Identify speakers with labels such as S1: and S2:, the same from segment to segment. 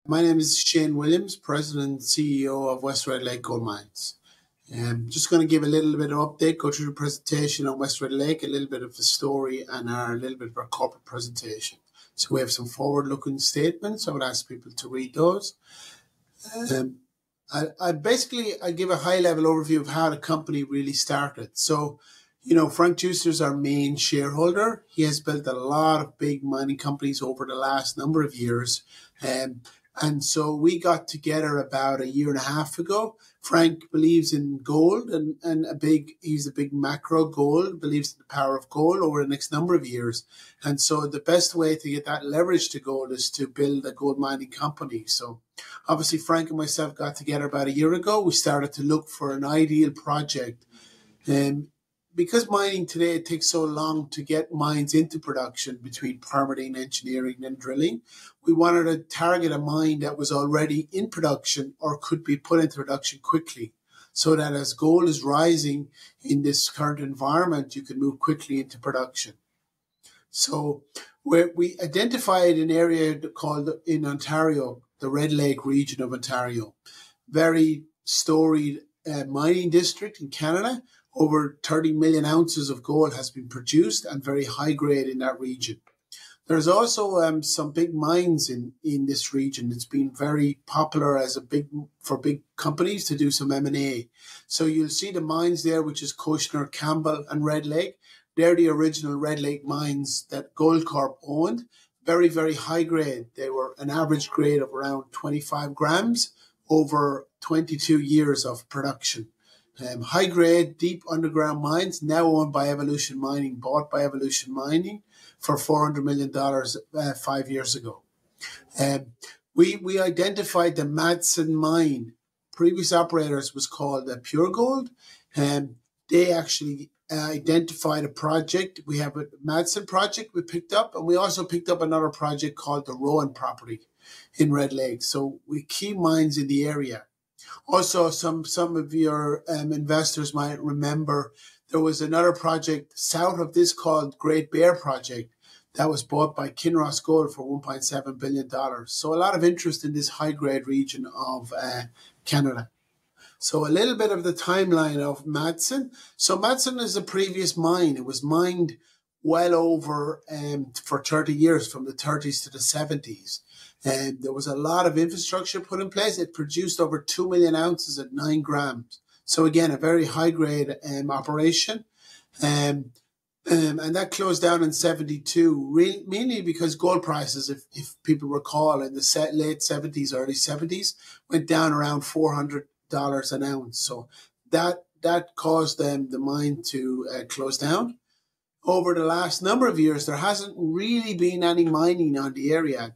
S1: My name is Shane Williams, President and CEO of West Red Lake Gold Mines. I'm just going to give a little bit of update, go through the presentation on West Red Lake, a little bit of the story, and a little bit of our corporate presentation. So we have some forward-looking statements. I would ask people to read those. I give a high-level overview of how the company really started. So, Frank Juicer is our main shareholder. He has built a lot of big mining companies over the last number of years. And so we got together about a year and a half ago. Frank believes in gold and he's a big macro gold, believes in the power of gold over the next number of years. And so the best way to get that leverage to gold is to build a gold mining company. So obviously Frank and myself got together about a year ago. We started to look for an ideal project. Because mining today, it takes so long to get mines into production between permitting, engineering, and drilling. We wanted to target a mine that was already in production or could be put into production quickly, so that as gold is rising in this current environment, you can move quickly into production. So we identified an area called in Ontario, the Red Lake region of Ontario, very storied mining district in Canada. Over 30 million ounces of gold has been produced and very high grade in that region. There's also some big mines in this region. It's been very popular for big companies to do some M&A. So you'll see the mines there, which is Kushner, Campbell, and Red Lake. They're the original Red Lake mines that Goldcorp owned. Very, very high grade. They were an average grade of around 25 grams over 22 years of production. High grade, deep underground mines, now owned by Evolution Mining, bought by Evolution Mining for $400 million 5 years ago. We identified the Madsen mine. Previous operators was called Pure Gold. They actually identified a project. We have a Madsen project we picked up, and we also picked up another project called the Rowan property in Red Lake. So we key mines in the area. Also, some of your investors might remember there was another project south of this called Great Bear Project that was bought by Kinross Gold for $1.7 billion. So a lot of interest in this high-grade region of Canada. So a little bit of the timeline of Madsen. So Madsen is a previous mine. It was mined well over for 30 years, from the 30s to the 70s. And there was a lot of infrastructure put in place. It produced over 2 million ounces at 9 grams. So again, a very high grade operation. And that closed down in 72, mainly because gold prices, if people recall, in the late 70s, early 70s, went down around $400 an ounce. So that caused the mine to close down. Over the last number of years, there hasn't really been any mining on the area.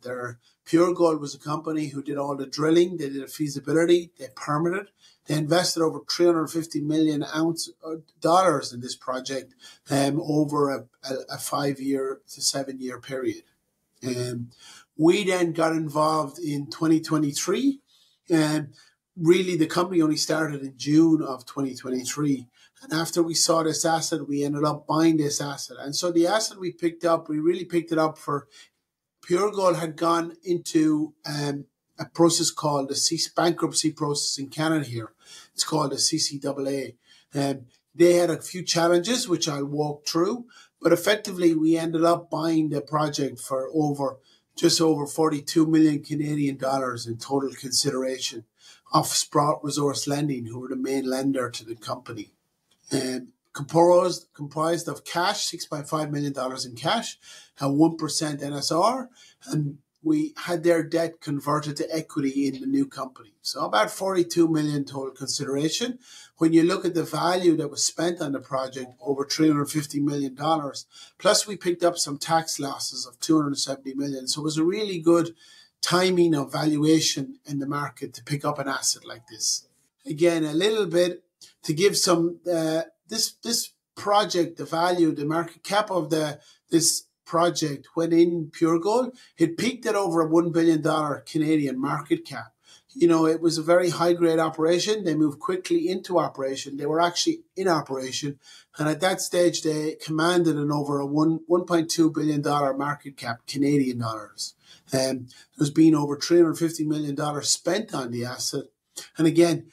S1: Pure Gold was a company who did all the drilling. They did a feasibility. They permitted. They invested over $350 million in this project over a 5-year to 7-year period. We then got involved in 2023. Really, the company only started in June of 2023. And after we saw this asset, we ended up buying this asset. And so the asset we picked up, we really picked it up for Pure Gold had gone into a process called the bankruptcy process in Canada here. It's called the CCAA. They had a few challenges, which I'll walk through. But effectively, we ended up buying the project for just over 42 million Canadian dollars in total consideration of Sprott Resource Lending, who were the main lender to the company. Comprised of cash, $6.5 million in cash, and 1% NSR, and we had their debt converted to equity in the new company. So about 42 million total consideration. When you look at the value that was spent on the project, over $350 million, plus we picked up some tax losses of 270 million. So it was a really good timing of valuation in the market to pick up an asset like this. Again, a little bit to give some, this project, the value, the market cap of this project when in Pure Gold, it peaked at over a $1 billion Canadian market cap. it was a very high-grade operation. They moved quickly into operation. They were actually in operation. And at that stage, they commanded an over a $1.2 billion market cap, Canadian dollars. There's been over $350 million spent on the asset. And again,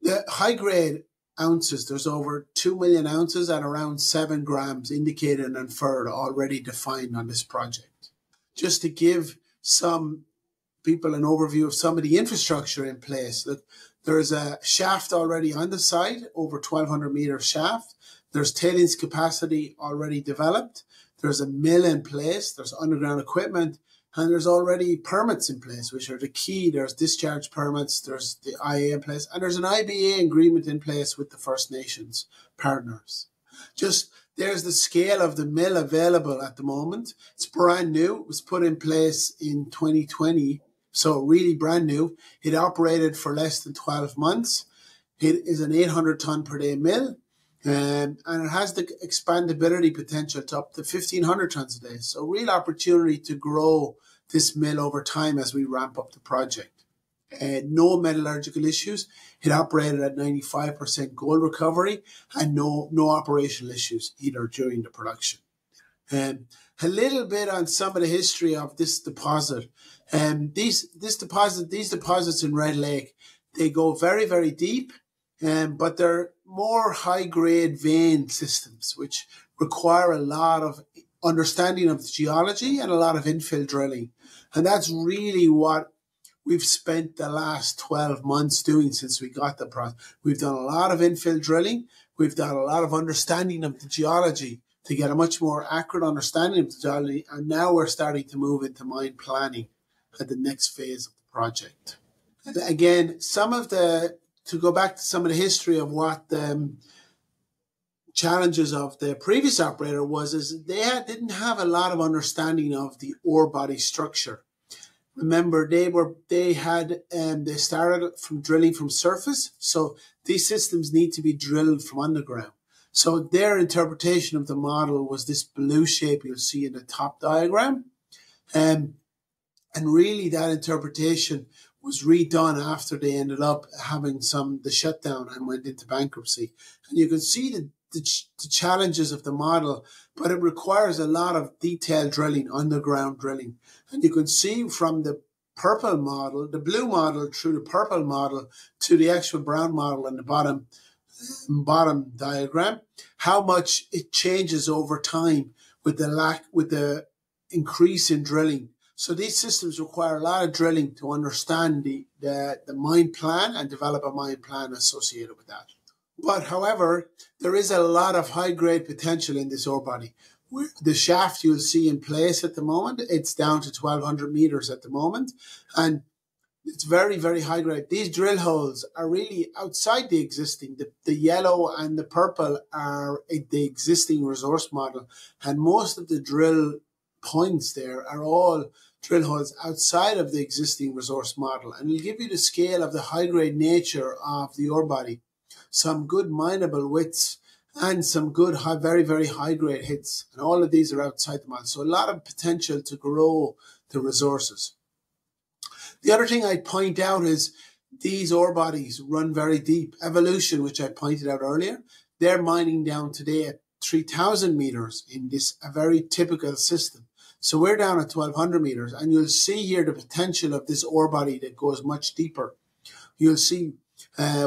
S1: the high-grade ounces, there's over 2 million ounces at around 7 grams indicated and inferred already defined on this project. Just to give some people an overview of some of the infrastructure in place. Look, there's a shaft already on the site, over 1,200 meter shaft. There's tailings capacity already developed. There's a mill in place. There's underground equipment. And there's already permits in place, which are the key. There's discharge permits. There's the IA in place. And there's an IBA agreement in place with the First Nations partners. Just there's the scale of the mill available at the moment. It's brand new. It was put in place in 2020. So really brand new. It operated for less than 12 months. It is an 800 ton per day mill. And it has the expandability potential to up to 1,500 tons a day. So real opportunity to grow this mill over time as we ramp up the project. No metallurgical issues. It operated at 95% gold recovery and no operational issues either during the production. A little bit on some of the history of this deposit. These deposits in Red Lake, they go very, very deep, but they're more high-grade vein systems, which require a lot of understanding of the geology and a lot of infill drilling. And that's really what we've spent the last 12 months doing since we got the project. We've done a lot of infill drilling. We've done a lot of understanding of the geology to get a much more accurate understanding of the geology. And now we're starting to move into mine planning at the next phase of the project. And again, to go back to some of the history of what the challenges of the previous operator is they didn't have a lot of understanding of the ore body structure. Remember, they started from drilling from surface, so these systems need to be drilled from underground. So their interpretation of the model was this blue shape you'll see in the top diagram. And really that interpretation was redone after they ended up having the shutdown and went into bankruptcy. And you can see the challenges of the model, but it requires a lot of detailed drilling, underground drilling. And you can see from the purple model, the blue model through the purple model to the actual brown model in the bottom diagram, how much it changes over time with the increase in drilling. So these systems require a lot of drilling to understand the mine plan and develop a mine plan associated with that. But however, there is a lot of high-grade potential in this ore body. The shaft you'll see in place at the moment, it's down to 1,200 meters at the moment. And it's very, very high grade. These drill holes are really outside the existing. The yellow and the purple are the existing resource model. And most of the drill points there are all drill holes outside of the existing resource model. And it'll give you the scale of the high grade nature of the ore body. Some good mineable widths and some good very, very high grade hits. And all of these are outside the model. So a lot of potential to grow the resources. The other thing I'd point out is these ore bodies run very deep. Evolution, which I pointed out earlier, they're mining down today at 3,000 meters in a very typical system. So we're down at 1,200 meters, and you'll see here the potential of this ore body that goes much deeper. You'll see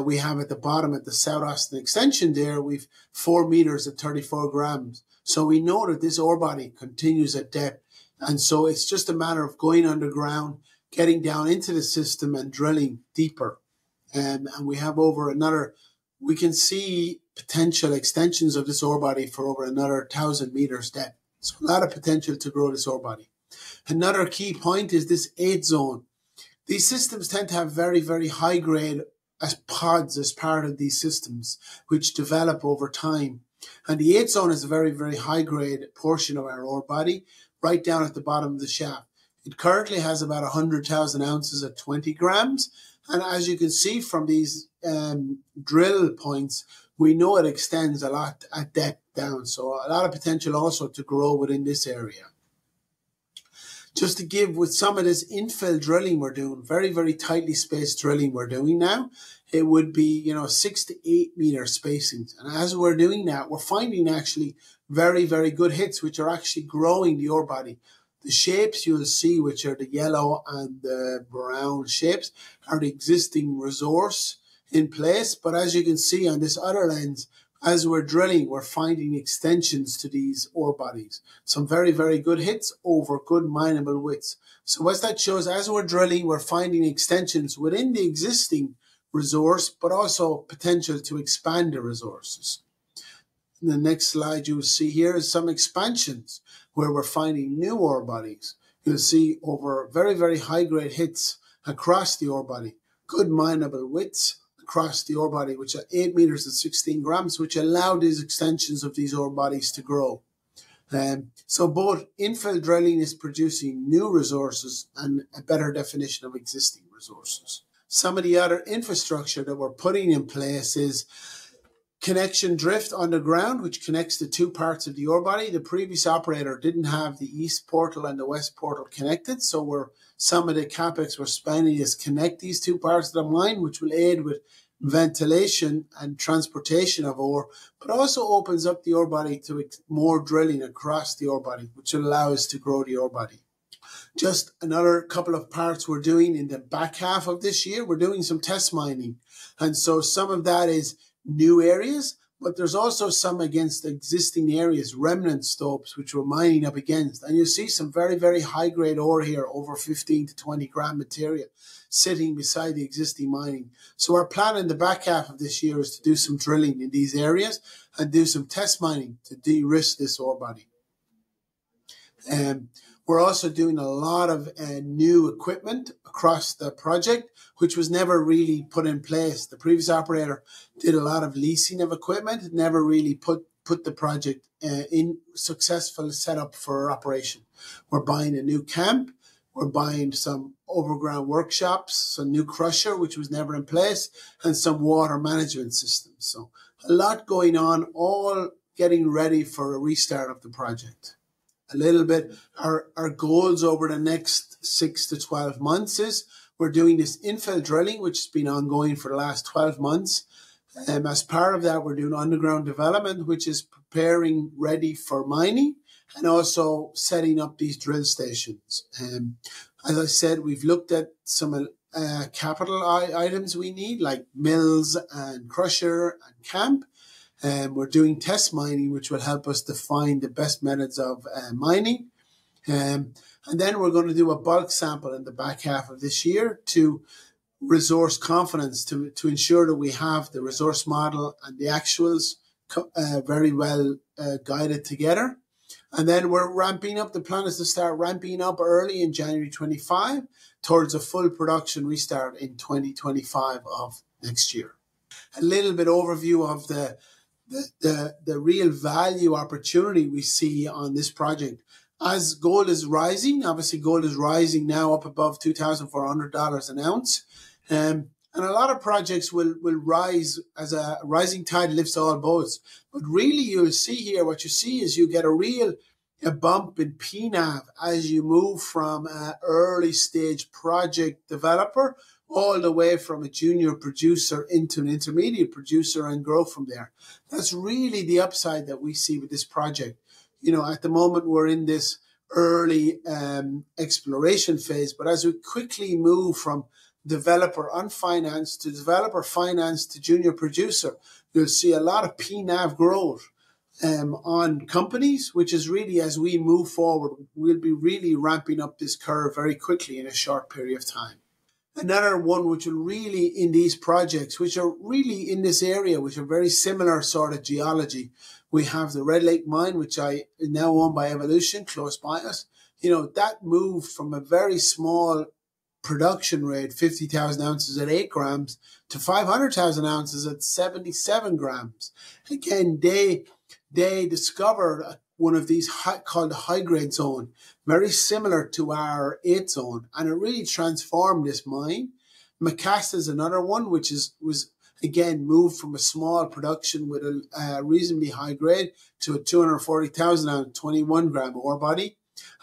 S1: we have at the bottom at the South-Austin extension there, we've 4 meters at 34 grams. So we know that this ore body continues at depth. And so it's just a matter of going underground, getting down into the system and drilling deeper. And we have we can see potential extensions of this ore body for over another 1,000 meters depth. So a lot of potential to grow this ore body. Another key point is this 8 zone. These systems tend to have very, very high grade as pods as part of these systems, which develop over time. And the 8 zone is a very, very high grade portion of our ore body, right down at the bottom of the shaft. It currently has about 100,000 ounces at 20 grams. And as you can see from these drill points, we know it extends a lot at depth down. So a lot of potential also to grow within this area. Just to give, with some of this infill drilling we're doing, very, very tightly spaced drilling we're doing now, it would be, 6 to 8 meter spacings. And as we're doing that, we're finding actually very, very good hits, which are actually growing the ore body. The shapes you'll see, which are the yellow and the brown shapes, are the existing resource in place. But as you can see on this other lens, as we're drilling, we're finding extensions to these ore bodies. Some very, very good hits over good mineable widths. So what that shows, as we're drilling, we're finding extensions within the existing resource, but also potential to expand the resources. In the next slide, you will see here is some expansions where we're finding new ore bodies. You'll see over very, very high-grade hits across the ore body, good mineable widths across the ore body, which are 8 meters and 16 grams, which allow these extensions of these ore bodies to grow. So both infill drilling is producing new resources and a better definition of existing resources. Some of the other infrastructure that we're putting in place is connection drift underground, which connects the two parts of the ore body. The previous operator didn't have the east portal and the west portal connected, so some of the capex we're spending is connect these two parts of the mine, which will aid with ventilation and transportation of ore, but also opens up the ore body to more drilling across the ore body, which will allow us to grow the ore body. Just another couple of parts we're doing in the back half of this year, we're doing some test mining. And so some of that is new areas, but there's also some against existing areas, remnant stopes, which we're mining up against. And you'll see some very, very high-grade ore here, over 15 to 20 gram material, sitting beside the existing mining. So our plan in the back half of this year is to do some drilling in these areas and do some test mining to de-risk this ore body. We're also doing a lot of new equipment across the project, which was never really put in place. The previous operator did a lot of leasing of equipment, never really put the project in successful setup for operation. We're buying a new camp. We're buying some overground workshops, some new crusher, which was never in place, and some water management systems. So a lot going on, all getting ready for a restart of the project. A little bit, our goals over the next 6 to 12 months is we're doing this infill drilling, which has been ongoing for the last 12 months. As part of that, we're doing underground development, which is preparing ready for mining and also setting up these drill stations. As I said, we've looked at some capital items we need, like mills and crusher and camp. We're doing test mining, which will help us define the best methods of mining. And then we're going to do a bulk sample in the back half of this year to resource confidence, to ensure that we have the resource model and the actuals very well guided together. And then we're ramping up. The plan is to start ramping up early in January 25 towards a full production restart in 2025 of next year. A little bit overview of the real value opportunity we see on this project. As gold is rising, obviously gold is rising now up above $2,400 an ounce. And a lot of projects will rise as a rising tide lifts all boats. But really you'll see here, what you see is you get a bump in PNAV as you move from an early stage project developer all the way from a junior producer into an intermediate producer and grow from there. That's really the upside that we see with this project. At the moment we're in this early exploration phase, but as we quickly move from developer unfinanced to developer financed to junior producer, you'll see a lot of PNAV growth on companies, which is really, as we move forward, we'll be really ramping up this curve very quickly in a short period of time. Another one which will really, in these projects, which are really in this area, which are very similar sort of geology, we have the Red Lake mine, which is now owned by Evolution, close by us. That moved from a very small production rate, 50,000 ounces at 8 grams, to 500,000 ounces at 77 grams. Again, they discovered one of these called the high-grade zone, very similar to our 8 zone, and it really transformed this mine. Macassa is another one, which was again moved from a small production with a reasonably high grade to a 240,000 ounce 21 gram ore body.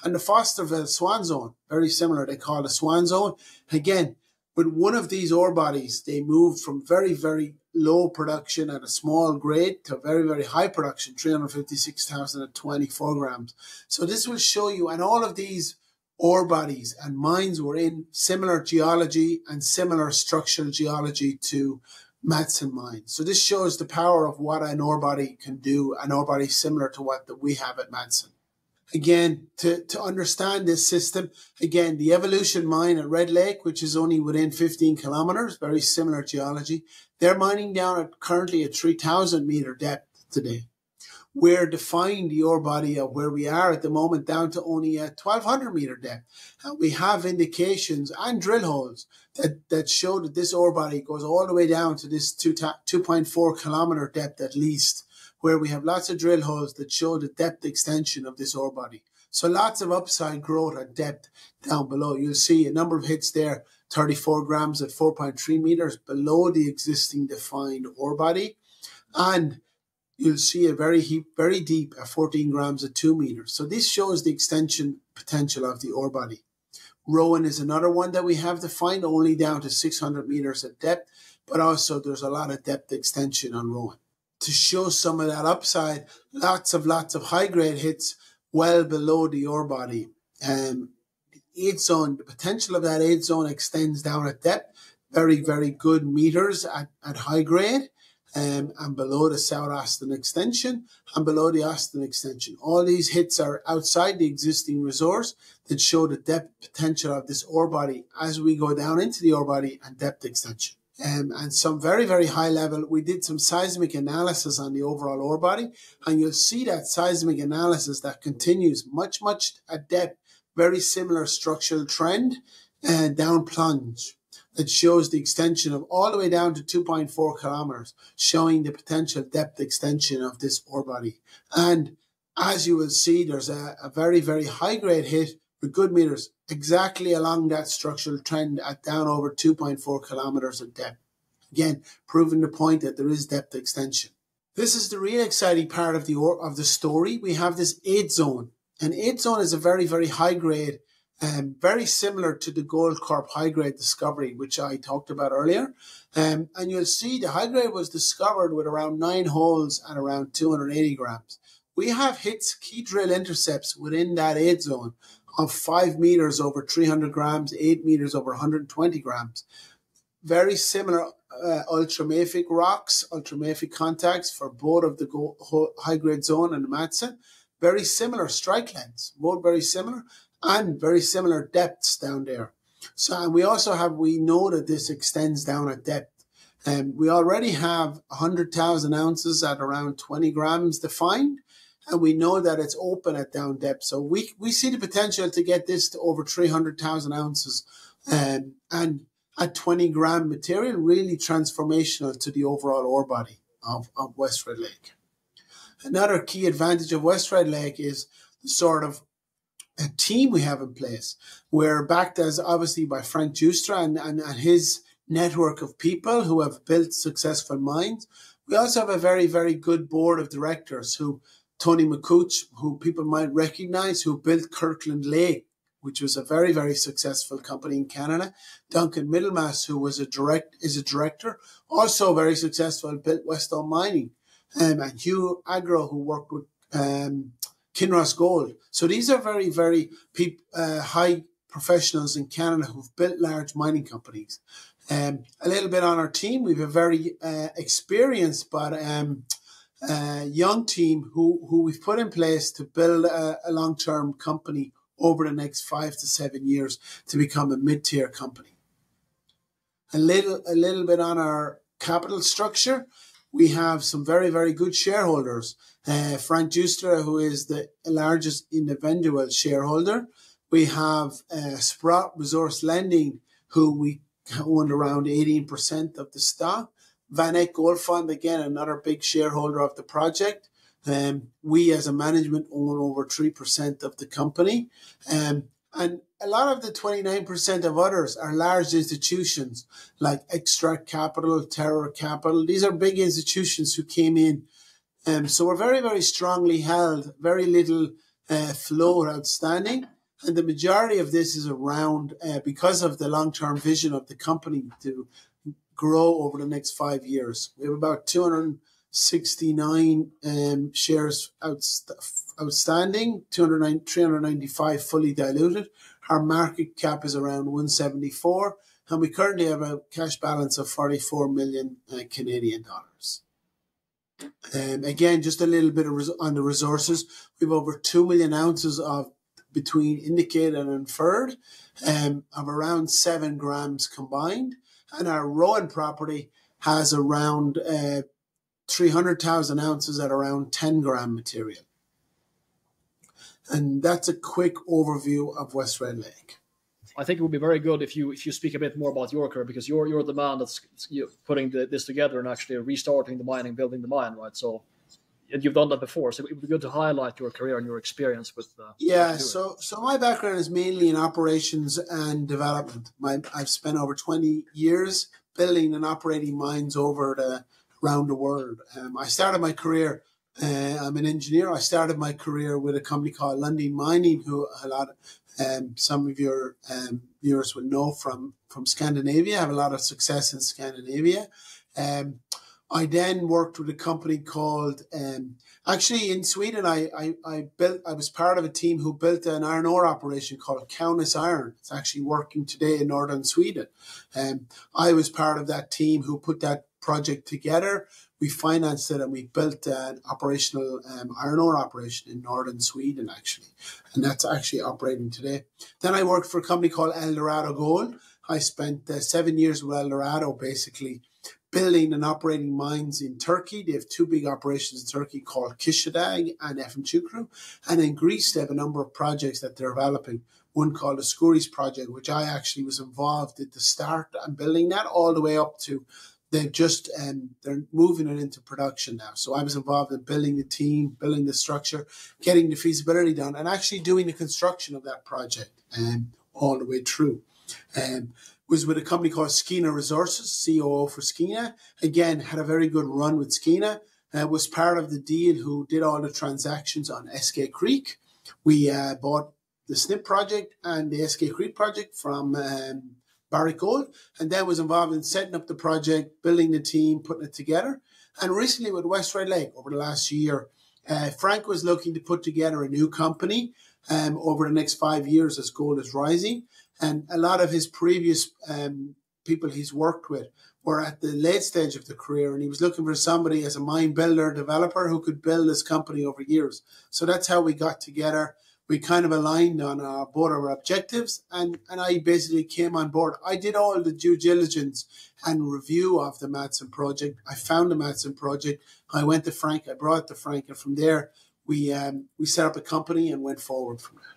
S1: And the Fosterville Swan Zone, very similar, they call it a Swan Zone. Again, with one of these ore bodies, they moved from very, very low production at a small grade to very, very high production, 356,000 at 24 grams. So this will show you, and all of these ore bodies and mines were in similar geology and similar structural geology to Madsen mine. So this shows the power of what an ore body can do, an ore body similar to what we have at Madsen. Again, to understand this system, again, the Evolution mine at Red Lake, which is only within 15 kilometers, very similar geology. They're mining down currently at 3,000 meter depth today. We're defining the ore body of where we are at the moment down to only a 1,200 meter depth. And we have indications and drill holes that show that this ore body goes all the way down to this 2.4 kilometer depth at least, where we have lots of drill holes that show the depth extension of this ore body. So lots of upside growth at depth down below. You'll see a number of hits there, 34 grams at 4.3 meters below the existing defined ore body. And you'll see a very deep at 14 grams at 2 meters. So this shows the extension potential of the ore body. Rowan is another one that we have defined only down to 600 meters at depth, but also there's a lot of depth extension on Rowan. To show some of that upside, lots of high-grade hits well below the ore body. The 8 zone, the potential of that 8 zone extends down at depth, very, very good meters at high grade, and below the South Austin extension and below the Austin extension. All these hits are outside the existing resource that show the depth potential of this ore body as we go down into the ore body and depth extension. And some very, very high level, we did some seismic analysis on the overall ore body, and you'll see that seismic analysis that continues much at depth, very similar structural trend down plunge that shows the extension of all the way down to 2.4 kilometers, showing the potential depth extension of this ore body. And as you will see, there's a very, very high grade hit with good meters exactly along that structural trend at down over 2.4 kilometers of depth. Again, proving the point that there is depth extension. This is the real exciting part of the story. We have this 8 zone. And 8 zone is a very, very high grade, very similar to the Gold Corp high grade discovery, which I talked about earlier. And you'll see the high grade was discovered with around 9 holes at around 280 grams. We have hits, key drill intercepts within that 8 zone of 5 meters over 300 grams, 8 meters over 120 grams. Very similar ultramafic rocks, ultramafic contacts for both of the high-grade zone and the Madsen. Very similar strike lengths, both very similar, and very similar depths down there. So, and we know that this extends down at depth. We already have 100,000 ounces at around 20 grams defined, and we know that it's open at down depth. So we see the potential to get this to over 300,000 ounces and at 20 gram material, really transformational to the overall ore body of West Red Lake. Another key advantage of West Red Lake is the sort of a team we have in place. We're backed as obviously by Frank Giustra and his network of people who have built successful mines. We also have a very, very good board of directors Tony McCooch, who people might recognize, who built Kirkland Lake, which was a very, very successful company in Canada. Duncan Middlemass, who is a director, also very successful, built Westone Mining. And Hugh Agro, who worked with Kinross Gold. So these are very, very high professionals in Canada who've built large mining companies. A little bit on our team, we have a very experienced but young team who we've put in place to build a long-term company over the next 5 to 7 years to become a mid-tier company. A little bit on our capital structure. We have some very, very good shareholders. Frank Giustra, who is the largest individual shareholder. We have Sprott Resource Lending, who we owned around 18% of the stock. Van Eck Gold Fund, again, another big shareholder of the project. We as a management own over 3% of the company. And a lot of the 29% of others are large institutions like Extract Capital, Terror Capital. These are big institutions who came in. So we're very, very strongly held, very little float outstanding. And the majority of this is around, because of the long-term vision of the company to grow over the next 5 years. We have about 269 shares outstanding, 395 fully diluted. Our market cap is around 174, and we currently have a cash balance of 44 million Canadian dollars. Again, just a little bit on the resources. We have over 2 million ounces of between indicated and inferred, of around 7 grams combined. And our Rowan property has around 300,000 ounces at around 10 gram material. And that's a quick overview of West Red Lake.
S2: I think it would be very good if you speak a bit more about your career, because you're the man that's putting this together and actually restarting the mine and building the mine, right? So you've done that before, so it would be good to highlight your career and your experience with.
S1: So my background is mainly in operations and development. I've spent over 20 years building and operating mines around the world. I started my career. I'm an engineer. I started my career with a company called Lundin Mining, who some of your viewers will know from Scandinavia. I have a lot of success in Scandinavia. I then worked with a company called, actually in Sweden, I was part of a team who built an iron ore operation called Kaunis Iron. It's actually working today in northern Sweden. I was part of that team who put that project together. We financed it and we built an operational iron ore operation in northern Sweden, actually. And that's actually operating today. Then I worked for a company called Eldorado Gold. I spent 7 years with Eldorado, basically building and operating mines in Turkey. They have 2 big operations in Turkey called Kışladağ and Efemçukuru. And in Greece, they have a number of projects that they're developing. One called the Skouries project, which I actually was involved at the start and building that all the way up to they're moving it into production now. So I was involved in building the team, building the structure, getting the feasibility done, and actually doing the construction of that project all the way through. Was with a company called Skeena Resources, COO for Skeena. Again, had a very good run with Skeena. Was part of the deal who did all the transactions on SK Creek. We bought the Snip project and the SK Creek project from Barrick Gold, and then was involved in setting up the project, building the team, putting it together. And recently with West Red Lake, over the last year, Frank was looking to put together a new company over the next 5 years as gold is rising. And a lot of his previous people he's worked with were at the late stage of the career, and he was looking for somebody as a mine builder, developer who could build this company over years. So that's how we got together. We kind of aligned on both our objectives, and I basically came on board. I did all the due diligence and review of the Madsen project. I found the Madsen project. I went to Frank. I brought it to Frank, and from there we set up a company and went forward from that.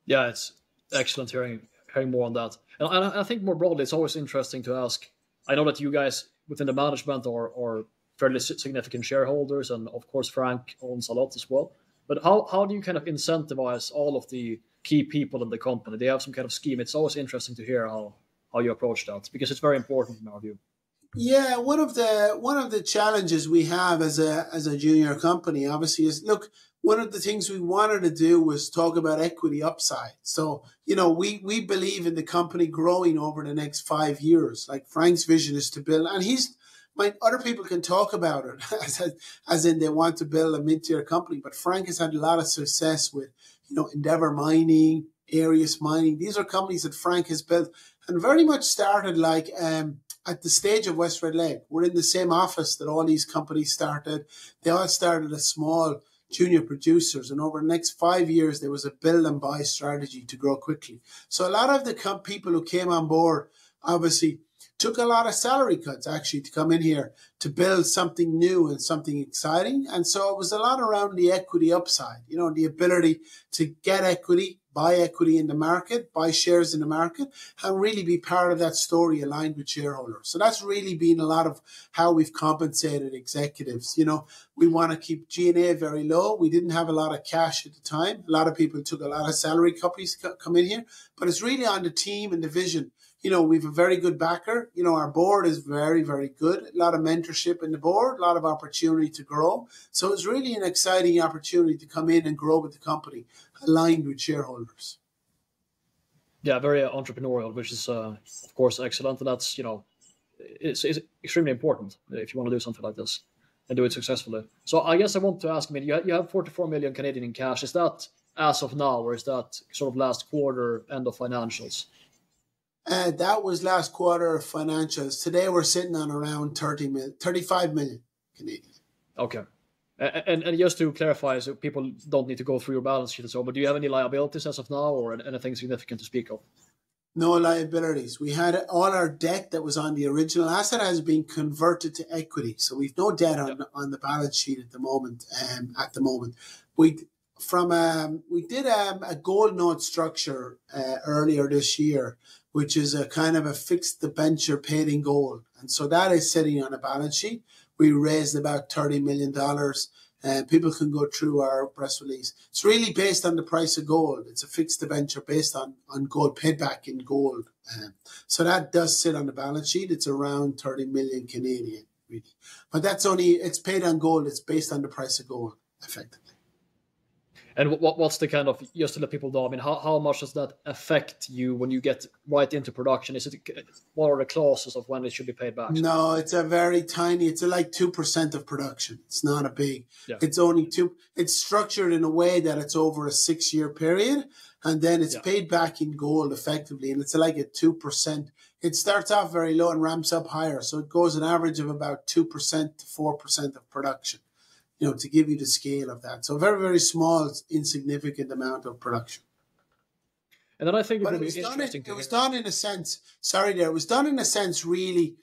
S2: Yeah, it's excellent hearing more on that. And I think more broadly, it's always interesting to ask. I know that you guys within the management are fairly significant shareholders, and of course Frank owns a lot as well. But how do you kind of incentivize all of the key people in the company? They have some kind of scheme. It's always interesting to hear how you approach that, because it's very important in our view.
S1: Yeah, one of the challenges we have as a junior company, obviously, is look. One of the things we wanted to do was talk about equity upside. So, we believe in the company growing over the next 5 years. Like Frank's vision is to build, and other people can talk about it as in they want to build a mid-tier company, but Frank has had a lot of success with, Endeavour Mining, Arius Mining. These are companies that Frank has built and very much started like at the stage of West Red Lake. We're in the same office that all these companies started. They all started as small junior producers, and over the next 5 years, there was a build and buy strategy to grow quickly. So a lot of the people who came on board, obviously, took a lot of salary cuts actually to come in here to build something new and something exciting. And so it was a lot around the equity upside, the ability to get equity, buy equity in the market, buy shares in the market, and really be part of that story aligned with shareholders. So that's really been a lot of how we've compensated executives. We want to keep G&A very low. We didn't have a lot of cash at the time. A lot of people took a lot of salary companies come in here, but it's really on the team and the vision. we have a very good backer. Our board is very, very good. A lot of mentorship in the board, a lot of opportunity to grow. So it's really an exciting opportunity to come in and grow with the company, aligned with shareholders.
S2: Yeah, very entrepreneurial, which is, of course, excellent. And that's, it's extremely important if you want to do something like this and do it successfully. So I guess I want to ask, you have 44 million Canadian in cash. Is that as of now, or is that sort of last quarter, end of financials?
S1: That was last quarter financials. Today we're sitting on around 35 million Canadian.
S2: Okay. And just to clarify, so people don't need to go through your balance sheet and so on, but do you have any liabilities as of now, or anything significant to speak of?
S1: No liabilities. We had all our debt that was on the original asset has been converted to equity. So we've no debt on the balance sheet at the moment. We did a gold note structure earlier this year, which is a kind of a fixed debenture paid in gold. And so that is sitting on a balance sheet. We raised about $30 million. People can go through our press release. It's really based on the price of gold. It's a fixed debenture based on gold, paid back in gold. So that does sit on the balance sheet. It's around 30 million Canadian, really. But it's paid on gold. It's based on the price of gold, effectively.
S2: And what's the kind of, just to let people know, how much does that affect you when you get right into production? What are the clauses of when it should be paid back?
S1: No, it's a very tiny, it's like 2% of production. It's not a big, It's only it's structured in a way that it's over a 6-year period, and then it's paid back in gold effectively. And it's like a 2%. It starts off very low and ramps up higher. So it goes an average of about 2% to 4% of production. To give you the scale of that. So very, very small, insignificant amount of production.
S2: And then I think
S1: it was done in a sense really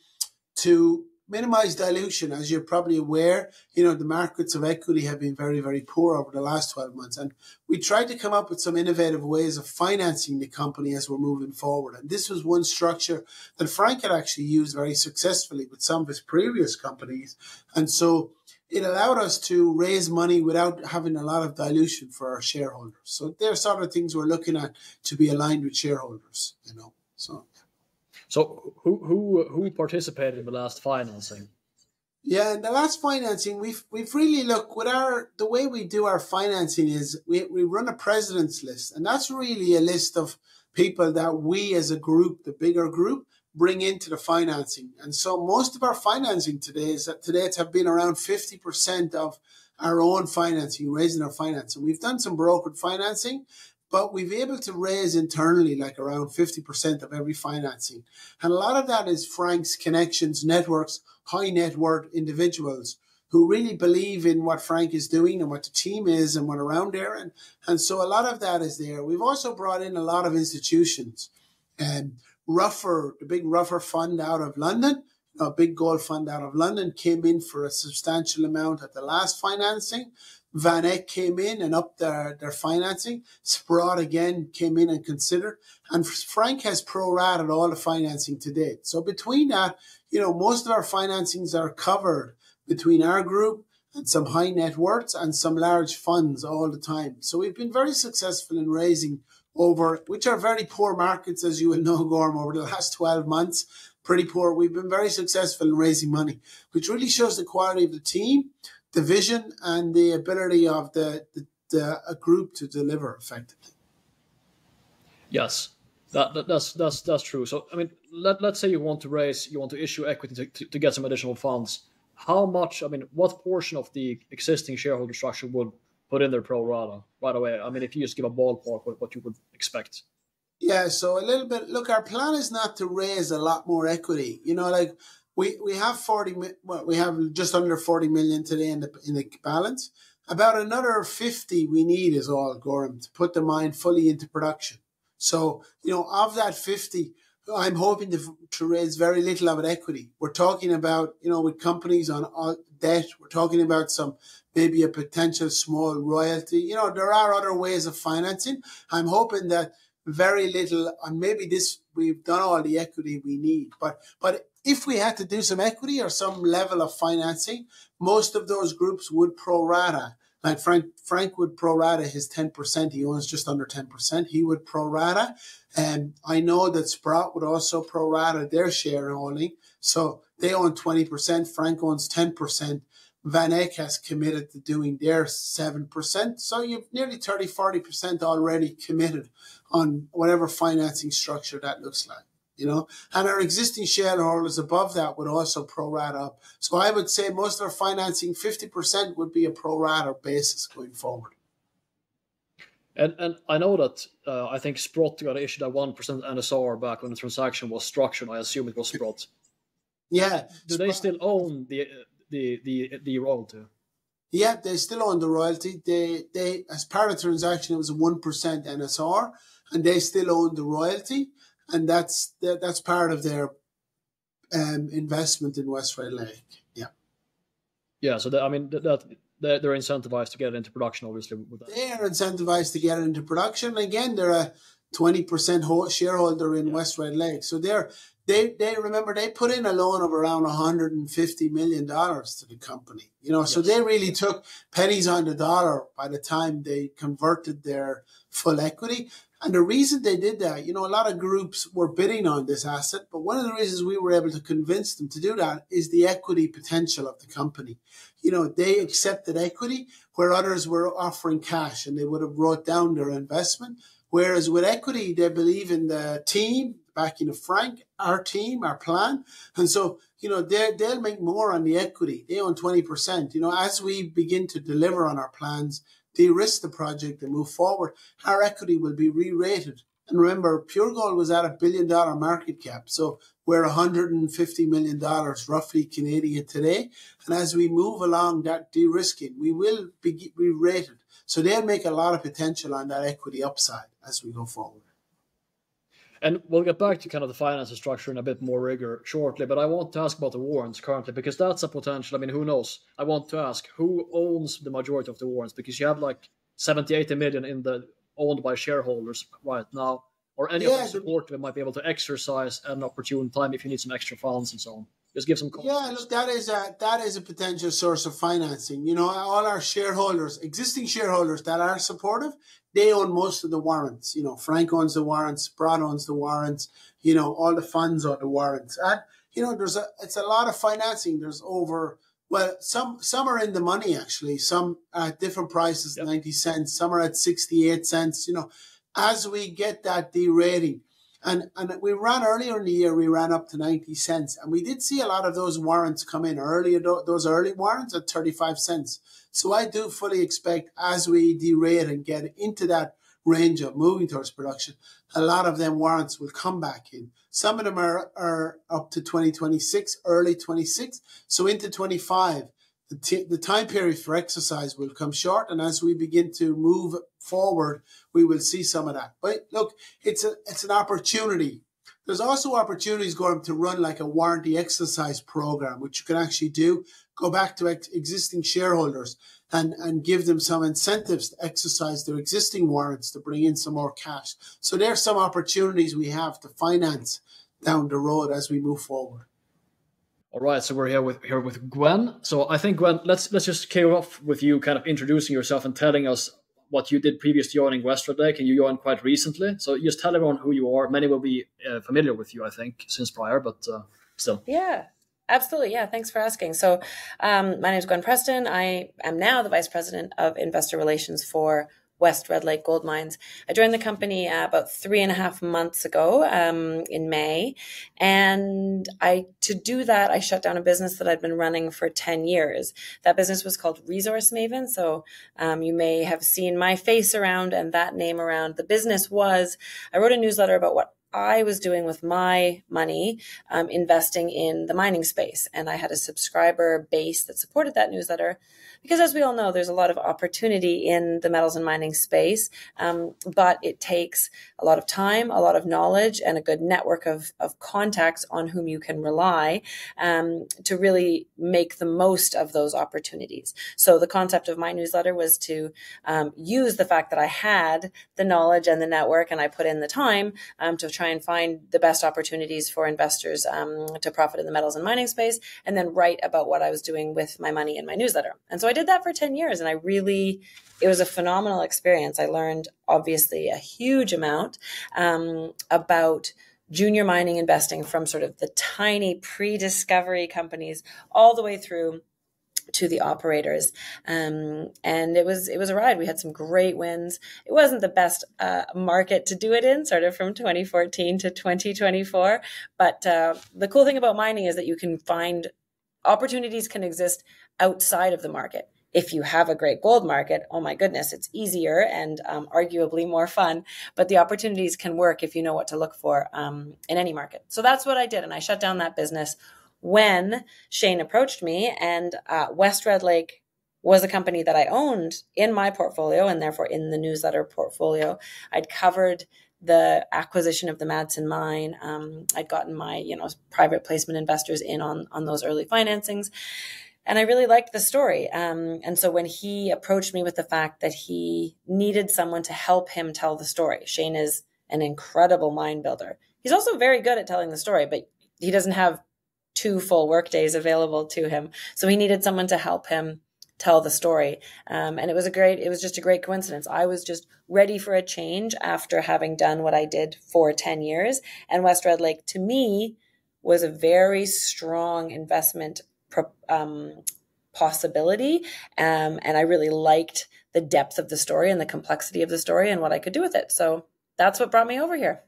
S1: to minimize dilution. As you're probably aware, the markets of equity have been very, very poor over the last 12 months. And we tried to come up with some innovative ways of financing the company as we're moving forward. And this was one structure that Frank had actually used very successfully with some of his previous companies. And so it allowed us to raise money without having a lot of dilution for our shareholders. So they're sort of things we're looking at to be aligned with shareholders,
S2: So who participated in the last financing?
S1: Yeah, in the last financing, we've really looked with the way we do our financing is we run a president's list, and that's really a list of people that we as a group, the bigger group, bring into the financing. And so most of our financing today have been around 50% of our own financing, raising our financing. We've done some brokered financing, but we've been able to raise internally like around 50% of every financing. And a lot of that is Frank's connections, networks, high net worth individuals who really believe in what Frank is doing and what the team is and what around there. And so a lot of that is there. We've also brought in a lot of institutions. The big Ruffer fund out of London, a big gold fund out of London, came in for a substantial amount at the last financing. Van Eck came in and upped their financing. Sprott again came in and considered. And Frank has pro-rated all the financing to date. So between that, most of our financings are covered between our group and some high net worths and some large funds all the time. So we've been very successful in raising which are very poor markets, as you will know, Gorm, over the last 12 months, pretty poor. We've been very successful in raising money, which really shows the quality of the team, the vision, and the ability of a group to deliver effectively.
S2: Yes, that's true. So, let's say you want to issue equity to get some additional funds. How much, what portion of the existing shareholder structure would put in their pro rata right away? If you just give a ballpark, what you would expect.
S1: Yeah, so a little bit. Look, our plan is not to raise a lot more equity. We have we have just under 40 million today in the balance. About another 50 we need is all, Gorham, to put the mine fully into production. So, of that 50, I'm hoping to raise very little of it equity. We're talking about, with companies on debt, we're talking about maybe a potential small royalty. There are other ways of financing. I'm hoping that very little, and maybe we've done all the equity we need. But if we had to do some equity or some level of financing, most of those groups would pro rata Like Frank would pro-rata his 10%. He owns just under 10%. He would pro-rata. And I know that Sprott would also pro-rata their shareholding. So they own 20%. Frank owns 10%. Van Eck has committed to doing their 7%. So you've nearly 30-40% already committed on whatever financing structure that looks like, and our existing shareholders above that would also pro-rata up. So I would say most of our financing, 50% would be a pro-rata basis going forward.
S2: And I know that I think Sprott got issued at 1% NSR back when the transaction was structured. I assume it was Sprott.
S1: Yeah.
S2: Do they still own the royalty?
S1: Yeah, they still own the royalty. They as part of the transaction, it was a 1% NSR, and they still own the royalty, and that's part of their investment in West Red Lake. Yeah.
S2: Yeah. So they're incentivized to get it into production. Obviously, with that.
S1: They are incentivized to get it into production. Again, they're a 20% shareholder in West Red Lake, so they remember they put in a loan of around $150 million to the company, so they really took pennies on the dollar by the time they converted their full equity. And the reason they did that, a lot of groups were bidding on this asset, but one of the reasons we were able to convince them to do that is the equity potential of the company. They accepted equity where others were offering cash, and they would have wrote down their investment. Whereas with equity, they believe in the team, backing of Frank, our team, our plan. And so, they'll make more on the equity. They own 20%. As we begin to deliver on our plans, de-risk the project and move forward, our equity will be re-rated. And remember, Pure Gold was at $1 billion market cap. So we're $150 million roughly Canadian today. And as we move along that de-risking, we will be re-rated. So they'll make a lot of potential on that equity upside as we go forward.
S2: And we'll get back to kind of the financial structure in a bit more rigor shortly, but I want to ask about the warrants currently, because that's a potential. Who knows? I want to ask who owns the majority of the warrants, because you have like 70-80 million owned by shareholders right now, or any of the supporters might be able to exercise at an opportune time if you need some extra funds and so on. Just give some context.
S1: Yeah, look, that is a potential source of financing. All our shareholders, existing shareholders that are supportive, they own most of the warrants. Frank owns the warrants, Sprott owns the warrants, all the funds own the warrants. And, it's a lot of financing. There's some are in the money, actually. Some at different prices, 90 cents. Some are at 68 cents. As we get that de-rating, and we ran earlier in the year, we ran up to 90 cents. And we did see a lot of those warrants come in earlier, those early warrants at 35 cents. So I do fully expect as we derate and get into that range of moving towards production, a lot of them warrants will come back in. Some of them are up to 2026, early 26. So into 25, the time period for exercise will come short. And as we begin to move forward, we will see some of that. But look, it's an opportunity. There's also opportunities going to run like a warranty exercise program, which you can actually do. Go back to existing shareholders and give them some incentives to exercise their existing warrants to bring in some more cash. So there's some opportunities we have to finance down the road as we move forward.
S2: All right, so we're here with Gwen. So I think, Gwen, let's just kick off with you kind of introducing yourself and telling us what you did previous to joining West Red Lake, and you joined quite recently. So just tell everyone who you are. Many will be familiar with you, I think, since prior, but still.
S3: Yeah, absolutely. Yeah, thanks for asking. So my name is Gwen Preston. I am now the Vice President of Investor Relations for West Red Lake Gold Mines. I joined the company about 3.5 months ago in May. And to do that, I shut down a business that I'd been running for 10 years. That business was called Resource Maven. So you may have seen my face around and that name around. The business was, I wrote a newsletter about what I was doing with my money, investing in the mining space. And I had a subscriber base that supported that newsletter because, as we all know, there's a lot of opportunity in the metals and mining space, but it takes a lot of time, a lot of knowledge, and a good network of contacts on whom you can rely to really make the most of those opportunities. So the concept of my newsletter was to use the fact that I had the knowledge and the network, and I put in the time to try try and find the best opportunities for investors to profit in the metals and mining space, and then write about what I was doing with my money in my newsletter. And so I did that for 10 years, and it was a phenomenal experience. I learned obviously a huge amount about junior mining investing, from sort of the tiny pre-discovery companies all the way through to the operators. And it was a ride. We had some great wins. It wasn't the best market to do it in, sort of from 2014 to 2024. But the cool thing about mining is that you can find opportunities can exist outside of the market. If you have a great gold market, oh my goodness, it's easier and arguably more fun. But the opportunities can work if you know what to look for in any market. So that's what I did. And I shut down that business when Shane approached me, and West Red Lake was a company that I owned in my portfolio, and therefore in the newsletter portfolio. I'd covered the acquisition of the Madsen mine. I'd gotten my private placement investors in on those early financings. And I really liked the story. And so when he approached me with the fact that he needed someone to help him tell the story, Shane is an incredible mine builder. He's also very good at telling the story, but he doesn't have 2 full work days available to him. So he needed someone to help him tell the story. And it was just a great coincidence. I was just ready for a change after having done what I did for 10 years. And West Red Lake, to me, was a very strong investment possibility. And I really liked the depth of the story and the complexity of the story and what I could do with it. So that's what brought me over here.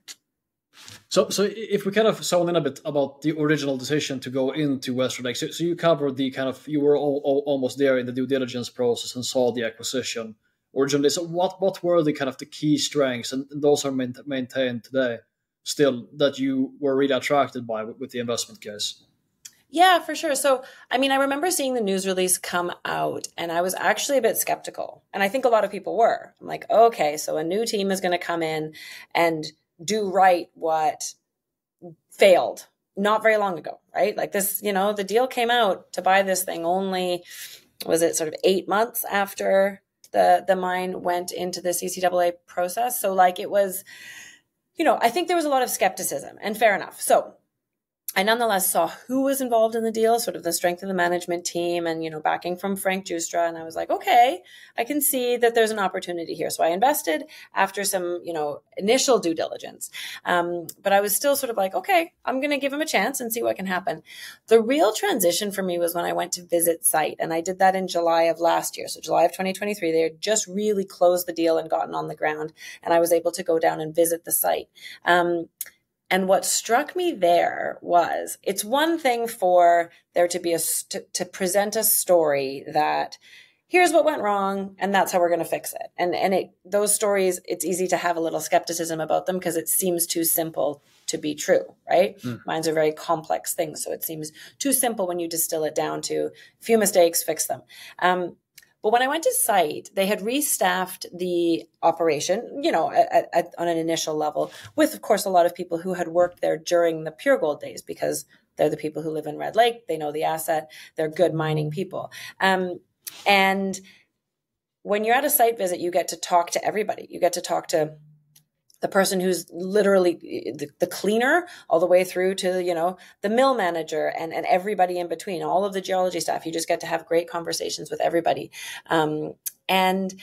S2: So if we kind of zone in a bit about the original decision to go into West Red Lake, so you covered the kind of, you were almost there in the due diligence process and saw the acquisition originally. So what were the kind of the key strengths, and those are maintained today still, that you were really attracted by with the investment case?
S3: Yeah, for sure. So, I mean, I remember seeing the news release come out, and I was actually a bit skeptical. And I think a lot of people were. I'm like, okay, so a new team is going to come in and do right what failed not very long ago, right? Like this, the deal came out to buy this thing only, was it sort of 8 months after the mine went into the CCAA process? So like it was, I think there was a lot of skepticism, and fair enough. So I nonetheless saw who was involved in the deal, sort of the strength of the management team, and, backing from Frank Justra. And I was like, okay, I can see that there's an opportunity here. So I invested after some, initial due diligence. But I was still sort of like, okay, I'm going to give him a chance and see what can happen. The real transition for me was when I went to visit site. And I did that in July of last year. So July of 2023, they had just really closed the deal and gotten on the ground. And I was able to go down and visit the site. And what struck me there was, it's one thing for there to be to present a story that here's what went wrong and that's how we're going to fix it. And those stories, it's easy to have a little skepticism about them because it seems too simple to be true, right? Mines are very complex things. So it seems too simple when you distill it down to a few mistakes, fix them. But when I went to site, they had restaffed the operation, on an initial level with, of course, a lot of people who had worked there during the Pure Gold days, because they're the people who live in Red Lake. They know the asset. They're good mining people. And when you're at a site visit, you get to talk to everybody. You get to talk to the person who's literally the cleaner, all the way through to, the mill manager and everybody in between, all of the geology staff. You just get to have great conversations with everybody. And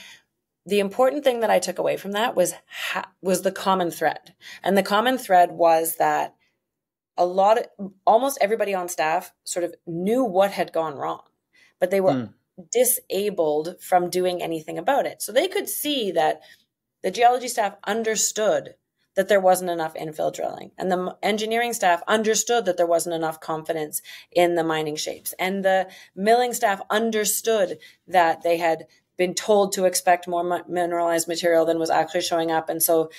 S3: the important thing that I took away from that was the common thread. And the common thread was that almost everybody on staff sort of knew what had gone wrong, but they were disabled from doing anything about it. So they could see that the geology staff understood that there wasn't enough infill drilling, and the engineering staff understood that there wasn't enough confidence in the mining shapes, and the milling staff understood that they had been told to expect more mineralized material than was actually showing up. And so,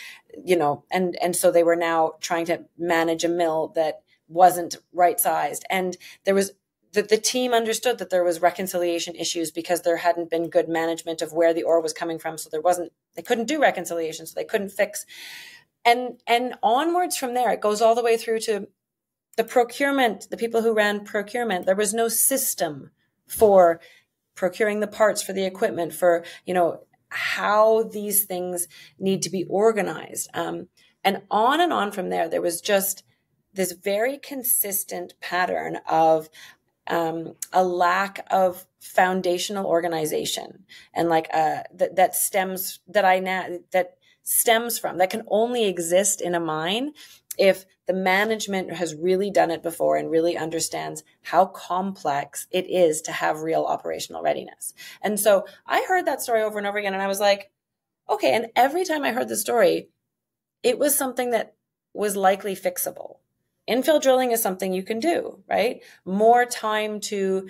S3: and so they were now trying to manage a mill that wasn't right sized. And there was, the team understood that there was reconciliation issues because there hadn't been good management of where the ore was coming from. So they couldn't do reconciliation, so they couldn't fix. And onwards from there, it goes all the way through to the procurement, the people who ran procurement. There was no system for procuring the parts for the equipment, for, how these things need to be organized. And on from there, there was just this very consistent pattern of a lack of foundational organization, and like that stems from, that can only exist in a mine if the management has really done it before and really understands how complex it is to have real operational readiness. And so I heard that story over and over again, and I was like, okay. And every time I heard the story, it was something that was likely fixable. Infill drilling is something you can do, right? More time to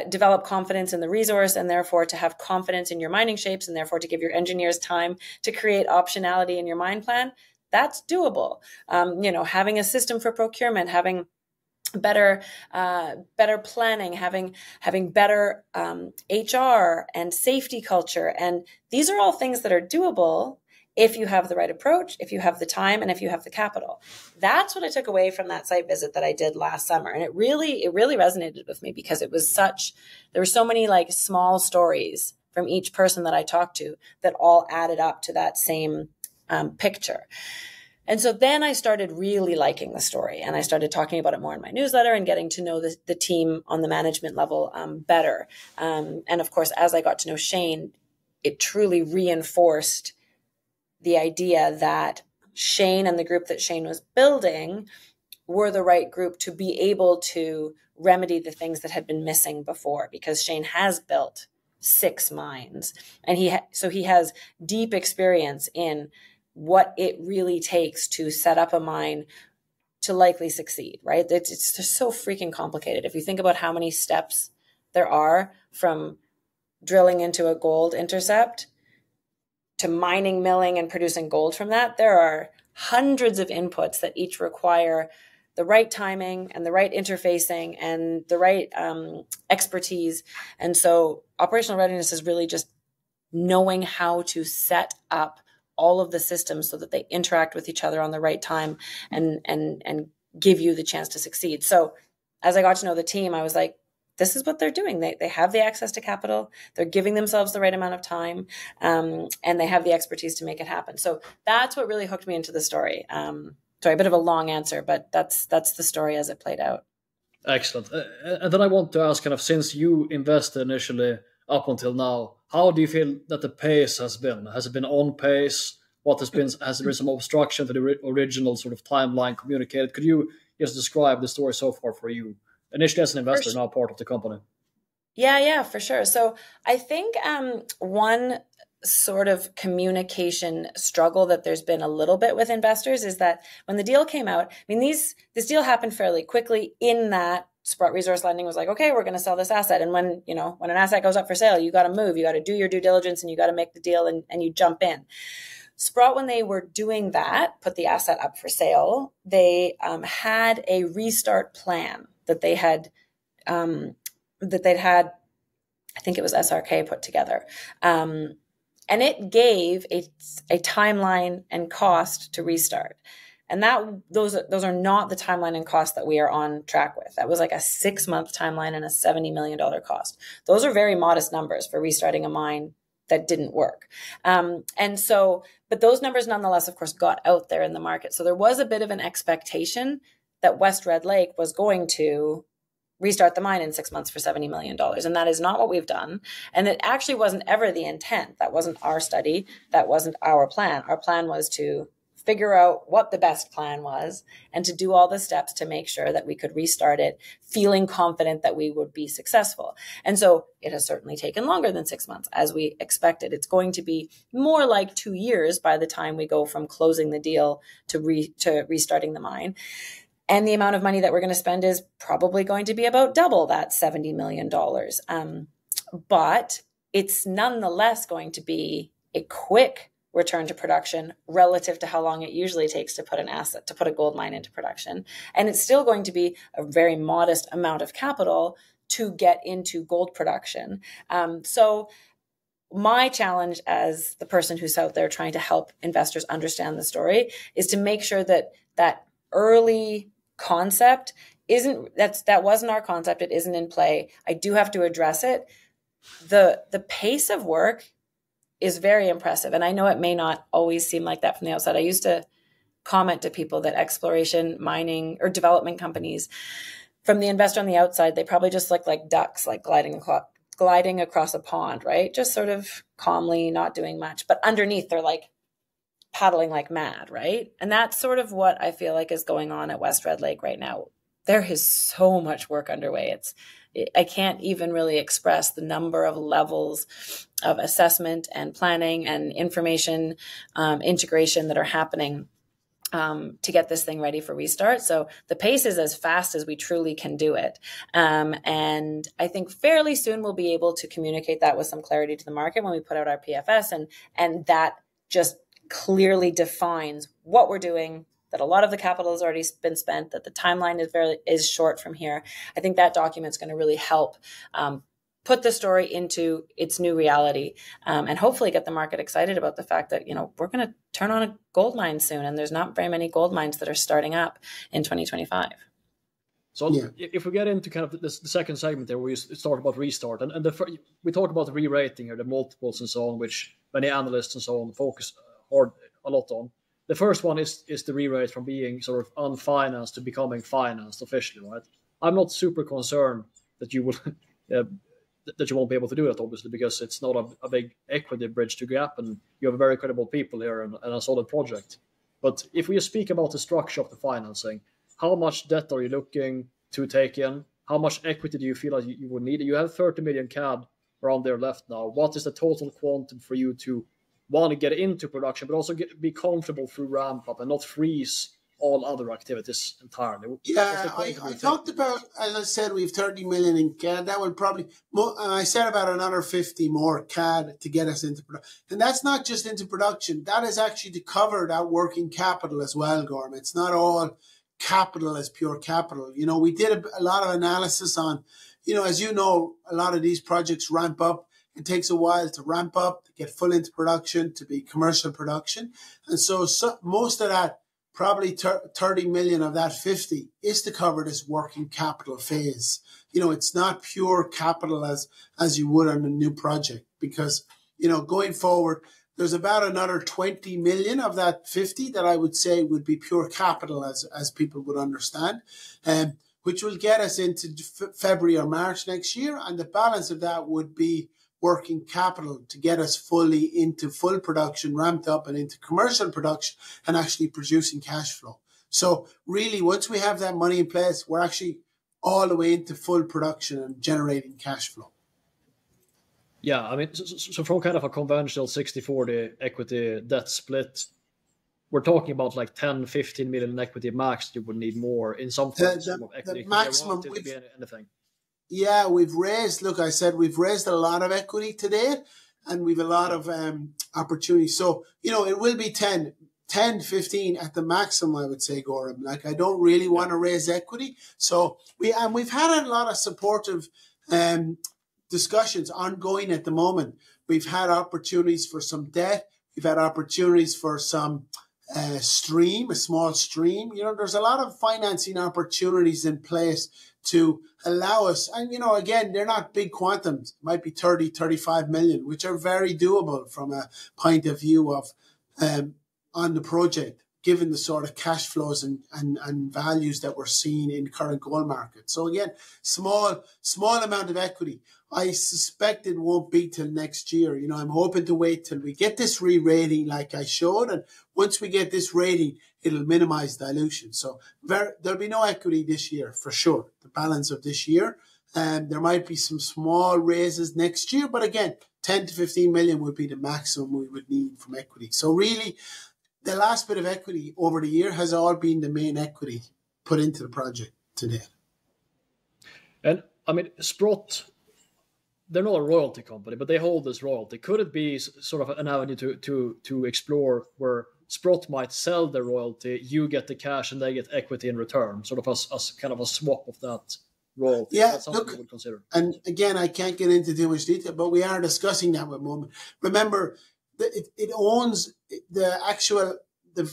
S3: develop confidence in the resource, and therefore to have confidence in your mining shapes, and therefore to give your engineers time to create optionality in your mine plan. That's doable. Having a system for procurement, having better planning, having better HR and safety culture, and these are all things that are doable if you have the right approach, if you have the time, and if you have the capital. That's what I took away from that site visit that I did last summer. And it really resonated with me, because there were so many like small stories from each person that I talked to that all added up to that same picture. And so then I started really liking the story, and I started talking about it more in my newsletter and getting to know the team on the management level better. And of course, as I got to know Shane, it truly reinforced the idea that Shane and the group that Shane was building were the right group to be able to remedy the things that had been missing before, because Shane has built 6 mines, and he has deep experience in what it really takes to set up a mine to likely succeed, right? It's just so freaking complicated. If you think about how many steps there are from drilling into a gold intercept to mining, milling, and producing gold from that, there are hundreds of inputs that each require the right timing and the right interfacing and the right expertise. And so operational readiness is really just knowing how to set up all of the systems so that they interact with each other on the right time and give you the chance to succeed. So as I got to know the team, I was like, this is what they're doing. They have the access to capital. They're giving themselves the right amount of time, and they have the expertise to make it happen. So that's what really hooked me into the story. Sorry, a bit of a long answer, but that's the story as it played out.
S2: Excellent. And then I want to ask, kind of, since you invested initially up until now, how do you feel that the pace has been? Has it been on pace? Has there been some obstruction to the original sort of timeline communicated? Could you just describe the story so far for you? Initially as an investor, now part of the company.
S3: Yeah, for sure. So I think one sort of communication struggle that there's been a little bit with investors is that when the deal came out, I mean, this deal happened fairly quickly, in that Sprott Resource Lending was like, okay, we're going to sell this asset. And when an asset goes up for sale, you got to move, you got to do your due diligence, and you got to make the deal, and you jump in. Sprott, when they were doing that, put the asset up for sale, they had a restart plan that they'd had, I think it was SRK put together. And it gave a timeline and cost to restart. And those are not the timeline and cost that we are on track with. That was like a 6-month timeline and a $70 million cost. Those are very modest numbers for restarting a mine that didn't work. But those numbers nonetheless, of course, got out there in the market. So there was a bit of an expectation that West Red Lake was going to restart the mine in 6 months for $70 million. And that is not what we've done. And it actually wasn't ever the intent. That wasn't our study. That wasn't our plan. Our plan was to figure out what the best plan was and to do all the steps to make sure that we could restart it, feeling confident that we would be successful. And so it has certainly taken longer than 6 months, as we expected. It's going to be more like 2 years by the time we go from closing the deal to restarting the mine. And the amount of money that we're going to spend is probably going to be about double that $70 million. But it's nonetheless going to be a quick return to production relative to how long it usually takes to put a gold mine into production. And it's still going to be a very modest amount of capital to get into gold production. So my challenge as the person who's out there trying to help investors understand the story is to make sure that that early concept that wasn't our concept. It isn't in play. I do have to address it. The pace of work is very impressive. And I know it may not always seem like that from the outside. I used to comment to people that exploration, mining, or development companies, from the investor on the outside, they probably just look like ducks, like gliding across a pond, right? Just sort of calmly, not doing much. But underneath, they're like paddling like mad, right? And that's sort of what I feel like is going on at West Red Lake right now. There is so much work underway. I can't even really express the number of levels of assessment and planning and information integration that are happening to get this thing ready for restart. So the pace is as fast as we truly can do it. And I think fairly soon we'll be able to communicate that with some clarity to the market when we put out our PFS, and that just clearly defines what we're doing, that a lot of the capital has already been spent, that the timeline is short from here. I think that document's going to really help put the story into its new reality, and hopefully get the market excited about the fact that, we're going to turn on a gold mine soon, and there's not very many gold mines that are starting up in 2025.
S2: So if we get into kind of the second segment there, where we talk about restart, and we talk about the re-rating or the multiples and so on, which many analysts and so on focus a lot on. The first one is the re-rate from being sort of unfinanced to becoming financed officially, right? I'm not super concerned that you will that you won't be able to do that, obviously, because it's not a big equity bridge to gap, and you have very credible people here and a solid project. But if we speak about the structure of the financing, how much debt are you looking to take in? How much equity do you feel like you would need? You have 30 million CAD around there left now. What is the total quantum for you to want to get into production, but also be comfortable through ramp up and not freeze all other activities entirely?
S1: Yeah, I talked about, as I said, we have 30 million in CAD. That will probably, I said about another 50 more CAD to get us into production. And that's not just into production. That is actually to cover that working capital as well, Gorm. It's not all capital as pure capital. We did a lot of analysis on, as you know, a lot of these projects ramp up. It takes a while to ramp up, to get full into production, to be commercial production. And so most of that, probably 30 million of that 50, is to cover this working capital phase. It's not pure capital as you would on a new project, because, going forward, there's about another 20 million of that 50 that I would say would be pure capital as people would understand, which will get us into February or March next year. And the balance of that would be working capital to get us fully into full production, ramped up and into commercial production and actually producing cash flow. So really, once we have that money in place, we're actually all the way into full production and generating cash flow.
S2: Yeah, I mean, so from kind of a conventional 60-40 equity debt split, we're talking about like 10, 15 million in equity max. You would need more in some form of equity.
S1: The maximum,
S2: anything.
S1: Yeah, we've raised a lot of equity today, and we've a lot of opportunities. So, it will be 10, 15 at the maximum, I would say, Gorham. Like, I don't really want to raise equity. So we've had a lot of supportive discussions ongoing at the moment. We've had opportunities for some debt. We've had opportunities for some a small stream. There's a lot of financing opportunities in place to allow us. And, again, they're not big quantums. It might be 30, 35 million, which are very doable from a point of view of on the project, given the sort of cash flows and values that we're seeing in current gold market. So again, small amount of equity. I suspect it won't be till next year. I'm hoping to wait till we get this re-rating like I showed. And once we get this rating, it'll minimize dilution. So there'll be no equity this year for sure, the balance of this year. And there might be some small raises next year. But again, 10 to 15 million would be the maximum we would need from equity. So really, the last bit of equity over the year has all been the main equity put into the project today.
S2: And I mean, Sprott, they're not a royalty company, but they hold this royalty. Could it be sort of an avenue to explore where Sprott might sell their royalty, you get the cash, and they get equity in return, sort of as kind of a swap of that royalty?
S1: Yeah,
S2: that's something you would consider.
S1: And again, I can't get into too much detail, but we are discussing that with Moment. Remember, it owns the actual the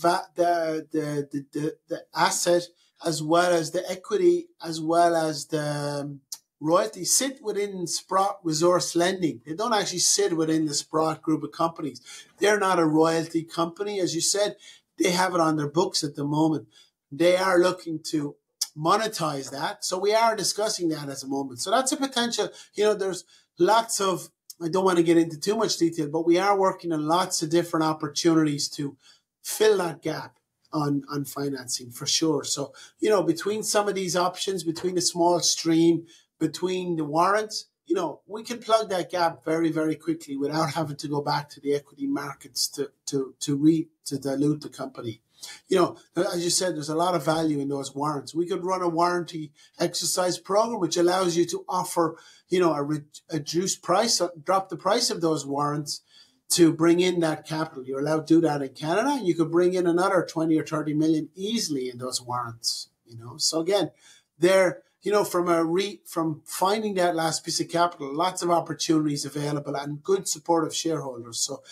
S1: asset as well as the equity as well as the royalty sit within Sprott Resource Lending. They don't actually sit within the Sprott group of companies. They're not a royalty company, as you said. They have it on their books at the moment. They are looking to monetize that. So we are discussing that at the moment. So that's a potential, there's lots of, I don't want to get into too much detail, but we are working on lots of different opportunities to fill that gap on financing for sure. So, between some of these options, between the small stream, between the warrants, we can plug that gap very, very quickly without having to go back to the equity markets to dilute the company. As you said, there's a lot of value in those warrants. We could run a warranty exercise program, which allows you to offer, a reduced price, drop the price of those warrants to bring in that capital. You're allowed to do that in Canada. You could bring in another 20 or 30 million easily in those warrants, So again, they're, from finding that last piece of capital, lots of opportunities available and good support of shareholders. So,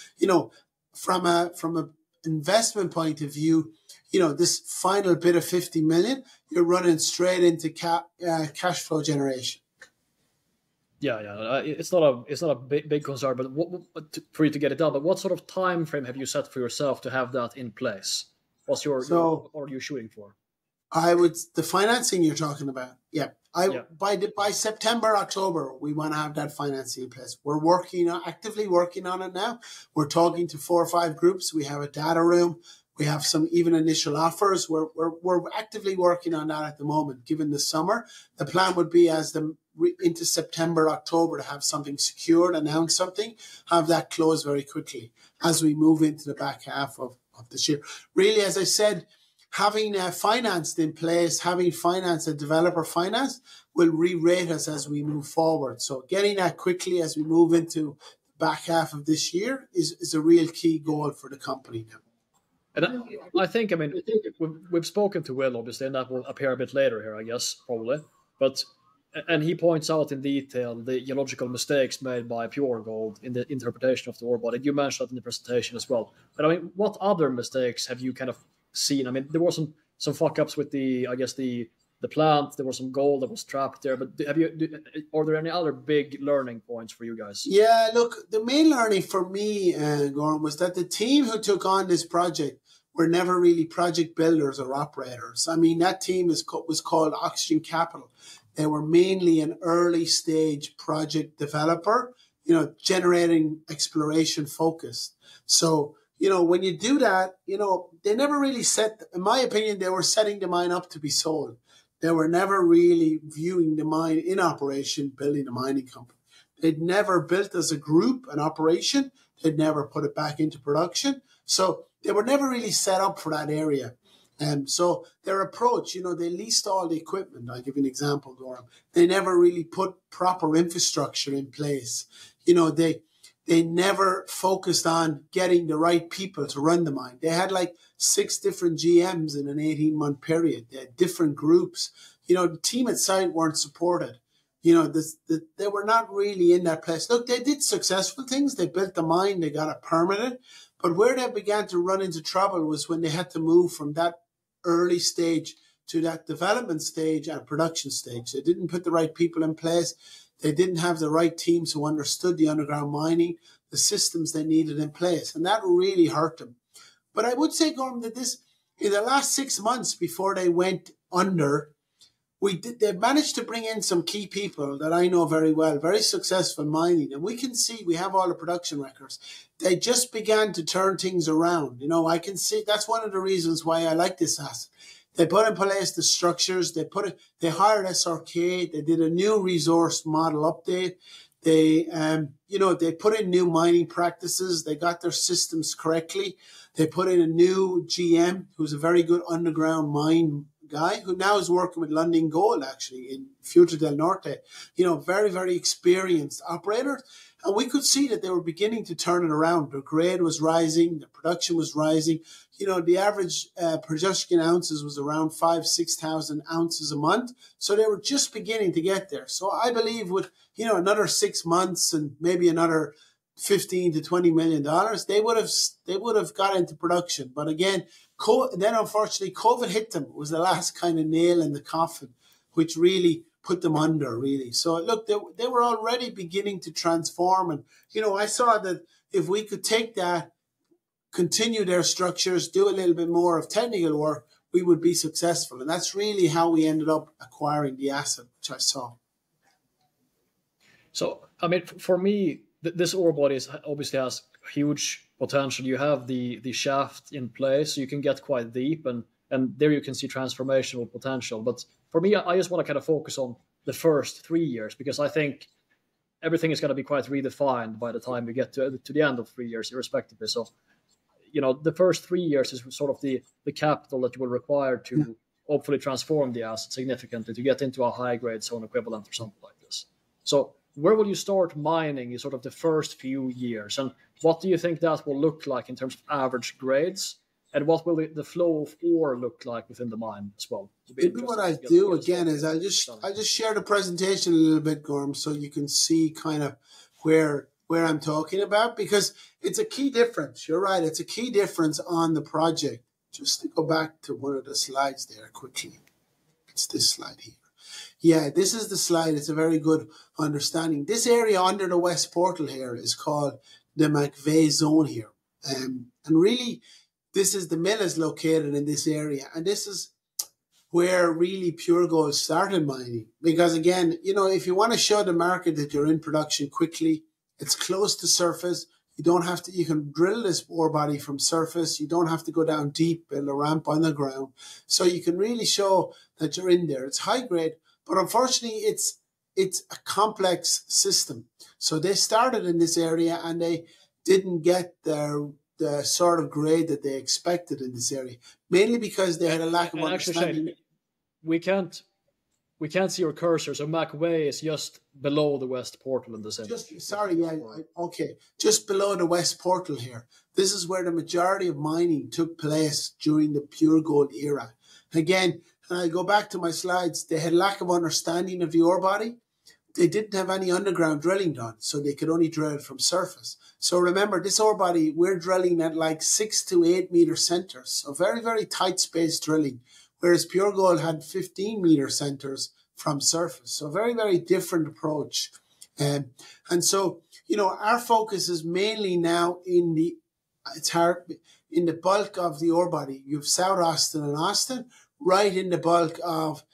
S1: from a investment point of view, this final bit of 50 million, you're running straight into cash flow generation.
S2: Yeah. It's not a big concern, but for you to get it done. But what sort of time frame have you set for yourself to have that in place? What are you shooting for?
S1: The financing you're talking about. Yeah. By September, October, we want to have that financing in place. We're actively working on it now. We're talking to 4 or 5 groups. We have a data room. We have some even initial offers. We're actively working on that at the moment. Given the summer, the plan would be into September, October to have something secured, announce something, have that close very quickly as we move into the back half of this year. Really, as I said, having financed in place, having finance and developer finance will re-rate us as we move forward. So getting that quickly as we move into the back half of this year is a real key goal for the company now.
S2: And I think, we've spoken to Will, obviously, and that will appear a bit later here, I guess, probably. And he points out in detail the geological mistakes made by Pure Gold in the interpretation of the ore body. You mentioned that in the presentation as well. But what other mistakes have you kind of seen? There were some fuck-ups with the plant. There was some gold that was trapped there. But are there any other big learning points for you guys?
S1: Yeah, look, the main learning for me, Goran, was that the team who took on this project were never really project builders or operators. That team was called Oxygen Capital. They were mainly an early stage project developer, generating exploration focused. So, when you do that, they never really in my opinion, they were setting the mine up to be sold. They were never really viewing the mine in operation, building a mining company. They'd never built as a group, an operation. They'd never put it back into production. So they were never really set up for that area. So their approach, they leased all the equipment. I'll give you an example, Goran. They never really put proper infrastructure in place. They never focused on getting the right people to run the mine. They had 6 different GMs in an 18-month period. They had different groups. The team at site weren't supported. They were not really in that place. Look, they did successful things. They built the mine. They got it permitted. But where they began to run into trouble was when they had to move from that early stage to that development stage and production stage. They didn't put the right people in place. They didn't have the right teams who understood the underground mining, the systems they needed in place. And that really hurt them. But I would say, Gordon, that in the last 6 months before they went under, they managed to bring in some key people that I know very well, very successful mining. And we can see, we have all the production records. They just began to turn things around. I can see that's one of the reasons why I like this asset. They put in place the structures. They hired SRK. They did a new resource model update. They put in new mining practices. They got their systems correctly. They put in a new GM who's a very good underground mine guy who now is working with Lundin Gold, actually, in Futura del Norte. Very, very experienced operators. And we could see that they were beginning to turn it around. The grade was rising. The production was rising. The average production ounces was around 5,000-6,000 ounces a month. So they were just beginning to get there. So I believe with, another 6 months and maybe another $15 to $20 million, they would have got into production. But again, then unfortunately COVID hit them. It was the last kind of nail in the coffin, which really put them under, really. So look, they were already beginning to transform. And, I saw that if we could take that continue their structures, do a little bit more of technical work, we would be successful. And that's really how we ended up acquiring the asset, which I saw.
S2: So, I mean, for me, this ore body obviously has huge potential. You have the shaft in place, so you can get quite deep, and there you can see transformational potential. But for me, I just want to kind of focus on the first 3 years, because I think everything is going to be quite redefined by the time we get to the end of 3 years, irrespectively. So, the first 3 years is sort of the capital that you will require to hopefully transform the asset significantly to get into a high-grade zone equivalent or something like this. So where will you start mining in sort of the first few years? And what do you think that will look like in terms of average grades? And what will the flow of ore look like within the mine as well?
S1: Maybe what I do again is I just share the presentation a little bit, Gorm, so you can see kind of where I'm talking about, because it's a key difference. You're right. It's a key difference on the project. Just to go back to one of the slides there quickly. It's this slide here. Yeah, this is the slide. It's a very good understanding. This area under the West Portal here is called the McVeigh Zone here. And really, the mill is located in this area. And this is where really Pure Gold started mining. Because again, if you want to show the market that you're in production quickly, it's close to surface. You can drill this ore body from surface. You don't have to go down deep, build a ramp on the ground. So you can really show that you're in there. It's high grade, but unfortunately it's a complex system. So they started in this area and they didn't get the sort of grade that they expected in this area, mainly because they had a lack of understanding.
S2: Actually, we can't see your cursor, so McVeigh is just below the West Portal in the center.
S1: Just below the West Portal here. This is where the majority of mining took place during the Pure Gold era. Again, and I go back to my slides, they had lack of understanding of the ore body. They didn't have any underground drilling done, so they could only drill it from surface. So remember, this ore body, we're drilling at like 6 to 8 meter centers. So very, very tight space drilling, whereas Pure Gold had 15 meter centers from surface. So very, very different approach. And so, our focus is mainly now in the bulk of the ore body. You have South Austin and Austin, right in the bulk of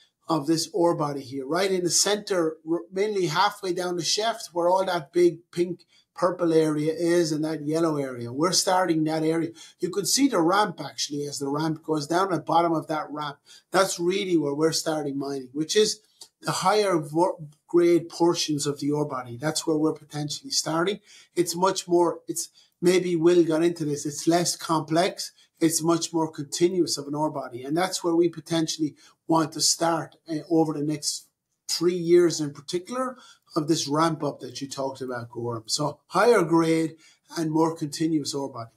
S1: this ore body here, right in the center, mainly halfway down the shaft where all that big pink purple area is and that yellow area. We're starting that area. You can see the ramp actually as the ramp goes down at the bottom of that ramp. That's really where we're starting mining, which is the higher grade portions of the ore body. That's where we're potentially starting. It's much more, maybe Will got into this, it's less complex. It's much more continuous of an ore body. And that's where we potentially want to start over the next 3 years in particular of this ramp up that you talked about, Gorm. So higher grade and more continuous ore body.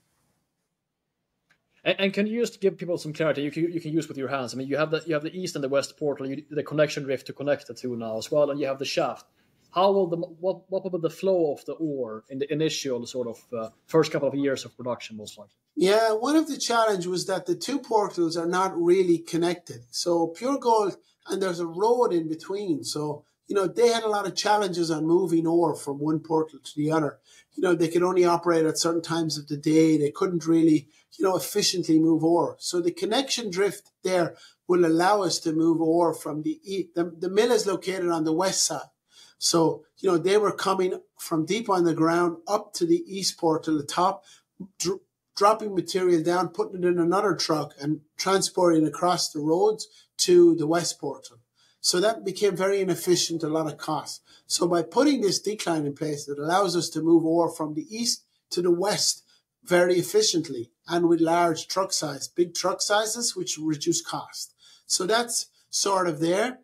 S2: And can you just give people some clarity? You can use with your hands. I mean, you have the East and the West Portal, the connection drift to connect the two now as well, and you have the shaft. How will what will be the flow of the ore in the initial sort of first couple of years of production, most likely?
S1: Yeah, one of the challenge was that the two portals are not really connected. So Pure Gold, and there's a road in between. So, they had a lot of challenges on moving ore from one portal to the other. They could only operate at certain times of the day. They couldn't really, efficiently move ore. So the connection drift there will allow us to move ore from the mill is located on the west side. So, they were coming from deep on the ground up to the east portal, the top, dropping material down, putting it in another truck and transporting across the roads to the west portal. So that became very inefficient, a lot of cost. So by putting this decline in place, it allows us to move ore from the east to the west very efficiently and with large truck size, big truck sizes, which reduce cost. So that's sort of there.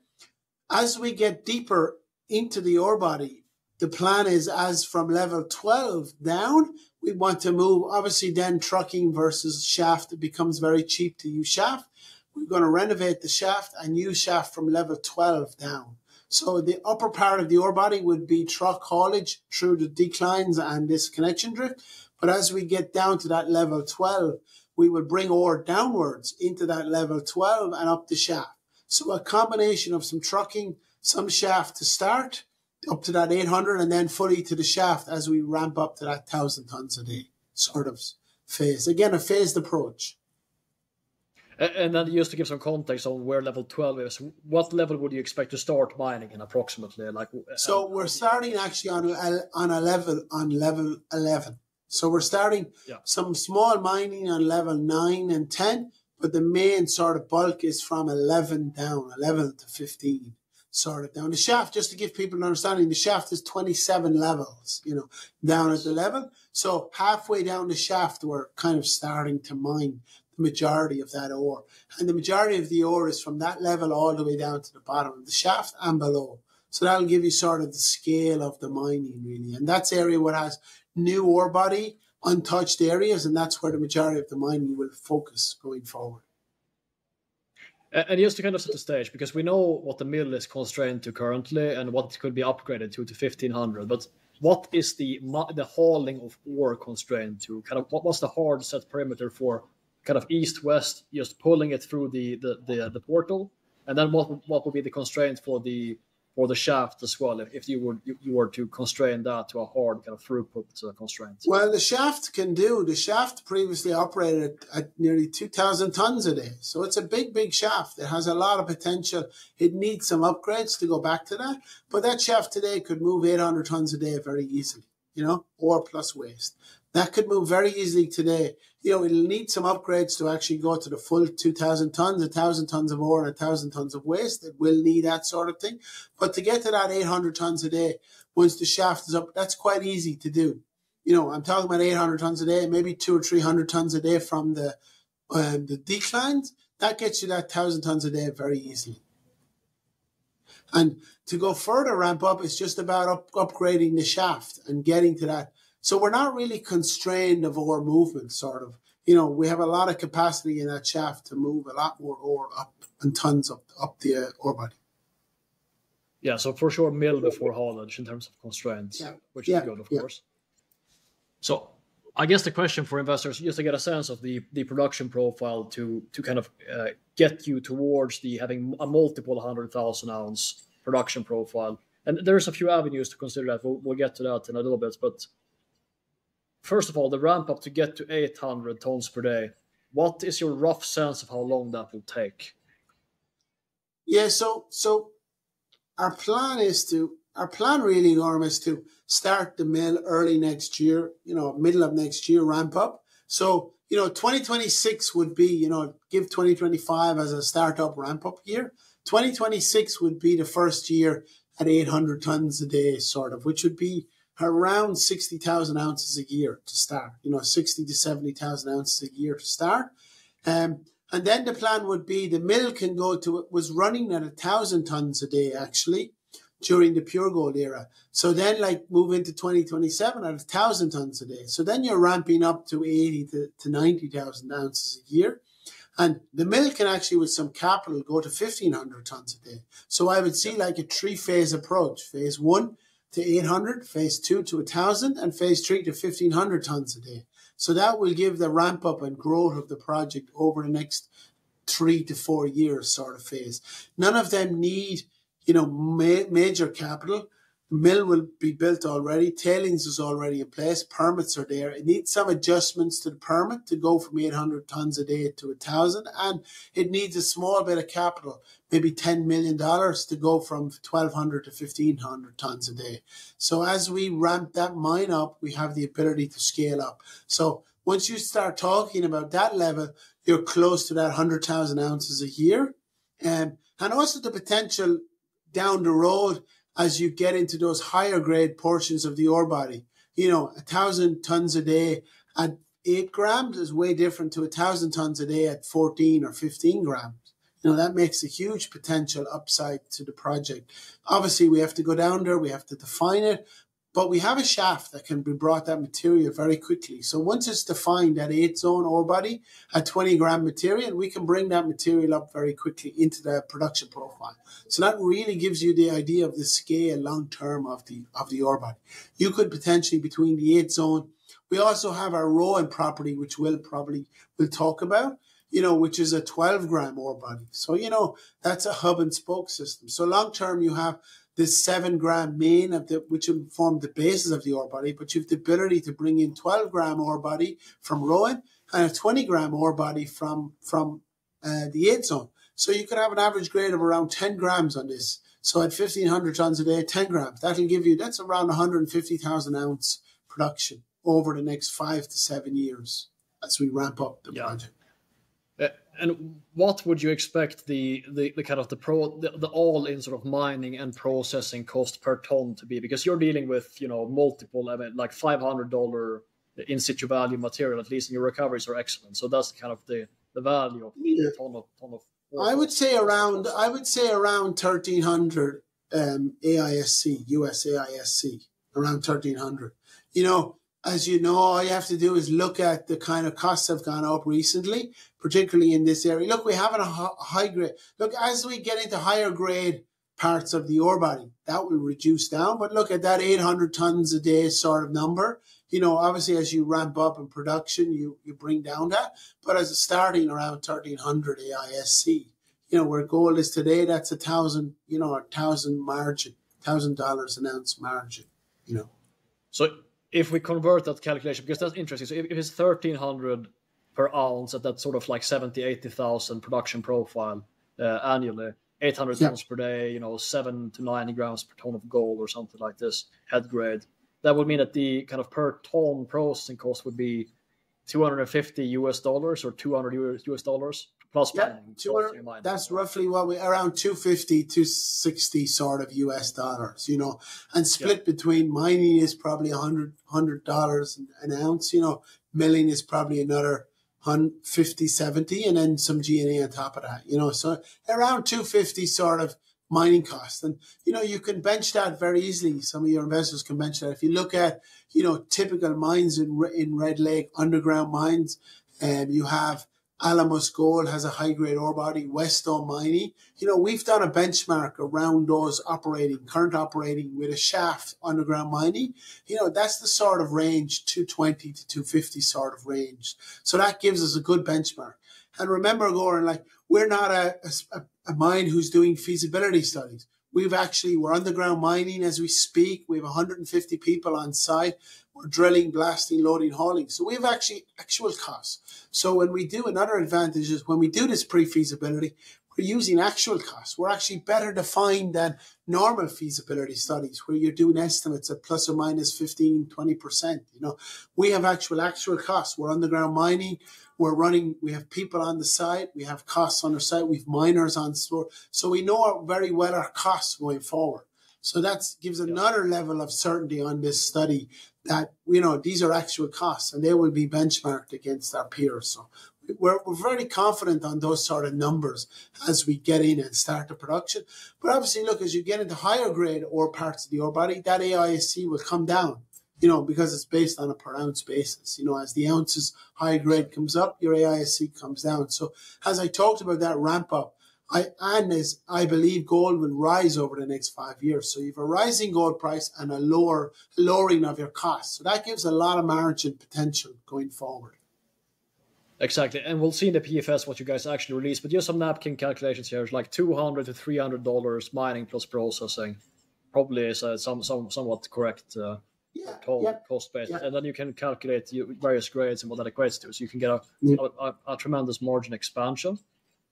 S1: As we get deeper into the ore body, the plan is as from level 12 down, we want to move, obviously then trucking versus shaft, it becomes very cheap to use shaft. We're going to renovate the shaft and use shaft from level 12 down. So the upper part of the ore body would be truck haulage through the declines and this connection drift. But as we get down to that level 12, we will bring ore downwards into that level 12 and up the shaft. So a combination of some trucking, some shaft to start, up to that 800 and then fully to the shaft as we ramp up to that 1,000 tons a day sort of phase. Again, a phased approach.
S2: And then just to give some context on where level 12 is, what level would you expect to start mining in approximately?
S1: So we're starting actually on level 11. So we're starting some small mining on level 9 and 10, but the main sort of bulk is from 11 down, 11 to 15. Sort of down. The shaft, just to give people an understanding, the shaft is 27 levels, down at the level. So halfway down the shaft, we're kind of starting to mine the majority of that ore. And the majority of the ore is from that level all the way down to the bottom of the shaft and below. So that'll give you sort of the scale of the mining, really. And that's area where it has new ore body, untouched areas, and that's where the majority of the mining will focus going forward.
S2: And just to kind of set the stage, because we know what the mill is constrained to currently and what it could be upgraded to 1500, but what is the hauling of ore constrained to? Kind of what's the hard set perimeter for kind of east-west, just pulling it through the portal? And then what would be the constraint for the shaft as well, if you were to constrain that to a hard kind of throughput constraint?
S1: Well, the shaft previously operated at nearly 2,000 tons a day. So it's a big shaft. It has a lot of potential. It needs some upgrades to go back to that. But that shaft today could move 800 tons a day very easily, ore plus waste. That could move very easily today. It'll need some upgrades to actually go to the full 2,000 tons, 1,000 tons of ore and 1,000 tons of waste. It will need that sort of thing. But to get to that 800 tons a day, once the shaft is up, that's quite easy to do. I'm talking about 800 tons a day, maybe 200 or 300 tons a day from the declines. That gets you that 1,000 tons a day very easily. And to go further ramp up, it's just about upgrading the shaft and getting to that. So we're not really constrained of ore movement, sort of. We have a lot of capacity in that shaft to move a lot more ore up and tons up the ore body.
S2: Yeah, so for sure mill before haulage in terms of constraints, which is good, of course. So I guess the question for investors, just to get a sense of the production profile to kind of get you towards having a multiple 100,000 ounce production profile. And there's a few avenues to consider that. We'll get to that in a little bit, but first of all, the ramp up to get to 800 tons per day, what is your rough sense of how long that will take?
S1: Yeah, so our plan really, Norm, is to start the mill early next year, middle of next year, ramp up. So, 2026 would be, give 2025 as a startup ramp up year. 2026 would be the first year at 800 tons a day, sort of, which would be around 60,000 ounces a year to start, 60 to 70,000 ounces a year to start. And then the plan would be the mill was running at 1,000 tons a day, actually, during the pure gold era. So then move into 2027 at 1,000 tons a day. So then you're ramping up to 80 to 90,000 ounces a year. And the mill can actually, with some capital, go to 1,500 tons a day. So I would see a 3-phase approach. Phase 1 to 800, phase 2 to 1,000, and phase 3 to 1,500 tons a day. So that will give the ramp up and growth of the project over the next 3 to 4 years sort of phase. None of them need, major capital. The mill will be built already. Tailings is already in place. Permits are there. It needs some adjustments to the permit to go from 800 tons a day to 1,000. And it needs a small bit of capital, maybe $10 million to go from 1,200 to 1,500 tons a day. So as we ramp that mine up, we have the ability to scale up. So once you start talking about that level, you're close to that 100,000 ounces a year. And also the potential down the road as you get into those higher grade portions of the ore body. 1,000 tons a day at 8 grams is way different to 1,000 tons a day at 14 or 15 grams. That makes a huge potential upside to the project. Obviously, we have to go down there, we have to define it, but we have a shaft that can be brought that material very quickly. So once it's defined, that 8-zone ore body at 20 gram material, we can bring that material up very quickly into the production profile. So that really gives you the idea of the scale long-term of the ore body. You could potentially, between the 8-zone, we also have our Rowan property, which we'll talk about, which is a 12-gram ore body. So, that's a hub and spoke system. So long-term, you have this 7-gram main which will form the basis of the ore body, but you have the ability to bring in 12-gram ore body from Rowan and a 20-gram ore body from the 8 zone. So you could have an average grade of around 10 grams on this. So at 1,500 tons a day, 10 grams, that's around 150,000 ounce production over the next 5 to 7 years as we ramp up the project.
S2: And what would you expect the kind of the all-in sort of mining and processing cost per ton to be? Because you're dealing with, multiple, like $500 in-situ value material, at least, and your recoveries are excellent. So that's kind of the value of a ton of.
S1: I would say around 1,300 AISC, US AISC, around 1,300. As you know, all you have to do is look at the kind of costs have gone up recently, particularly in this area. Look, we have a high grade. Look, as we get into higher grade parts of the ore body, that will reduce down. But look at that 800 tons a day sort of number. Obviously, as you ramp up in production, you bring down that. But as a starting around 1,300 AISC, where gold is today, that's $1,000 margin, $1,000 an ounce margin,
S2: So if we convert that calculation, because that's interesting. So if it's 1,300 per ounce at that sort of like 70, 80,000 production profile annually, 800 tons per day, 7 to 90 grams per ton of gold or something like this, head grade. That would mean that the kind of per ton processing cost would be $250 or $200 plus mining.
S1: That's roughly around 250, 260 sort of US dollars, and split between mining is probably $100 an ounce, milling is probably another 50, 70, and then some G&A on top of that, so around 250 sort of mining cost. And, you can bench that very easily. Some of your investors can bench that. If you look at, typical mines in Red Lake, underground mines, you have Alamos Gold has a high-grade ore body, Wesdome Mining. We've done a benchmark around those current operating with a shaft underground mining. That's the sort of range, 220 to 250 sort of range. So that gives us a good benchmark. And remember, Goran, we're not a mine who's doing feasibility studies. We're underground mining as we speak. We have 150 people on site. We're drilling, blasting, loading, hauling. So we have actual costs. So when we do, another advantage is when we do this pre-feasibility, we're using actual costs. We're actually better defined than normal feasibility studies where you're doing estimates at plus or minus 15, 20%. We have actual costs. We're underground mining. We have people on the site. We have costs on our site. We have miners on store. So we know very well our costs going forward. So that gives another level of certainty on this study that, these are actual costs and they will be benchmarked against our peers. So we're very confident on those sort of numbers as we get in and start the production. But obviously, look, as you get into higher grade ore parts of the ore body, that AISC will come down, because it's based on a per ounce basis. As the ounces high grade comes up, your AISC comes down. So as I talked about that ramp up, I believe gold will rise over the next 5 years. So you have a rising gold price and a lowering of your costs. So that gives a lot of margin potential going forward.
S2: Exactly. And we'll see in the PFS what you guys actually release. But just some napkin calculations here. It's like $200 to $300 mining plus processing. Probably is somewhat correct cost base. And then you can calculate various grades and what that equates to. So you can get a tremendous margin expansion.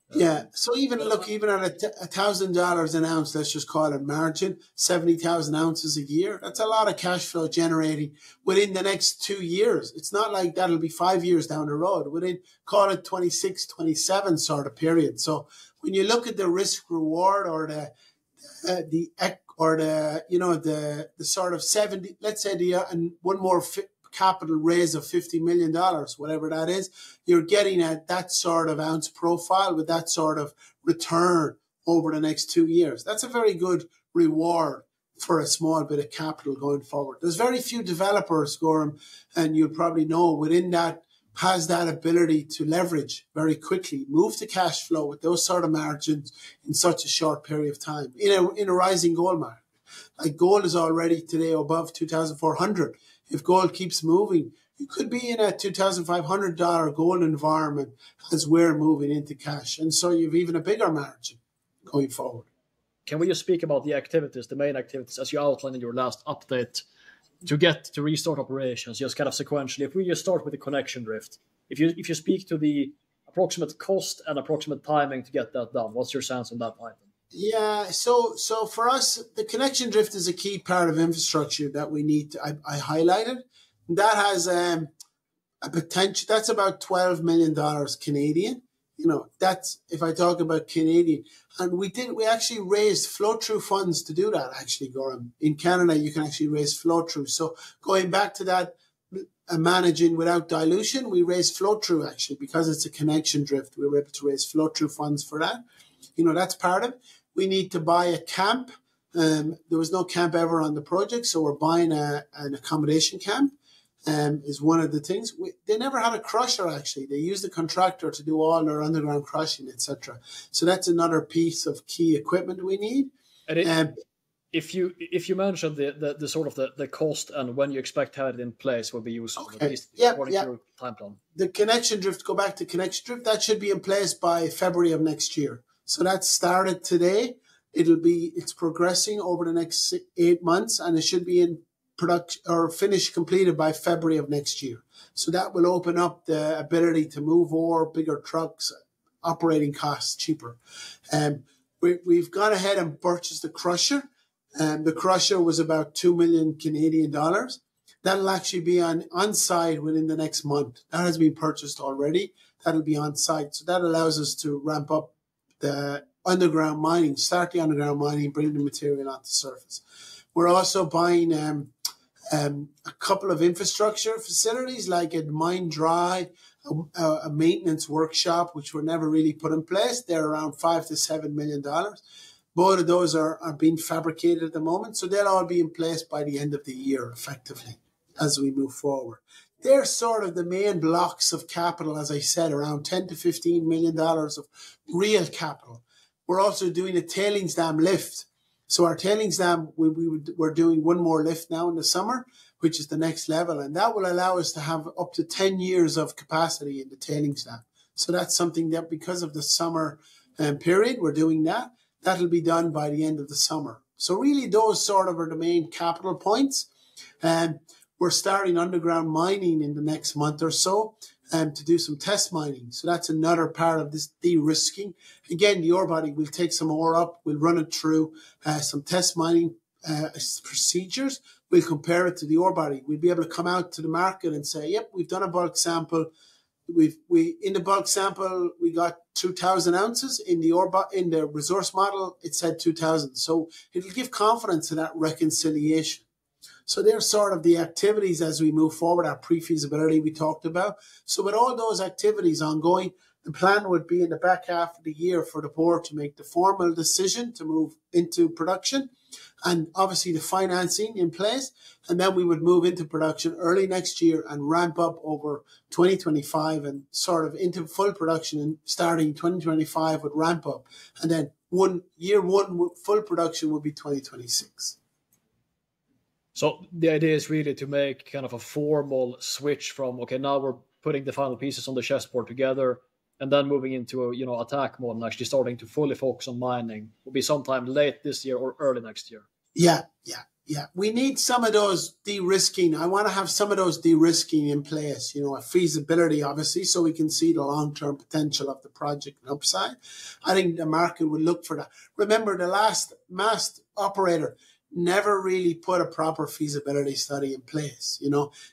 S1: So even at $1,000 an ounce, let's just call it margin, 70,000 ounces a year. That's a lot of cash flow generating within the next 2 years. It's not like that'll be 5 years down the road. Call it 26, 27 sort of period. So when you look at the risk reward or the sort of 70, let's say one more capital raise of $50 million, whatever that is, you're getting at that sort of ounce profile with that sort of return over the next 2 years. That's a very good reward for a small bit of capital going forward. There's very few developers, Gorham, and you'll probably know within that has that ability to leverage very quickly, move to cash flow with those sort of margins in such a short period of time in a rising gold market. Like gold is already today above 2,400. If gold keeps moving, you could be in a $2,500 gold environment as we're moving into cash. And so you've even a bigger margin going forward.
S2: can we just speak about the activities, the main activities, as you outlined in your last update, to get to restart operations, just kind of sequentially? If we just start with the connection drift, if you speak to the approximate cost and approximate timing to get that done, what's your sense on that item?
S1: Yeah, so for us, the connection drift is a key part of infrastructure that we need to, I highlighted. That has a potential, that's about $12 million Canadian. That's, if I talk about Canadian, and we actually raised flow-through funds to do that, actually, Goran. In Canada, you can actually raise flow-through. So going back to that, managing without dilution, we raised flow-through, actually, because it's a connection drift. We were able to raise flow-through funds for that. That's part of it. We need to buy a camp. There was no camp ever on the project, so we're buying an accommodation camp. Is one of the things. They never had a crusher, actually. They used a contractor to do all their underground crushing, etc. So that's another piece of key equipment we need.
S2: And if you mentioned the sort of the cost and when you expect to have it in place will be useful,
S1: okay.
S2: At least according to your time plan.
S1: The connection drift, go back to connection drift, that should be in place by February of next year. So that started today. It's progressing over the next 8 months, and it should be in production or finished, completed by February of next year. So that will open up the ability to move ore, bigger trucks, operating costs cheaper. We've gone ahead and purchased the crusher. The crusher was about 2 million Canadian dollars. That'll actually be on site within the next month. That has been purchased already. That'll be on site. So that allows us to ramp up the underground mining, start the underground mining, bring the material onto the surface. We're also buying a couple of infrastructure facilities, like a mine dry, a maintenance workshop, which were never really put in place. They're around $5 to $7 million. Both of those are being fabricated at the moment, so they'll all be in place by the end of the year, effectively, as we move forward. They're sort of the main blocks of capital, as I said, around $10 to $15 million of real capital. We're also doing a tailings dam lift. So our tailings dam, we're doing one more lift now in the summer, which is the next level. And that will allow us to have up to 10 years of capacity in the tailings dam. So that's something that, because of the summer period, we're doing that. That'll be done by the end of the summer. So really those sort of are the main capital points. And we're starting underground mining in the next month or so to do some test mining. So that's another part of this de-risking. Again, the ore body, we'll take some ore up, we'll run it through some test mining procedures. We'll compare it to the ore body. We'll be able to come out to the market and say, yep, we've done a bulk sample. In the bulk sample, we got 2,000 ounces. In the resource model, it said 2,000. So it'll give confidence in that reconciliation. So they're sort of the activities as we move forward, our pre-feasibility we talked about. So with all those activities ongoing, the plan would be in the back half of the year for the board to make the formal decision to move into production, and obviously the financing in place. And then we would move into production early next year and ramp up over 2025 and sort of into full production, and starting 2025 would ramp up. And then year one full production would be 2026.
S2: So the idea is really to make kind of a formal switch from, okay, now we're putting the final pieces on the chessboard together, and then moving into a attack mode and actually starting to fully focus on mining will be sometime late this year or early next year.
S1: Yeah. We need some of those de-risking. I want to have some of those de-risking in place, a feasibility, obviously, so we can see the long-term potential of the project and upside. I think the market would look for that. Remember, the last mast operator never really put a proper feasibility study in place.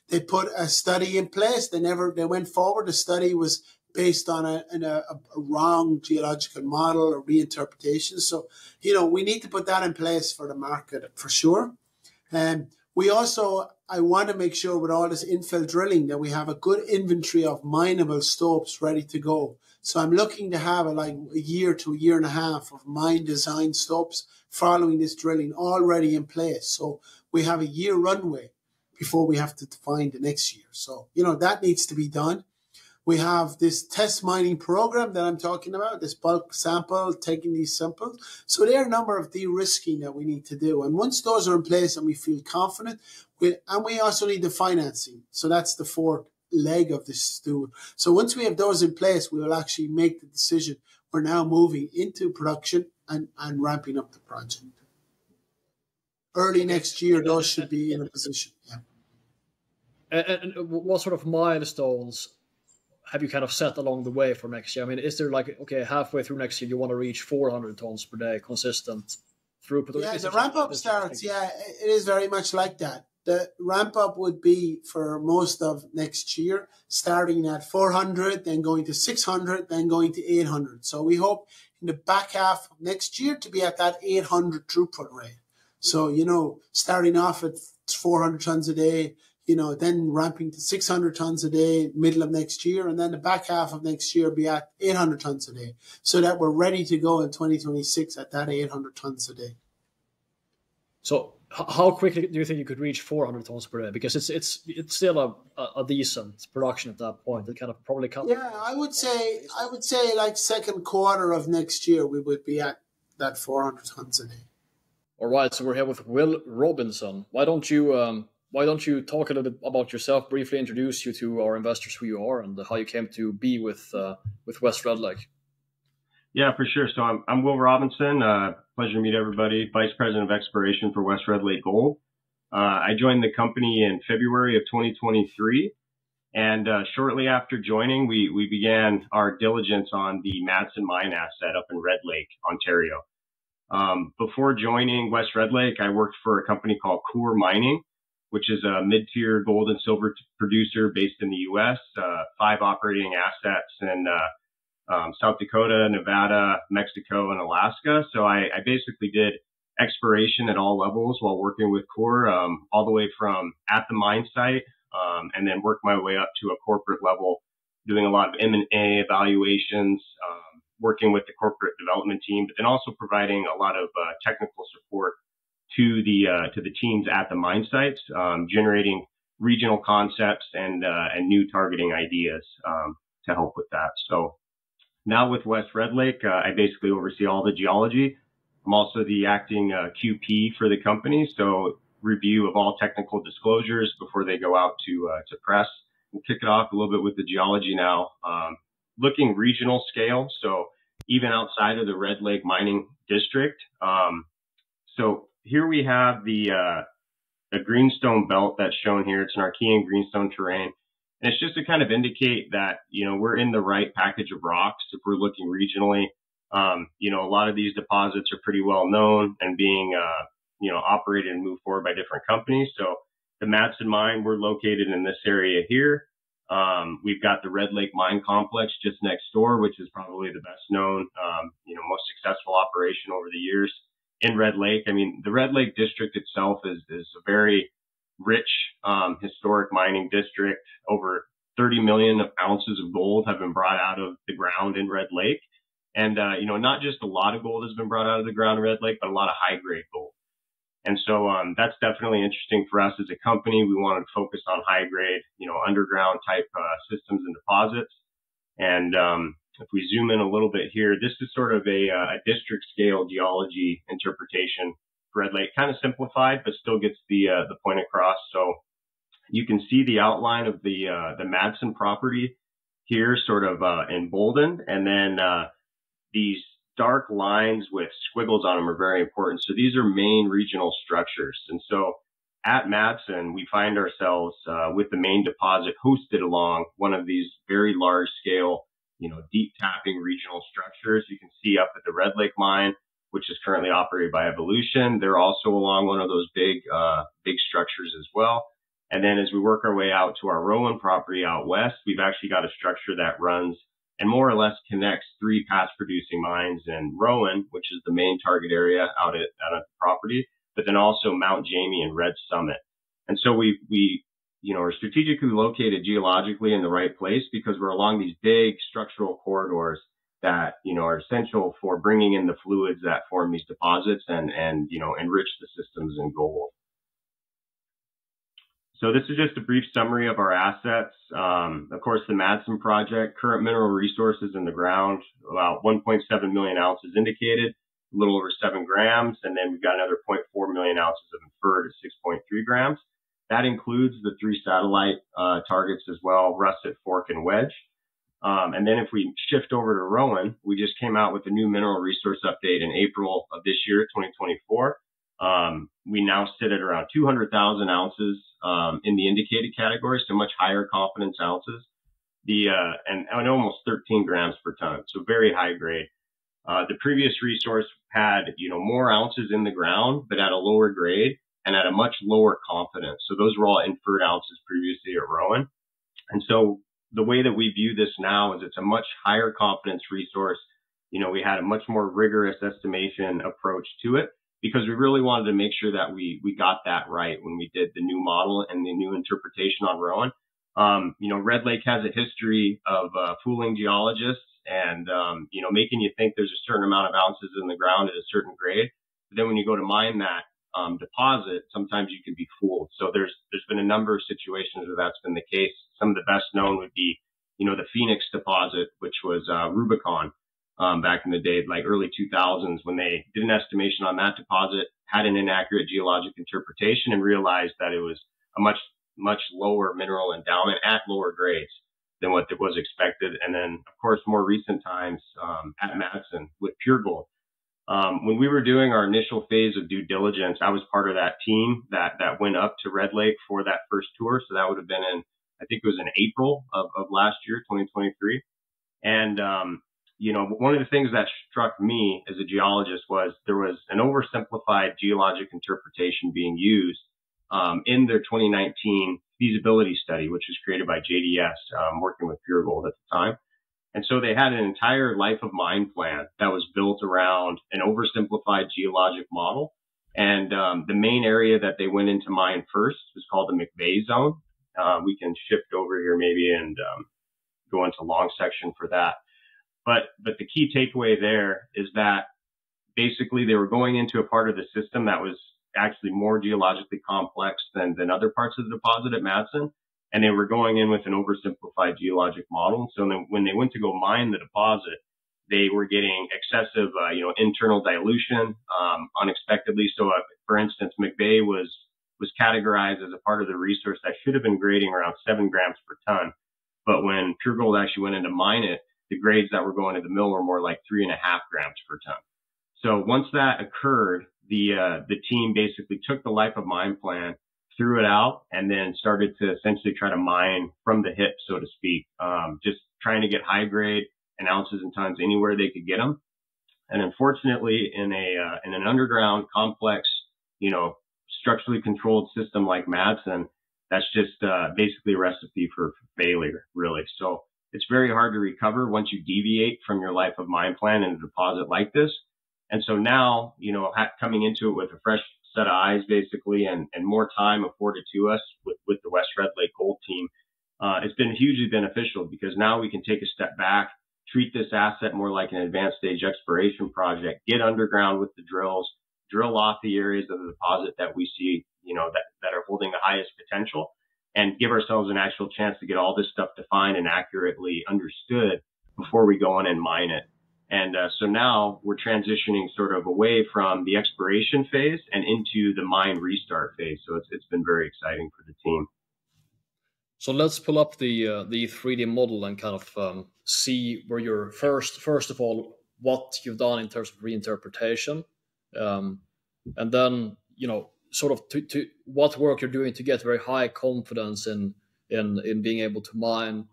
S1: They put a study in place. They went forward. The study was based on a wrong geological model or reinterpretation. So, we need to put that in place for the market for sure. And I want to make sure with all this infill drilling that we have a good inventory of mineable stopes ready to go. So I'm looking to have a year to a year and a half of mine design stopes following this drilling already in place. So we have a year runway before we have to define the next year. So, that needs to be done. We have this test mining program that I'm talking about, this bulk sample, taking these samples. So there are a number of de-risking that we need to do. And once those are in place and we feel confident, we also need the financing. So that's the fourth leg of this stool. So once we have those in place, we will actually make the decision we're now moving into production and ramping up the project. Early next year, those should be in a position. Yeah.
S2: And what sort of milestones have you kind of set along the way for next year? I mean, is there like, okay, halfway through next year, you want to reach 400 tons per day, consistent throughput?
S1: Yeah, the ramp up starts. Yeah, it is very much like that. The ramp up would be for most of next year, starting at 400, then going to 600, then going to 800. So we hope in the back half of next year to be at that 800 throughput rate. So, you know, starting off at 400 tons a day, you know, then ramping to 600 tons a day, middle of next year, and then the back half of next year be at 800 tons a day, so that we're ready to go in 2026 at that 800 tons a day.
S2: So how quickly do you think you could reach 400 tons per day? Because it's still a decent production at that point. It kind of probably comes.
S1: Yeah, I would say like second quarter of next year we would be at that 400 tons a day.
S2: All right, so we're here with Will Robinson. Why don't you talk a little bit about yourself, briefly introduce you to our investors who you are and how you came to be with West Red Lake?
S4: Yeah, for sure. So I'm Will Robinson. Pleasure to meet everybody. Vice President of Exploration for West Red Lake Gold. I joined the company in February of 2023. And shortly after joining, we began our diligence on the Madsen mine asset up in Red Lake, Ontario. Before joining West Red Lake, I worked for a company called Coeur Mining, which is a mid-tier gold and silver producer based in the U.S., 5 operating assets in South Dakota, Nevada, Mexico, and Alaska. So I basically did exploration at all levels while working with Coeur, all the way from at the mine site, and then worked my way up to a corporate level, doing a lot of M&A evaluations, working with the corporate development team, but then also providing a lot of technical support to the teams at the mine sites, generating regional concepts and new targeting ideas to help with that. So now with West Red Lake, I basically oversee all the geology. I'm also the acting QP for the company, so review of all technical disclosures before they go out to press. We'll kick it off a little bit with the geology now. Looking regional scale, so even outside of the Red Lake mining district. So here we have the greenstone belt that's shown here. It's an Archean greenstone terrain. And it's just to kind of indicate that, you know, we're in the right package of rocks if we're looking regionally. You know, a lot of these deposits are pretty well known and being, you know, operated and moved forward by different companies. So the Madsen mine, we're located in this area here. We've got the Red Lake Mine Complex just next door, which is probably the best known, you know, most successful operation over the years in Red Lake. I mean, the Red Lake district itself is a very rich, historic mining district. Over 30 million ounces of gold have been brought out of the ground in Red Lake. And, you know, not just a lot of gold has been brought out of the ground in Red Lake, but a lot of high grade gold. And so that's definitely interesting for us as a company. We wanted to focus on high grade, you know, underground type systems and deposits. And if we zoom in a little bit here, this is sort of a district scale geology interpretation for Red Lake, kind of simplified, but still gets the point across. So you can see the outline of the Madsen property here, sort of emboldened, and then these dark lines with squiggles on them are very important. So these are main regional structures. And so at Madsen, we find ourselves with the main deposit hosted along one of these very large scale, you know, deep tapping regional structures. You can see up at the Red Lake mine, which is currently operated by Evolution. They're also along one of those big structures as well. And then as we work our way out to our Rowan property out west, we've actually got a structure that runs and more or less connects 3 past producing mines in Rowan, which is the main target area out at the property, but then also Mount Jamie and Red Summit. And so we you know, are strategically located geologically in the right place because we're along these big structural corridors that, you know, are essential for bringing in the fluids that form these deposits and you know, enrich the systems in gold. So this is just a brief summary of our assets. Of course, the Madsen project, current mineral resources in the ground, about 1.7 million ounces indicated, a little over 7 grams. And then we've got another 0.4 million ounces of inferred at 6.3 grams. That includes the 3 satellite targets as well, Russet, Fork, and Wedge. And then if we shift over to Rowan, we just came out with a new mineral resource update in April of this year, 2024. We now sit at around 200,000 ounces in the indicated category, so much higher confidence ounces. And almost 13 grams per ton, so very high grade. The previous resource had, more ounces in the ground, but at a lower grade and at a much lower confidence. So those were all inferred ounces previously at Rowan. And so the way that we view this now is it's a much higher confidence resource. We had a much more rigorous estimation approach to it because we really wanted to make sure that we got that right when we did the new model and the new interpretation on Rowan. Red Lake has a history of fooling geologists and, making you think there's a certain amount of ounces in the ground at a certain grade. But then when you go to mine that deposit, sometimes you can be fooled. So there's been a number of situations where that's been the case. Some of the best known would be, the Phoenix deposit, which was Rubicon back in the day, like early 2000s, when they did an estimation on that deposit, had an inaccurate geologic interpretation and realized that it was a much lower mineral endowment at lower grades than what was expected. And then, of course, more recent times at Madsen with pure gold. When we were doing our initial phase of due diligence, I was part of that team that went up to Red Lake for that first tour. So that would have been I think it was in April of last year, 2023. And, one of the things that struck me as a geologist was there was an oversimplified geologic interpretation being used in their 2019 feasibility study, which was created by JDS, working with Pure Gold at the time. And so they had an entire life of mine plan that was built around an oversimplified geologic model. And the main area that they went into mine first was called the McVeigh zone. We can shift over here maybe and go into long section for that. But the key takeaway there is that basically they were going into a part of the system that was actually more geologically complex than other parts of the deposit at Madsen. And they were going in with an oversimplified geologic model. So then when they went to go mine the deposit, they were getting excessive, internal dilution, unexpectedly. So, for instance, McVeigh was categorized as a part of the resource that should have been grading around 7 grams per ton. But when Pure Gold actually went in to mine it, the grades that were going to the mill were more like 3.5 grams per ton. So once that occurred, the team basically took the life of mine plan, threw it out, and then started to essentially try to mine from the hip, so to speak, just trying to get high grade and ounces and tons anywhere they could get them. And unfortunately, in an underground complex, structurally controlled system like Madsen, that's just basically a recipe for failure, really. So it's very hard to recover once you deviate from your life of mine plan in a deposit like this. And so now, coming into it with a fresh set of eyes, basically, and more time afforded to us with the West Red Lake Gold team, it's been hugely beneficial because now we can take a step back, treat this asset more like an advanced stage exploration project, get underground with the drills, drill off the areas of the deposit that we see, that are holding the highest potential, and give ourselves an actual chance to get all this stuff defined and accurately understood before we go in and mine it. And so now we're transitioning sort of away from the exploration phase and into the mine restart phase. So it's been very exciting for the team.
S2: So let's pull up the 3D model and kind of see where you're first of all, what you've done in terms of reinterpretation, and then sort of to what work you're doing to get very high confidence in being able to mine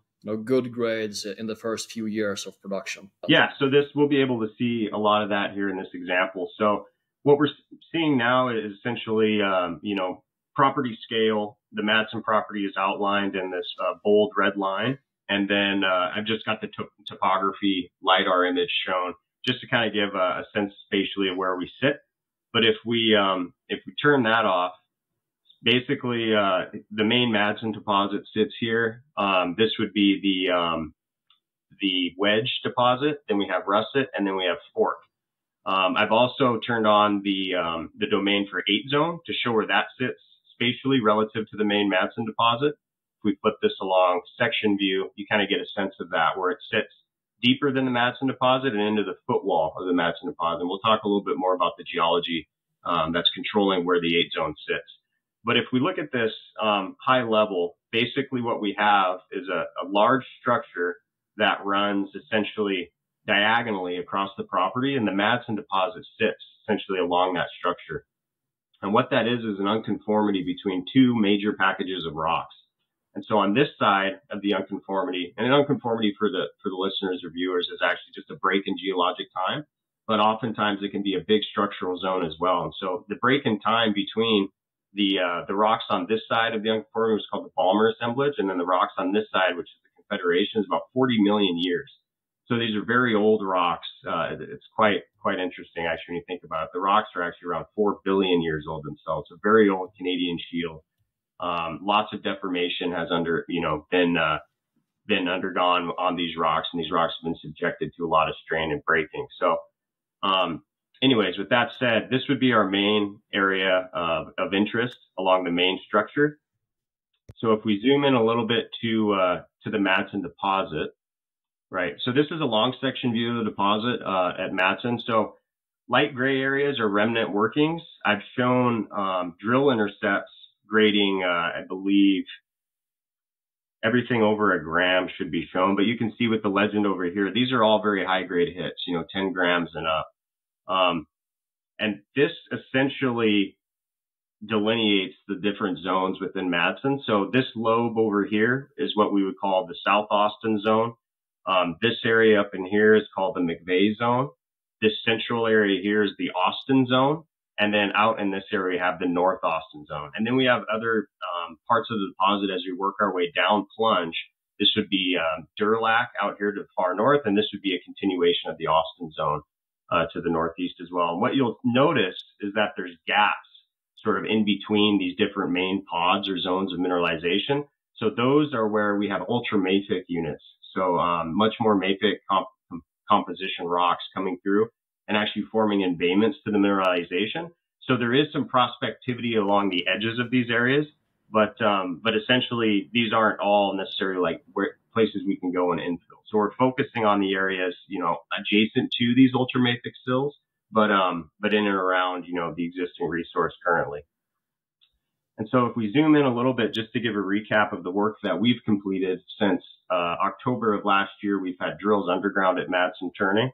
S2: good grades in the first few years of production.
S4: Yeah, so we'll be able to see a lot of that here in this example. So what we're seeing now is essentially, property scale. The Madsen property is outlined in this bold red line. And then I've just got the topography LiDAR image shown just to kind of give a sense spatially of where we sit. But if we turn that off, basically, the main Madsen deposit sits here. This would be the Wedge deposit. Then we have Russet, and then we have Fork. I've also turned on the domain for 8 zone to show where that sits spatially relative to the main Madsen deposit. If we flip this along section view, you kind of get a sense of that, where it sits deeper than the Madsen deposit and into the footwall of the Madsen deposit. And we'll talk a little bit more about the geology that's controlling where the 8 zone sits. But if we look at this high level, basically what we have is a large structure that runs essentially diagonally across the property, and the Madsen deposit sits essentially along that structure. And what that is an unconformity between two major packages of rocks. And so on this side of the unconformity, and an unconformity for the listeners or viewers is actually just a break in geologic time, but oftentimes it can be a big structural zone as well. And so the break in time between the rocks on this side of the unconformity was called the Balmer assemblage, and then the rocks on this side, which is the Confederation, is about 40 million years. So these are very old rocks. It's quite interesting actually when you think about it. The rocks are actually around 4 billion years old themselves. A very old Canadian shield. Lots of deformation has been undergone on these rocks, and these rocks have been subjected to a lot of strain and breaking. So, anyways, with that said, this would be our main area of interest along the main structure. So if we zoom in a little bit to the Madsen deposit, right? So this is a long section view of the deposit at Madsen. So light gray areas are remnant workings. I've shown drill intercepts grading, I believe, everything over a gram should be shown, but you can see with the legend over here, these are all very high grade hits, 10 grams and up. And this essentially delineates the different zones within Madsen. So this lobe over here is what we would call the South Austin zone. This area up in here is called the McVeigh zone. This central area here is the Austin zone. And then out in this area, we have the North Austin zone. And then we have other parts of the deposit as we work our way down Plunge. This would be Durlac out here to the far north, and this would be a continuation of the Austin zone to the northeast as well. And what you'll notice is that there's gaps sort of in between these different main pods or zones of mineralization. So those are where we have ultramafic units. So much more mafic composition rocks coming through and actually forming embayments to the mineralization. So there is some prospectivity along the edges of these areas, but essentially these aren't all necessarily like places we can go and infill. So we're focusing on the areas, adjacent to these ultramafic sills, but in and around, the existing resource currently. And so if we zoom in a little bit, just to give a recap of the work that we've completed since October of last year, we've had drills underground at Madsen turning.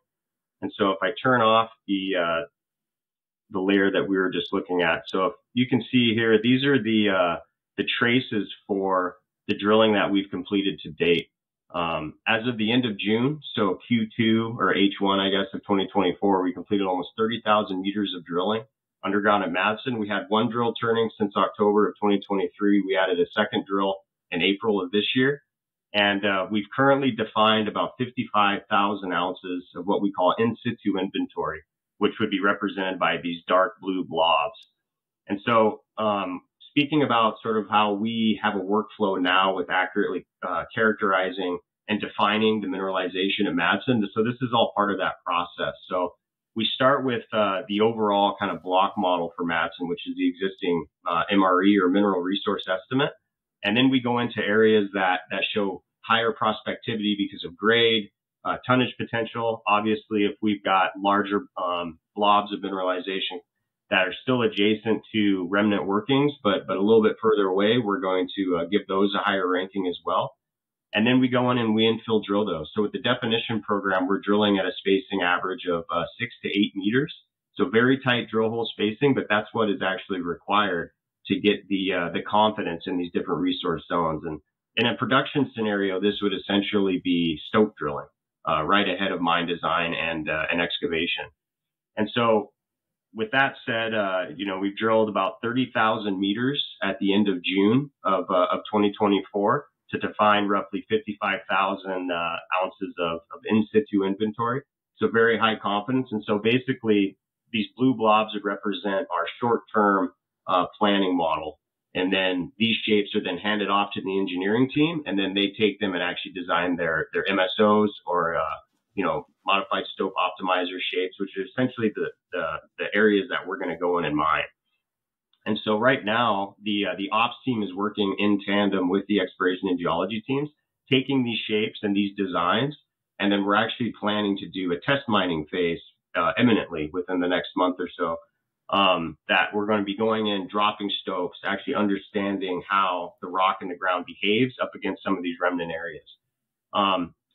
S4: And so if I turn off the layer that we were just looking at, so if you can see here, these are the traces for the drilling that we've completed to date. As of the end of June, so Q2 or H1, I guess, of 2024, we completed almost 30,000 meters of drilling underground at Madsen. We had one drill turning since October of 2023. We added a second drill in April of this year. And we've currently defined about 55,000 ounces of what we call in-situ inventory, which would be represented by these dark blue blobs. And so speaking about sort of how we have a workflow now with accurately characterizing and defining the mineralization at Madsen. So this is all part of that process. So we start with the overall kind of block model for Madsen, which is the existing MRE or mineral resource estimate. And then we go into areas that show higher prospectivity because of grade, tonnage potential. Obviously, if we've got larger blobs of mineralization that are still adjacent to remnant workings, but a little bit further away, we're going to give those a higher ranking as well. And then we go in and we infill drill those. So with the definition program, we're drilling at a spacing average of 6 to 8 meters. So very tight drill hole spacing, but that's what is actually required to get the confidence in these different resource zones. And in a production scenario, this would essentially be stope drilling, right ahead of mine design and excavation. And so with that said, we've drilled about 30,000 meters at the end of June of 2024 to define roughly 55,000 ounces of in-situ inventory. So very high confidence. And so basically these blue blobs would represent our short-term planning model. And then these shapes are then handed off to the engineering team, and then they take them and actually design their MSOs or, modified stope optimizer shapes, which are essentially the areas that we're going to go in and mine. And so right now, the ops team is working in tandem with the exploration and geology teams, taking these shapes and these designs, and then we're actually planning to do a test mining phase imminently within the next month or so. That we're going to be going in, dropping stopes, actually understanding how the rock in the ground behaves up against some of these remnant areas.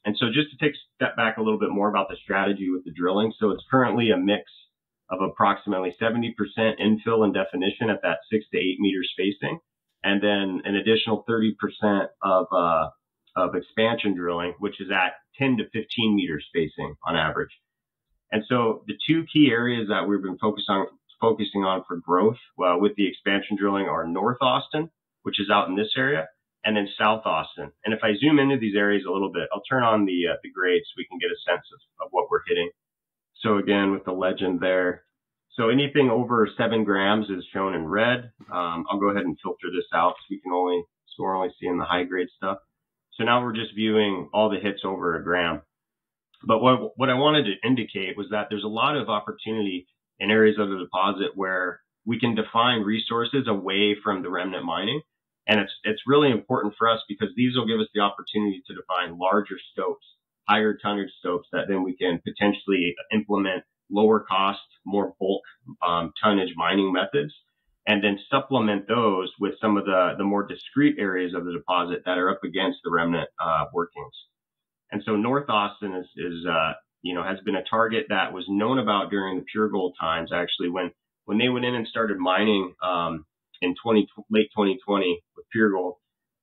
S4: And so just to take a step back a little bit more about the strategy with the drilling. So it's currently a mix of approximately 70% infill and definition at that 6 to 8 meter spacing, and then an additional 30% of expansion drilling, which is at 10 to 15 meter spacing on average. And so the two key areas that we've been focusing on for growth with the expansion drilling are North Austin, which is out in this area, and then South Austin. And if I zoom into these areas a little bit, I'll turn on the grade so we can get a sense of what we're hitting. So again, with the legend there, so anything over 7 grams is shown in red. I'll go ahead and filter this out so we're only seeing the high grade stuff. So now we're just viewing all the hits over a gram. But what I wanted to indicate was that there's a lot of opportunity in areas of the deposit where we can define resources away from the remnant mining. And it's really important for us because these will give us the opportunity to define larger stopes, higher tonnage stopes that then we can potentially implement lower cost, more bulk tonnage mining methods, and then supplement those with some of the more discrete areas of the deposit that are up against the remnant workings. And so North Austin has been a target that was known about during the pure gold times. Actually, when they went in and started mining in late 2020 with pure gold,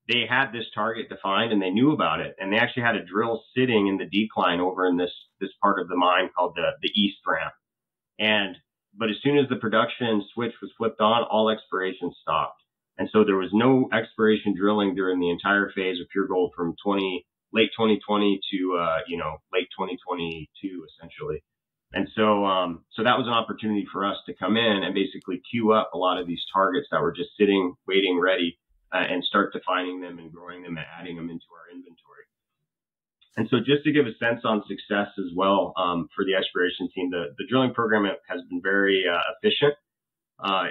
S4: they had this target defined and they knew about it. And they actually had a drill sitting in the decline over in this part of the mine called the East Ramp. But as soon as the production switch was flipped on, all exploration stopped. And so there was no exploration drilling during the entire phase of pure gold from late 2020 to late 2022 essentially. And so that was an opportunity for us to come in and basically queue up a lot of these targets that were just sitting, waiting, ready, and start defining them and growing them and adding them into our inventory. And so just to give a sense on success as well for the exploration team, the drilling program has been very efficient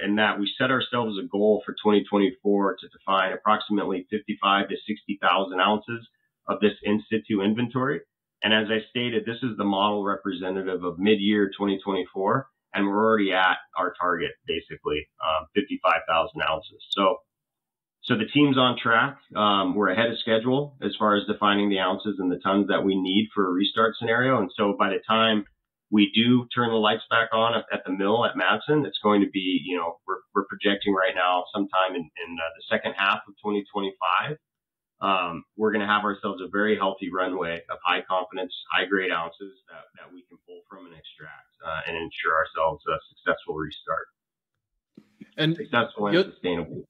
S4: in that we set ourselves a goal for 2024 to define approximately 55 to 60,000 ounces of this in-situ inventory. And as I stated, this is the model representative of mid-year 2024, and we're already at our target, basically, 55,000 ounces. So the team's on track. We're ahead of schedule as far as defining the ounces and the tons that we need for a restart scenario. And so by the time we do turn the lights back on at the mill at Madsen, it's going to be, we're projecting right now sometime in the second half of 2025. We're going to have ourselves a very healthy runway of high confidence, high grade ounces that we can pull from and extract and ensure ourselves a successful restart.
S2: And
S4: successful and sustainable.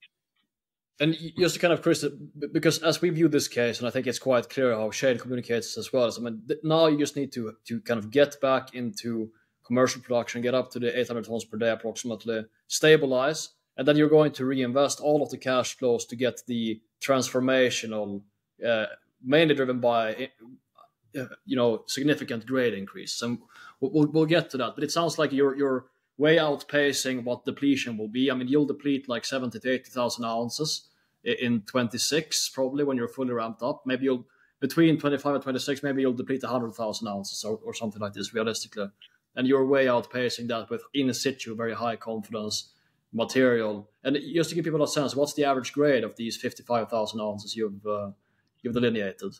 S2: And just to kind of, Chris, because as we view this case, and I think it's quite clear how Shane communicates as well, so, now you just need to kind of get back into commercial production, get up to the 800 tons per day approximately, stabilize, and then you're going to reinvest all of the cash flows to get the transformational, mainly driven by, significant grade increase. And we'll get to that. But it sounds like you're way outpacing what depletion will be. I mean, you'll deplete like 70 to 80,000 ounces in 26, probably when you're fully ramped up. Maybe between 25 and 26, maybe you'll deplete 100,000 ounces or something like this realistically. And you're way outpacing that with in-situ, very high confidence material. And just to give people a sense, what's the average grade of these 55,000 ounces you've delineated?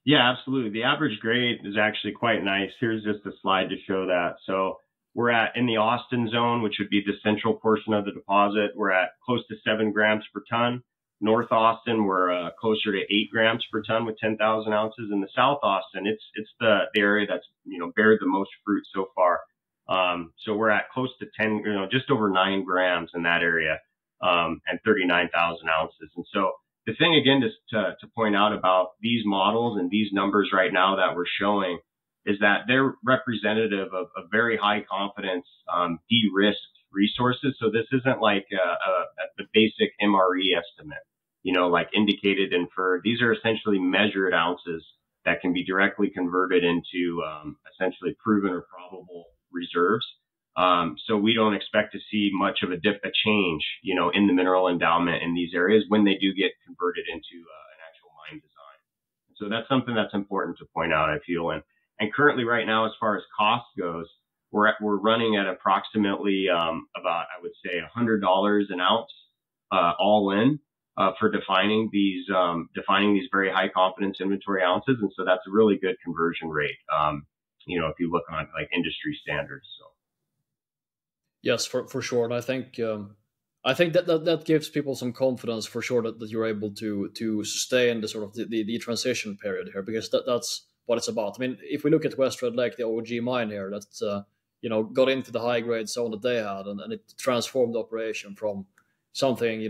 S4: Yeah, absolutely. The average grade is actually quite nice. Here's just a slide to show that. So we're in the Austin zone, which would be the central portion of the deposit. We're at close to 7 grams per ton. North Austin, we're closer to 8 grams per ton with 10,000 ounces. In the South Austin, it's the area that's bared the most fruit so far. So we're at close to 10, just over 9 grams in that area, and 39,000 ounces. And so the thing again to point out about these models and these numbers right now that we're showing is that they're representative of very high confidence, de-risked resources. So this isn't like the basic MRE estimate, like indicated, inferred. These are essentially measured ounces that can be directly converted into essentially proven or probable reserves. So we don't expect to see much of a change, in the mineral endowment in these areas when they do get converted into an actual mine design. So that's something that's important to point out, I feel. And currently right now, as far as cost goes, we're running at approximately about, I would say, $100 an ounce all in. for defining these very high confidence inventory ounces. And so that's a really good conversion rate, if you look on like industry standards. So.
S2: Yes, for sure. And I think that gives people some confidence for sure that you're able to sustain the sort of the transition period here, because that's what it's about. I mean, if we look at West Red Lake, the OG mine here, that's got into the high grade zone that they had, and it transformed the operation from something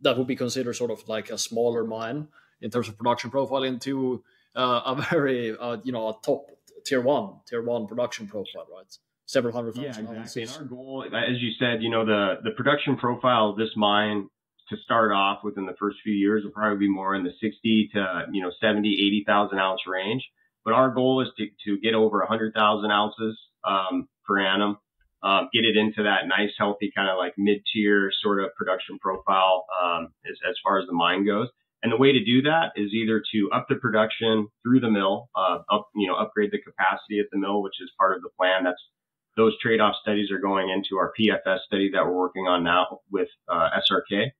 S2: that would be considered sort of like a smaller mine in terms of production profile into a very a top tier one production profile, right? Several hundred thousand
S4: exactly.
S2: ounces.
S4: And our goal, as you said, the production profile of this mine to start off within the first few years will probably be more in the 60 to 70, 80,000 ounce range. But our goal is to get over 100,000 ounces per annum, get it into that nice, healthy kind of like mid-tier sort of production profile as far as the mine goes. And the way to do that is either to up the production through the mill, upgrade the capacity at the mill, which is part of the plan. Those trade-off studies are going into our PFS study that we're working on now with SRK.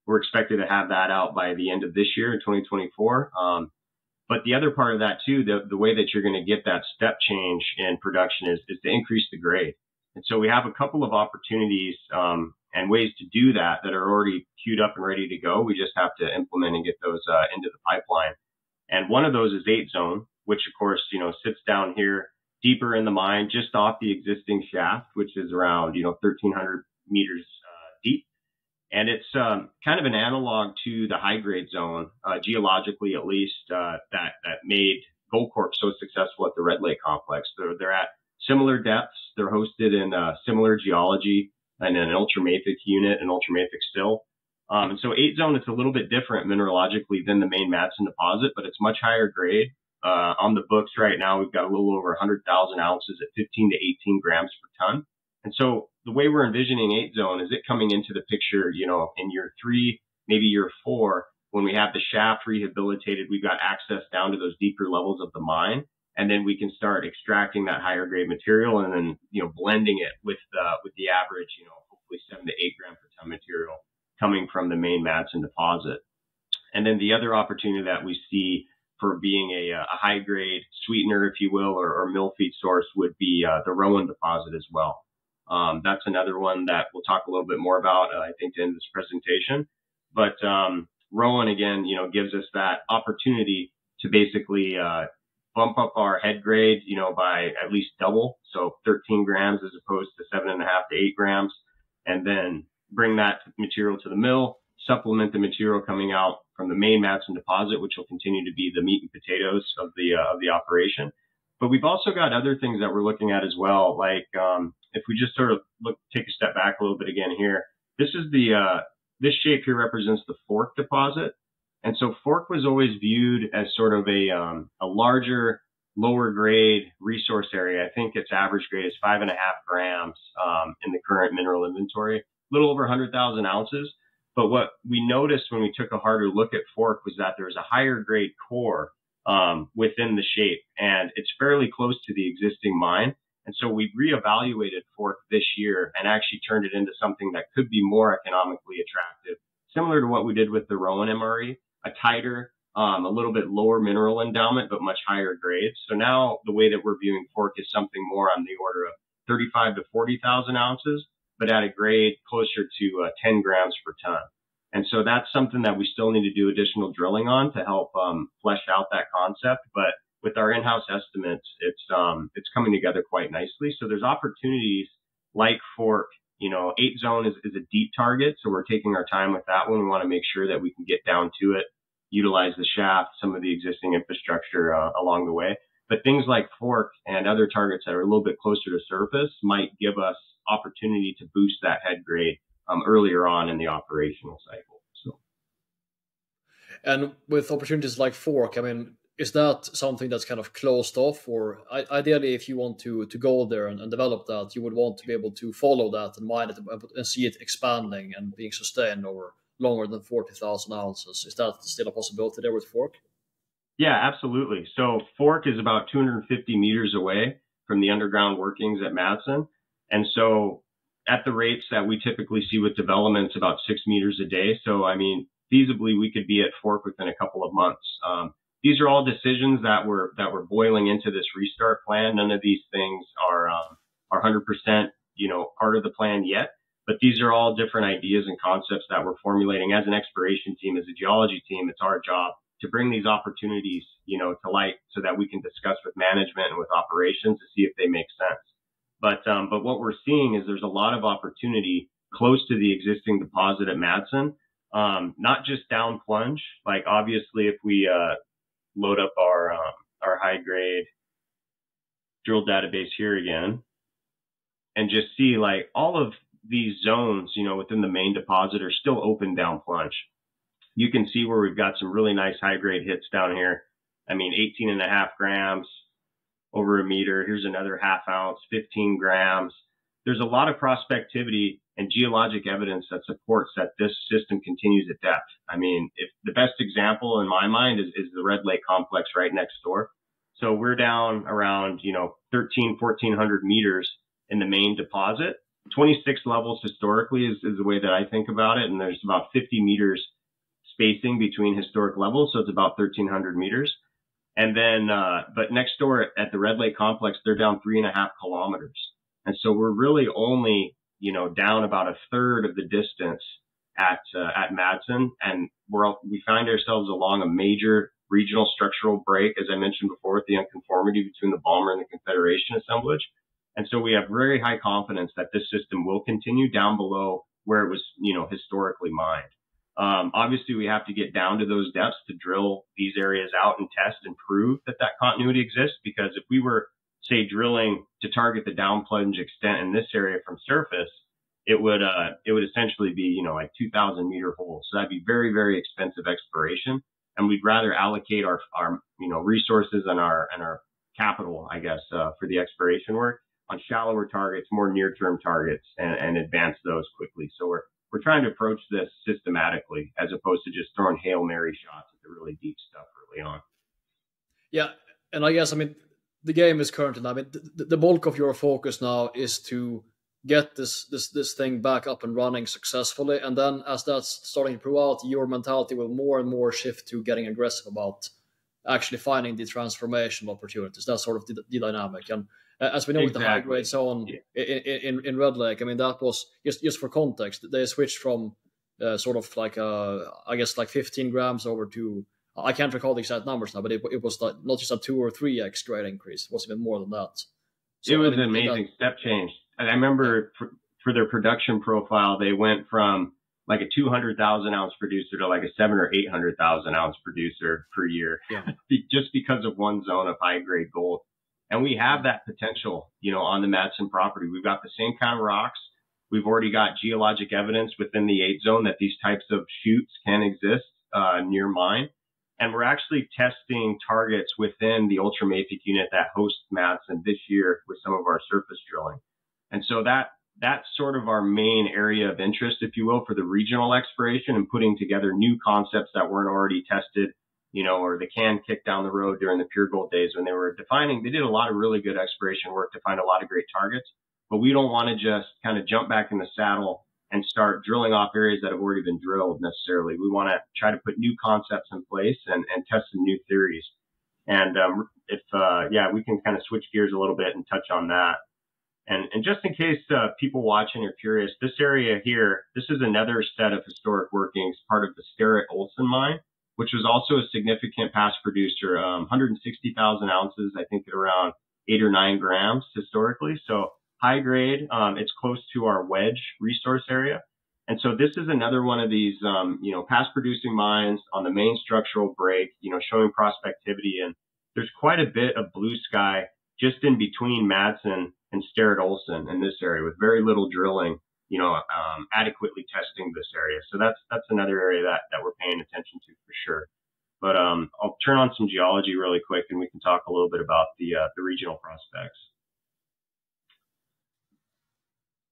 S4: We're expected to have that out by the end of this year in 2024. But the other part of that too, the way that you're going to get that step change in production is to increase the grade. And so we have a couple of opportunities and ways to do that are already queued up and ready to go. We just have to implement and get those into the pipeline. And one of those is 8 Zone, which of course, sits down here deeper in the mine, just off the existing shaft, which is around, 1,300 meters deep. And it's kind of an analog to the high grade zone, geologically at least, that made Goldcorp so successful at the Red Lake complex. They're at similar depths. They're hosted in similar geology and an ultramafic unit, an ultramafic still. And so 8 Zone, it's a little bit different mineralogically than the main Madsen deposit, but it's much higher grade. On the books right now, we've got a little over 100,000 ounces at 15 to 18 grams per ton. And so the way we're envisioning 8 Zone is it coming into the picture, in year 3, maybe year 4, when we have the shaft rehabilitated, we've got access down to those deeper levels of the mine. And then we can start extracting that higher grade material and then, blending it with the average, hopefully 7 to 8 gram per ton material coming from the main Madsen deposit. And then the other opportunity that we see for being a high grade sweetener, if you will, or mill feed source would be the Rowan deposit as well. That's another one that we'll talk a little bit more about, I think, in this presentation. But Rowan, again, gives us that opportunity to basically bump up our head grade, by at least double. So 13 grams as opposed to 7.5 to 8 grams. And then bring that material to the mill, supplement the material coming out from the main Madsen deposit, which will continue to be the meat and potatoes of the operation. But we've also got other things that we're looking at as well. Like, if we just sort of take a step back a little bit again here, this is this shape here represents the Fork deposit. And so Fork was always viewed as sort of a larger, lower grade resource area. I think its average grade is 5.5 grams, in the current mineral inventory, a little over 100,000 ounces. But what we noticed when we took a harder look at Fork was that there's a higher grade core within the shape, and it's fairly close to the existing mine. And so we reevaluated Fork this year and actually turned it into something that could be more economically attractive, similar to what we did with the Rowan MRE, a tighter, a little bit lower mineral endowment, but much higher grades. So now the way that we're viewing Fork is something more on the order of 35 to 40,000 ounces, but at a grade closer to 10 grams per ton. And so that's something that we still need to do additional drilling on to help flesh out that concept. But with our in-house estimates, it's coming together quite nicely. So there's opportunities like Fork. 8 Zone is a deep target, so we're taking our time with that one. We want to make sure that we can get down to it, utilize the shaft, some of the existing infrastructure along the way. But things like Fork and other targets that are a little bit closer to surface might give us opportunity to boost that head grade earlier on in the operational cycle. So,
S2: and with opportunities like Fork, I mean, is that something that's kind of closed off, or ideally, if you want to go there and develop that, you would want to be able to follow that and mine it and see it expanding and being sustained over longer than 40,000 ounces? Is that still a possibility there with Fork?
S4: Yeah, absolutely. So Fork is about 250 meters away from the underground workings at Madsen. And so at the rates that we typically see with developments, about 6 meters a day. So, I mean, feasibly, we could be at fork within a couple of months. These are all decisions that were boiling into this restart plan. None of these things are 100%, part of the plan yet. But these are all different ideas and concepts that we're formulating as an exploration team, as a geology team. It's our job to bring these opportunities, to light so that we can discuss with management and with operations to see if they make sense. But what we're seeing is there's a lot of opportunity close to the existing deposit at Madsen, not just down plunge. Like obviously, if we load up our high grade drill database here again, and just see like all of these zones, within the main deposit are still open down plunge. You can see where we've got some really nice high grade hits down here. I mean, 18.5 grams over a meter. Here's another half ounce, 15 grams. There's a lot of prospectivity and geologic evidence that supports that this system continues at depth. I mean, if the best example in my mind is the Red Lake complex right next door. So we're down around, 1,400 meters in the main deposit. 26 levels historically is the way that I think about it. And there's about 50 meters spacing between historic levels. So it's about 1,300 meters. And then, but next door at the Red Lake complex, they're down 3.5 kilometers. And so we're really only, down about a third of the distance at Madsen. And we find ourselves along a major regional structural break, as I mentioned before, with the unconformity between the Balmer and the Confederation assemblage. And so we have very high confidence that this system will continue down below where it was, historically mined. Obviously, we have to get down to those depths to drill these areas out and test and prove that continuity exists. Because if we were, say, drilling to target the down plunge extent in this area from surface, it would essentially be, like 2,000 meter holes. So that'd be very, very expensive exploration. And we'd rather allocate our resources and our capital, I guess, for the exploration work on shallower targets, more near-term targets, and advance those quickly. So we're trying to approach this systematically as opposed to just throwing Hail Mary shots at the really deep stuff early on.
S2: Yeah, and I guess, the game is currently now, the bulk of your focus now is to get this thing back up and running successfully. And then as that's starting to prove out, your mentality will more and more shift to getting aggressive about actually finding the transformation opportunities. That's sort of the dynamic. And as we know,
S4: Exactly.
S2: with the high grade zone in Red Lake, that was just for context. They switched from sort of like I guess like 15 grams over to, I can't recall the exact numbers now, but it was like not just a 2 or 3x grade increase. It was even more than that. So,
S4: it was an amazing step change. And I remember for their production profile, they went from like a 200,000 ounce producer to like a 700,000 or 800,000 ounce producer per year, just because of one zone of high grade gold. And we have that potential, on the Madsen property. We've got the same kind of rocks. We've already got geologic evidence within the 8 zone that these types of chutes can exist near mine. And we're actually testing targets within the ultramafic unit that hosts Madsen this year with some of our surface drilling. And so that's sort of our main area of interest, if you will, for the regional exploration and putting together new concepts that weren't already tested, or the can kick down the road during the Pure Gold days when they were defining. They did a lot of really good exploration work to find a lot of great targets, but we don't want to just kind of jump back in the saddle and start drilling off areas that have already been drilled necessarily. We want to try to put new concepts in place and test some new theories. And we can kind of switch gears a little bit and touch on that. And just in case people watching are curious, this area here, this is another set of historic workings, part of the Staratt-Olsen mine, which was also a significant past producer, 160,000 ounces, I think at around 8 or 9 grams historically. So high grade, it's close to our wedge resource area. And so this is another one of these, past producing mines on the main structural break, showing prospectivity. And there's quite a bit of blue sky just in between Madsen and Staratt-Olsen in this area with very little drilling, adequately testing this area. So that's another area that we're paying attention to for sure. But I'll turn on some geology really quick and we can talk a little bit about the regional prospects.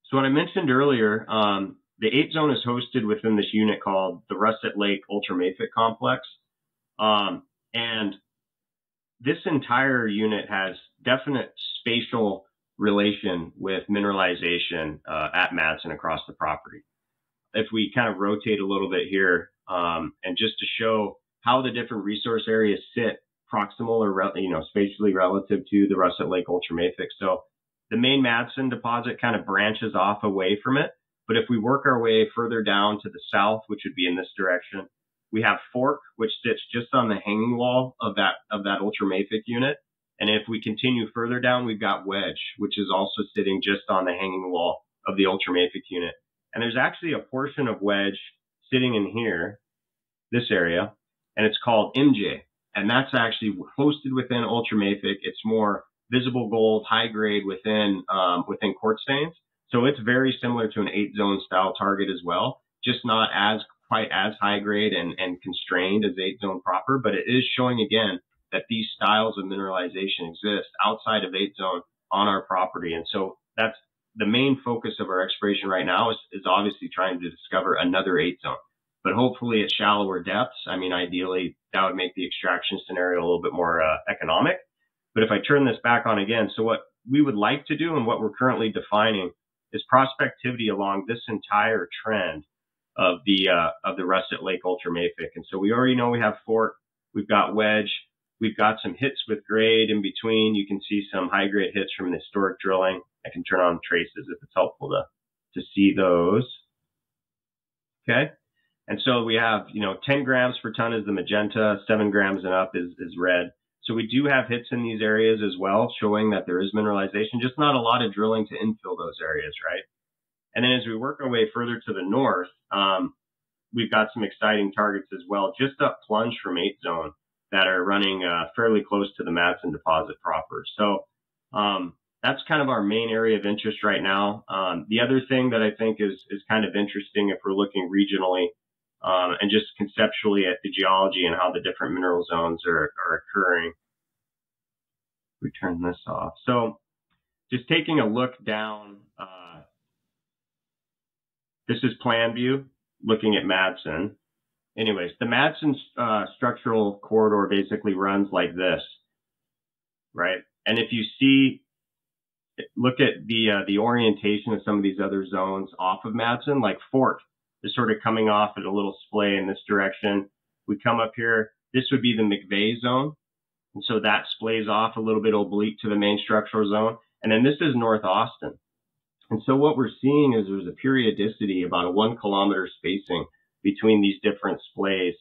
S4: So what I mentioned earlier, the 8 zone is hosted within this unit called the Russet Lake Ultramafic Complex. And this entire unit has definite spatial relation with mineralization at Madsen across the property. If we kind of rotate a little bit here, and just to show how the different resource areas sit proximal or spatially relative to the Russet Lake ultramafic. So the main Madsen deposit kind of branches off away from it. But if we work our way further down to the south, which would be in this direction, we have Fork, which sits just on the hanging wall of that ultramafic unit. And if we continue further down, we've got Wedge, which is also sitting just on the hanging wall of the ultramafic unit. And there's actually a portion of Wedge sitting in here, this area, and it's called MJ. And that's actually hosted within ultramafic. It's more visible gold, high grade within quartz stains. So it's very similar to an 8-zone style target as well, just not quite as high grade and constrained as 8-zone proper, but it is showing again that these styles of mineralization exist outside of 8-zone on our property. And so that's the main focus of our exploration right now is obviously trying to discover another 8-zone, but hopefully at shallower depths. I mean, ideally that would make the extraction scenario a little bit more economic. But if I turn this back on again, so what we would like to do and what we're currently defining is prospectivity along this entire trend of the Russet Lake ultramafic. And so we already know we have Fork, we've got Wedge, we've got some hits with grade in between. You can see some high grade hits from the historic drilling. I can turn on traces if it's helpful to see those. Okay. And so we have, 10 grams per ton is the magenta, 7 grams and up is red. So we do have hits in these areas as well, showing that there is mineralization, just not a lot of drilling to infill those areas, right? And then as we work our way further to the north, we've got some exciting targets as well, just up Plunge from 8-zone that are running fairly close to the Madsen deposit proper. So that's kind of our main area of interest right now. The other thing that I think is kind of interesting if we're looking regionally, and just conceptually at the geology and how the different mineral zones are occurring. We turn this off. So just taking a look down, this is plan view, looking at Madsen. Anyways, the Madsen structural corridor basically runs like this, right? And if you look at the orientation of some of these other zones off of Madsen, like Fork, is sort of coming off at a little splay in this direction. We come up here, this would be the McVeigh zone. And so that splays off a little bit oblique to the main structural zone. And then this is North Austin. And so what we're seeing is there's a periodicity, about a 1 kilometer spacing between these different splays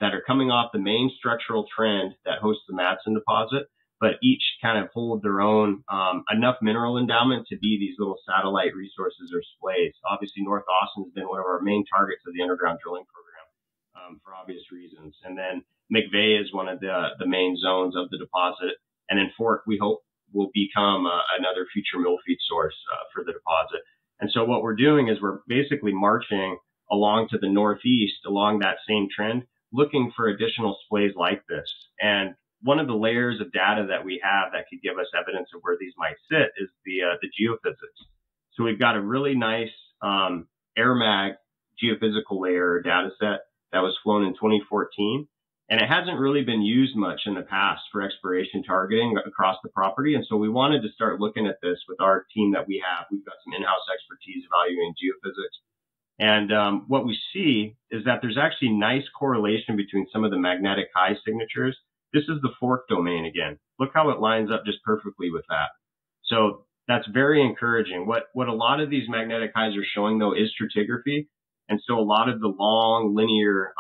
S4: that are coming off the main structural trend that hosts the Madsen deposit, but each kind of hold their own, enough mineral endowment to be these little satellite resources or splays. Obviously, North Austin has been one of our main targets of the underground drilling program, for obvious reasons. And then McVeigh is one of the main zones of the deposit. And then Fork, we hope, will become another future mill feed source for the deposit. And so what we're doing is we're basically marching along to the northeast along that same trend, looking for additional splays like this. And one of the layers of data that we have that could give us evidence of where these might sit is the geophysics. So we've got a really nice AirMag geophysical layer data set that was flown in 2014. And it hasn't really been used much in the past for exploration targeting across the property. And so we wanted to start looking at this with our team that we have. We've got some in-house expertise evaluating geophysics. And what we see is that there's actually nice correlation between some of the magnetic high signatures. This is the Fork domain again. Look how it lines up just perfectly with that. So that's very encouraging. What a lot of these magnetic highs are showing, though, is stratigraphy. And so a lot of the long linear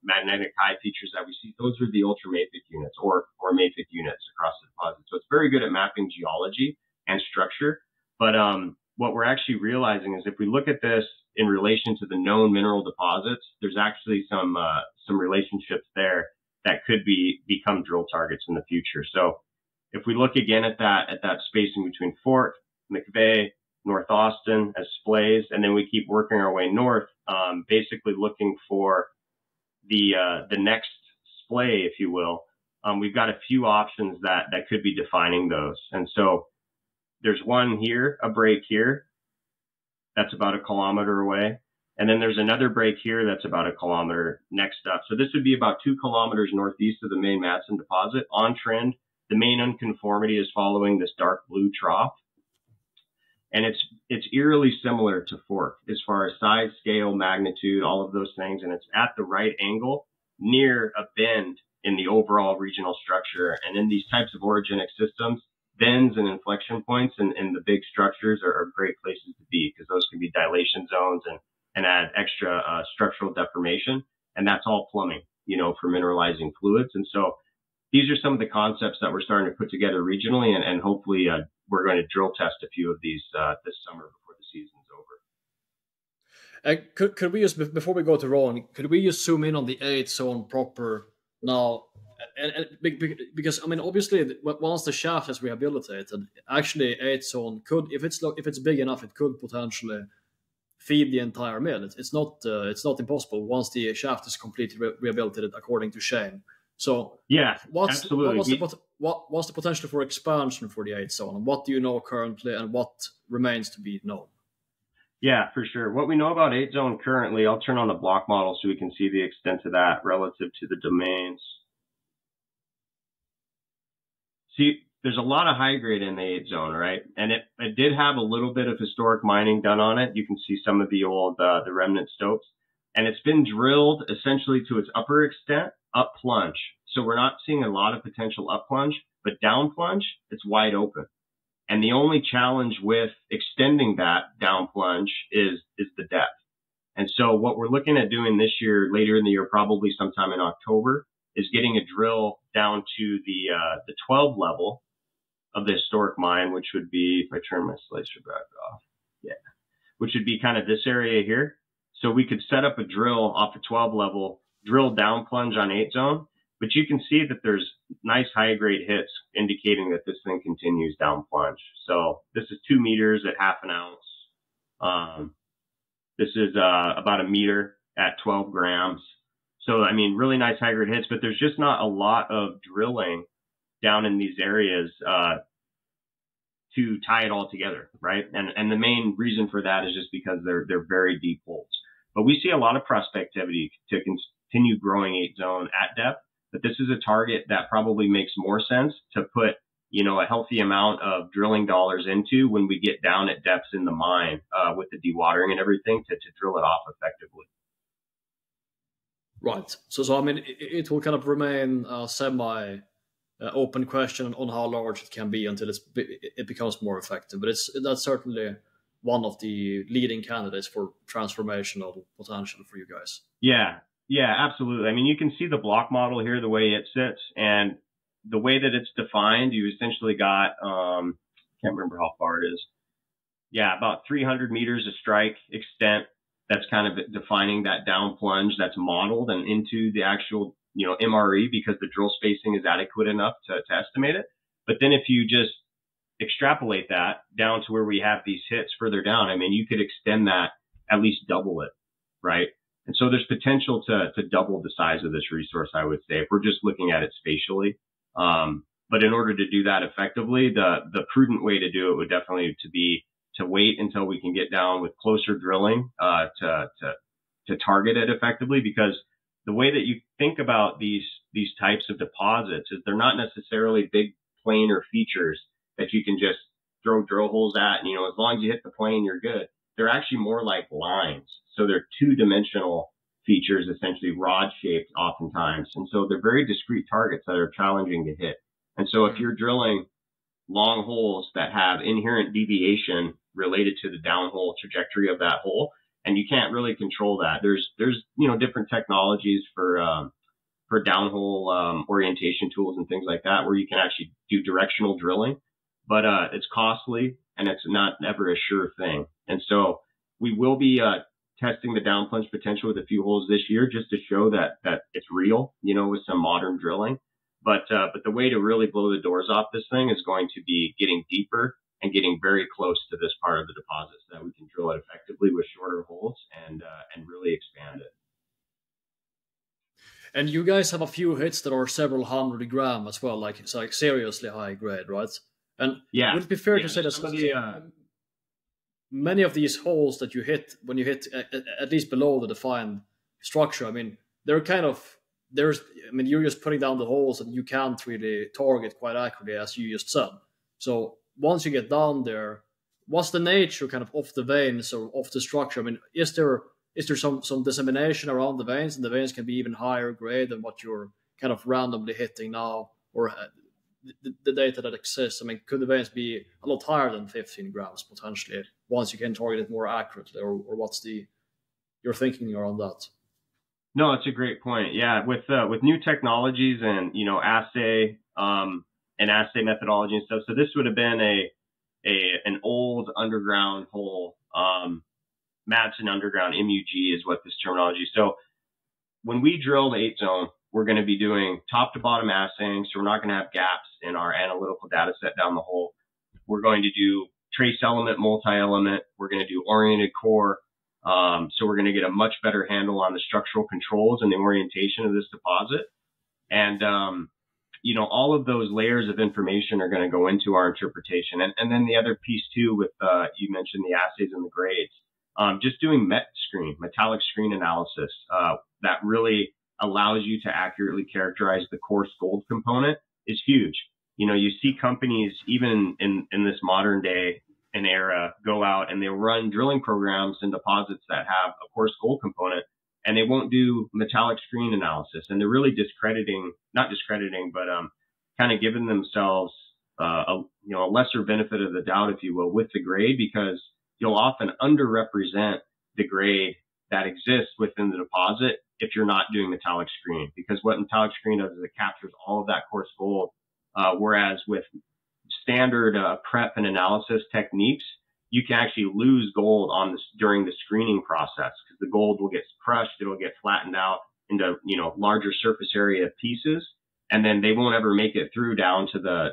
S4: magnetic high features that we see, those are the ultramafic units or mafic units across the deposit. So it's very good at mapping geology and structure. But what we're actually realizing is if we look at this in relation to the known mineral deposits, there's actually some relationships there that could become drill targets in the future. So if we look again at that spacing between Fork, McVeigh, North Austin as splays, and then we keep working our way north, basically looking for the next splay, if you will. We've got a few options that could be defining those. And so there's one here, a break here, that's about 1 kilometer away. And then there's another break here that's about 1 kilometer next up. So this would be about 2 kilometers northeast of the main Madsen deposit on trend. The main unconformity is following this dark blue trough. And it's eerily similar to Fork as far as size, scale, magnitude, all of those things. And it's at the right angle near a bend in the overall regional structure. And in these types of orogenic systems, bends and inflection points and the big structures are great places to be, because those can be dilation zones and add extra structural deformation. And that's all plumbing, for mineralizing fluids. And so these are some of the concepts that we're starting to put together regionally, and hopefully we're going to drill test a few of these this summer before the season's over.
S2: Could we just, before we go to Rowan, could we just zoom in on the 8 zone proper now? And because obviously, once the shaft is rehabilitated, actually 8 zone could, if it's big enough, it could potentially feed the entire mill. It's not impossible once the shaft is completely rehabilitated, according to Shane. So
S4: yeah, absolutely.
S2: What's the potential for expansion for the 8 zone? And what do you know currently, and what remains to be known?
S4: Yeah, for sure. What we know about 8 zone currently, I'll turn on the block model so we can see the extent of that relative to the domains. See, there's a lot of high grade in the 8 zone, right? And it did have a little bit of historic mining done on it. You can see some of the old, the remnant stopes, and it's been drilled essentially to its upper extent, up plunge. So we're not seeing a lot of potential up plunge, but down plunge, it's wide open. And the only challenge with extending that down plunge is the depth. And so what we're looking at doing this year, later in the year, probably sometime in October, is getting a drill down to the 12 level of the historic mine, which would be, if I turn my slicer back off, which would be kind of this area here. So we could set up a drill off the 12 level, drill down plunge on 8 zone, but you can see that there's nice high grade hits indicating that this thing continues down plunge. So this is 2 meters at half an ounce. This is about a meter at 12 grams. So, really nice high grade hits, but there's just not a lot of drilling down in these areas to tie it all together, right? And the main reason for that is just because they're very deep holes. But we see a lot of prospectivity to continue growing 8 zone at depth. But this is a target that probably makes more sense to put, a healthy amount of drilling dollars into when we get down at depths in the mine with the dewatering and everything to drill it off effectively.
S2: Right. So it will kind of remain a semi open question on how large it can be until it becomes more effective. But that's certainly one of the leading candidates for transformational potential for you guys.
S4: Yeah, absolutely. You can see the block model here, the way it sits, and the way that it's defined. You essentially got, can't remember how far it is. Yeah, about 300 meters of strike extent. That's kind of defining that down plunge that's modeled and into the actual, MRE, because the drill spacing is adequate enough to estimate it. But then if you just extrapolate that down to where we have these hits further down, you could extend that, at least double it, right? And so there's potential to double the size of this resource, I would say, if we're just looking at it spatially. But in order to do that effectively, the prudent way to do it would definitely be to wait until we can get down with closer drilling to target it effectively, because the way that you think about these types of deposits is they're not necessarily big planar features that you can just throw drill holes at, and as long as you hit the plane, you're good. They're actually more like lines. So they're 2-dimensional features, essentially rod shaped oftentimes. And so they're very discrete targets that are challenging to hit. And so if you're drilling long holes that have inherent deviation related to the downhole trajectory of that hole, and you can't really control that. There's different technologies for downhole orientation tools and things like that, where you can actually do directional drilling, but it's costly and it's not ever a sure thing. And so we will be testing the down plunge potential with a few holes this year, just to show that it's real, with some modern drilling. But the way to really blow the doors off this thing is going to be getting deeper and getting very close to this part of the deposit so that we can drill it effectively with shorter holes and really expand it.
S2: And you guys have a few hits that are several hundred gram as well, like it's like seriously high grade, right? And would it be fair to say that many of these holes that you hit, when you hit at least below the defined structure, they're kind of, you're just putting down the holes and you can't really target quite accurately, as you just said. So once you get down there, what's the nature kind of the veins or of the structure? I mean, is there some dissemination around the veins, and the veins can be even higher grade than what you're kind of randomly hitting now, or the data that exists? I mean, could the veins be a lot higher than 15 grams potentially once you can target it more accurately, or what's your thinking around that?
S4: No, it's a great point. Yeah, with new technologies and assay and assay methodology and stuff. So this would have been an old underground hole. Madsen underground MUG is what this terminology. So when we drill the 8 zone, we're going to be doing top to bottom assaying. So we're not going to have gaps in our analytical data set down the hole. We're going to do trace element, multi-element. We're going to do oriented core. So we're going to get a much better handle on the structural controls and the orientation of this deposit. And, all of those layers of information are going to go into our interpretation. And then the other piece too, with, you mentioned the assays and the grades, just doing metallic screen analysis, that really allows you to accurately characterize the coarse gold component is huge. You see companies even in this modern day and era go out and they'll run drilling programs in deposits that have a coarse gold component, and they won't do metallic screen analysis. And they're really not discrediting, but kind of giving themselves a lesser benefit of the doubt, if you will, with the grade, because you'll often underrepresent the grade that exists within the deposit if you're not doing metallic screen, because what metallic screen does is it captures all of that coarse gold. Whereas with standard prep and analysis techniques, you can actually lose gold during the screening process, because the gold will get crushed, it'll get flattened out into larger surface area pieces, and then they won't ever make it through down to the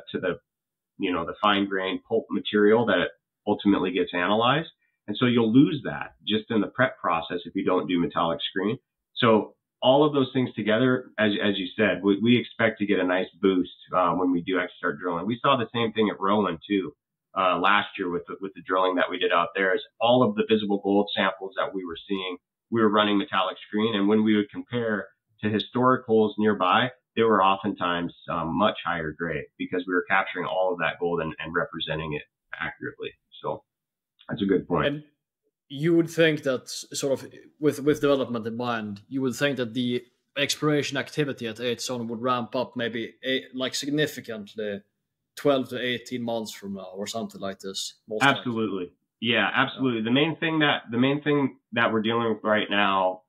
S4: fine grained pulp material that ultimately gets analyzed. And so you'll lose that just in the prep process if you don't do metallic screen. So all of those things together, as you said, we expect to get a nice boost when we do actually start drilling. We saw the same thing at Rowan too last year with the drilling that we did out there. Is all of the visible gold samples that we were seeing, we were running metallic screen, and when we would compare to historic holes nearby, they were oftentimes much higher grade, because we were capturing all of that gold and representing it accurately. So that's a good point. And
S2: you would think that, sort of with development in mind, you would think that the exploration activity at 8 zone would ramp up maybe significantly 12 to 18 months from now or something like this.
S4: Absolutely. Likely. Yeah, absolutely. The main thing that we're dealing with right now,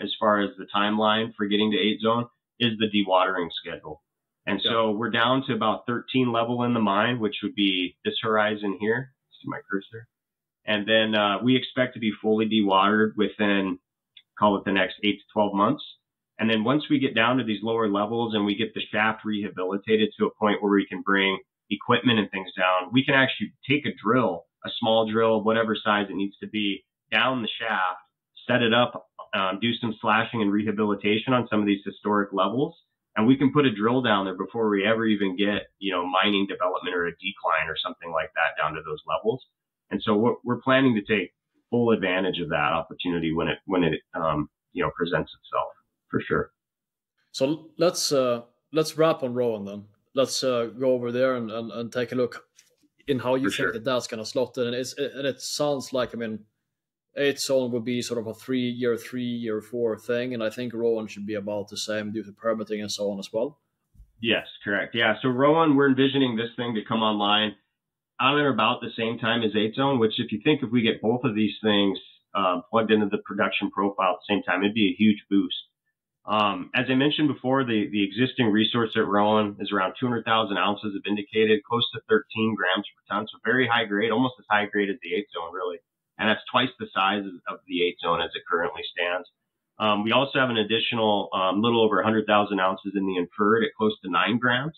S4: as far as the timeline for getting to 8 zone, is the dewatering schedule. And so we're down to about 13 level in the mine, which would be this horizon here. See my cursor. And then we expect to be fully dewatered within, call it the next 8 to 12 months. And then once we get down to these lower levels and we get the shaft rehabilitated to a point where we can bring equipment and things down, we can actually take a drill, a small drill, whatever size it needs to be, down the shaft, set it up, do some slashing and rehabilitation on some of these historic levels. And we can put a drill down there before we ever even get, mining development or a decline or something like that down to those levels. And so we're planning to take full advantage of that opportunity when it presents itself, for sure.
S2: So let's wrap on Rowan then. Let's go over there and take a look in how you think that that's going to slot in. And it sounds like, 8 zone would be sort of a 3-year, 4 thing, and I think Rowan should be about the same due to permitting and so on as well.
S4: Yes, correct. Yeah, so Rowan, we're envisioning this thing to come online on or about the same time as 8 zone, which if we get both of these things plugged into the production profile at the same time, it'd be a huge boost. As I mentioned before, the existing resource at Rowan is around 200,000 ounces of indicated, close to 13 grams per ton. So very high grade, almost as high grade as the 8 zone, really. And that's twice the size of the 8 zone as it currently stands. We also have an additional little over 100,000 ounces in the inferred at close to 9 grams.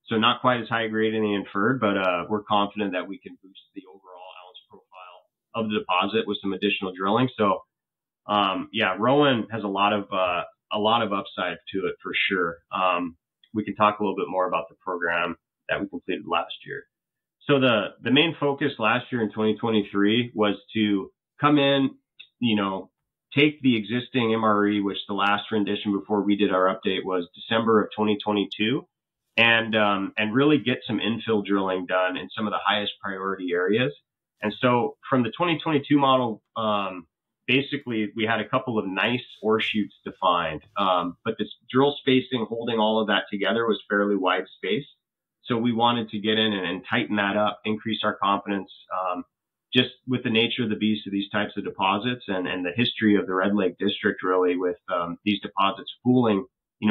S4: So not quite as high grade in the inferred, but we're confident that we can boost the overall ounce profile of the deposit with some additional drilling. So Rowan has a lot of upside to it for sure. We can talk a little bit more about the program that we completed last year. So the main focus last year in 2023 was to come in, take the existing MRE, which the last rendition before we did our update was December of 2022, and really get some infill drilling done in some of the highest priority areas, And so from the 2022 model, basically we had a couple of nice ore chutes defined, but this drill spacing holding all of that together was fairly wide space. So we wanted to get in and tighten that up, increase our confidence, just with the nature of the beast of these types of deposits and the history of the Red Lake District, really, with these deposits fooling,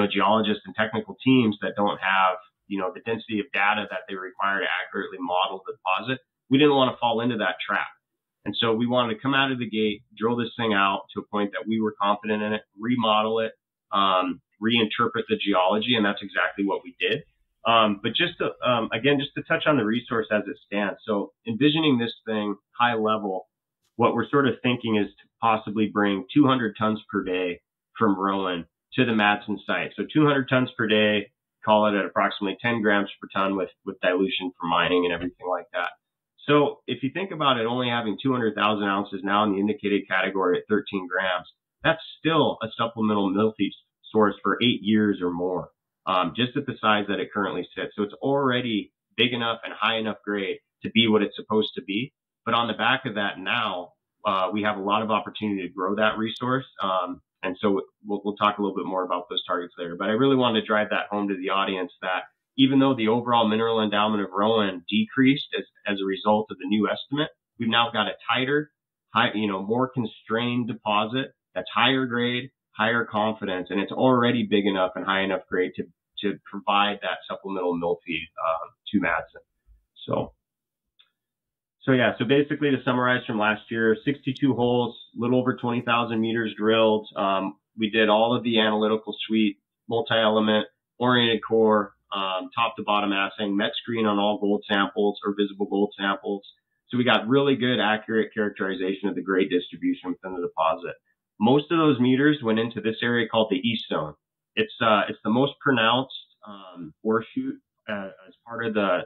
S4: geologists and technical teams that don't have, the density of data that they require to accurately model the deposit. We didn't want to fall into that trap. And so we wanted to come out of the gate, drill this thing out to a point that we were confident in it, remodel it, reinterpret the geology, and that's exactly what we did. But just to touch on the resource as it stands. So envisioning this thing high level, what we're sort of thinking is to possibly bring 200 tons per day from Rowan to the Madsen site. So 200 tons per day, call it at approximately 10 grams per ton with dilution for mining and everything like that. So if you think about it only having 200,000 ounces now in the indicated category at 13 grams, that's still a supplemental mill feed source for 8 years or more. Just at the size that it currently sits. So it's already big enough and high enough grade to be what it's supposed to be. But on the back of that now, we have a lot of opportunity to grow that resource. And so we'll talk a little bit more about those targets later. But I really wanted to drive that home to the audience that even though the overall mineral endowment of Rowan decreased as a result of the new estimate, we've now got a tighter, more constrained deposit that's higher grade, higher confidence, and it's already big enough and high enough grade to provide that supplemental mill feed to Madsen. So basically to summarize from last year, 62 holes, a little over 20,000 meters drilled. We did all of the analytical suite, multi-element, oriented core, top to bottom assaying, met screen on all gold samples or visible gold samples. So we got really good, accurate characterization of the grade distribution within the deposit. Most of those meters went into this area called the East Zone. It's the most pronounced ore chute as part of the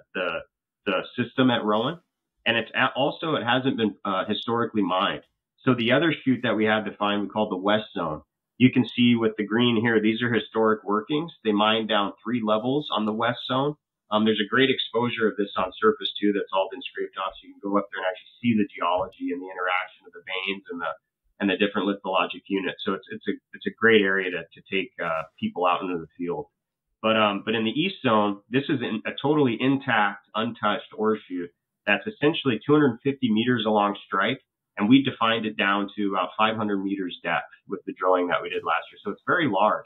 S4: system at Rowan, and it hasn't been historically mined. So the other chute that we have defined we call the West Zone. You can see with the green here, these are historic workings. They mined down 3 levels on the West Zone. There's a great exposure of this on surface too. That's all been scraped off, so you can go up there and actually see the geology and the interaction of the veins and the different lithologic units. So it's a great area to take people out into the field. But in the East Zone, this is a totally intact, untouched ore chute that's essentially 250 meters along strike, and we defined it down to about 500 meters depth with the drilling that we did last year. So it's very large.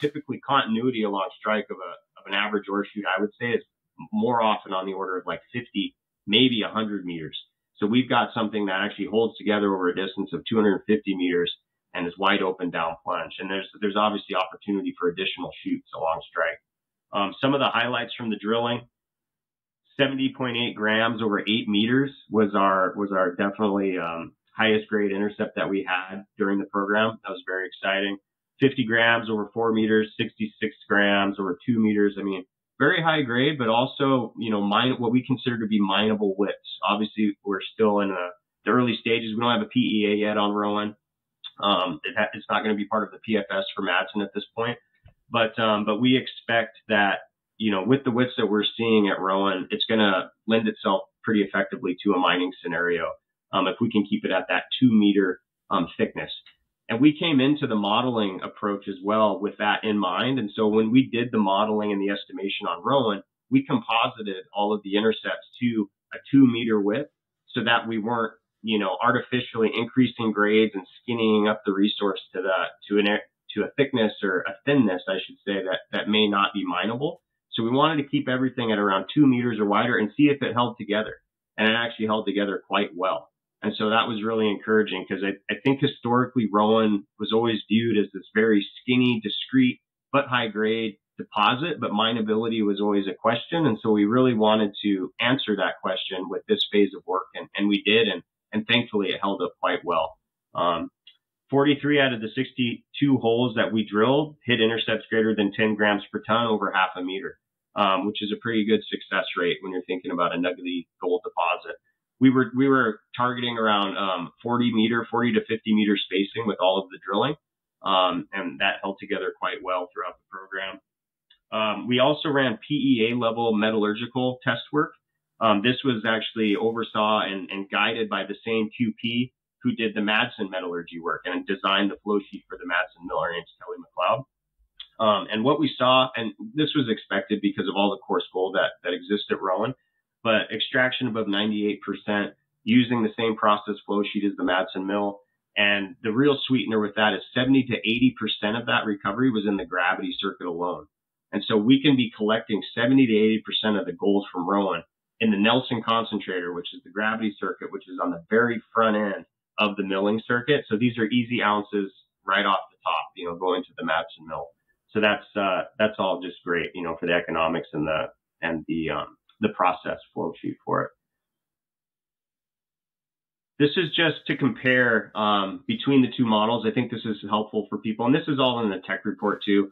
S4: Typically, continuity along strike of an average ore chute, I would say, is more often on the order of like 50, maybe 100 meters. So we've got something that actually holds together over a distance of 250 meters and is wide open down plunge. And there's obviously opportunity for additional chutes along strike. Some of the highlights from the drilling: 70.8 grams over 8 meters was our definitely highest grade intercept that we had during the program. That was very exciting. 50 grams over 4 meters, 66 grams over 2 meters. I mean, very high grade, but also, what we consider to be mineable widths. Obviously, we're still in the early stages. We don't have a PEA yet on Rowan. It's not going to be part of the PFS for Madsen at this point. But we expect that, with the widths that we're seeing at Rowan, it's going to lend itself pretty effectively to a mining scenario if we can keep it at that 2 meter thickness. And we came into the modeling approach as well with that in mind. And so when we did the modeling and the estimation on Rowan, we composited all of the intercepts to a 2 meter width so that we weren't, artificially increasing grades and skinning up the resource to a thickness or a thinness, I should say, that may not be mineable. So we wanted to keep everything at around 2 meters or wider and see if it held together. And it actually held together quite well. And so that was really encouraging because I think historically Rowan was always viewed as this very skinny, discrete, but high grade deposit, but mineability was always a question. And so we really wanted to answer that question with this phase of work. And we did. And thankfully it held up quite well. 43 out of the 62 holes that we drilled hit intercepts greater than 10 grams per ton over half a meter, which is a pretty good success rate when you're thinking about a nuggety gold deposit. We were targeting around 40 to 50 meter spacing with all of the drilling, and that held together quite well throughout the program. We also ran PEA level metallurgical test work. This was actually oversaw and guided by the same QP who did the Madsen metallurgy work and designed the flow sheet for the Madsen mill. Her name's Kelly McLeod. And what we saw, and this was expected because of all the coarse gold that exists at Rowan, but extraction above 98% using the same process flow sheet as the Madsen mill. And the real sweetener with that is 70 to 80% of that recovery was in the gravity circuit alone. And so we can be collecting 70 to 80% of the gold from Rowan in the Nelson concentrator, which is the gravity circuit, which is on the very front end of the milling circuit. So these are easy ounces right off the top, going to the Madsen mill. So that's all just great, for the economics and the process flow sheet for it. This is just to compare between the two models. I think this is helpful for people, and this is all in the tech report too.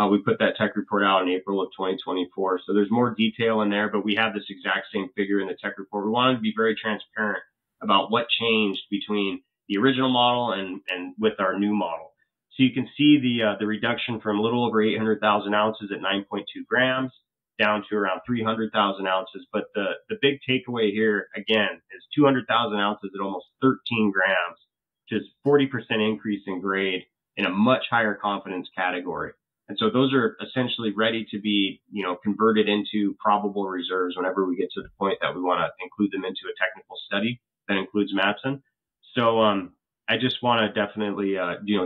S4: We put that tech report out in April of 2024, so there's more detail in there, but we have this exact same figure in the tech report. We wanted to be very transparent about what changed between the original model and with our new model. So you can see the reduction from a little over 800,000 ounces at 9.2 grams down to around 300,000 ounces. But the big takeaway here, again, is 200,000 ounces at almost 13 grams, which is 40% increase in grade in a much higher confidence category. And so those are essentially ready to be, converted into probable reserves whenever we get to the point that we want to include them into a technical study that includes Madsen. So I just want to definitely,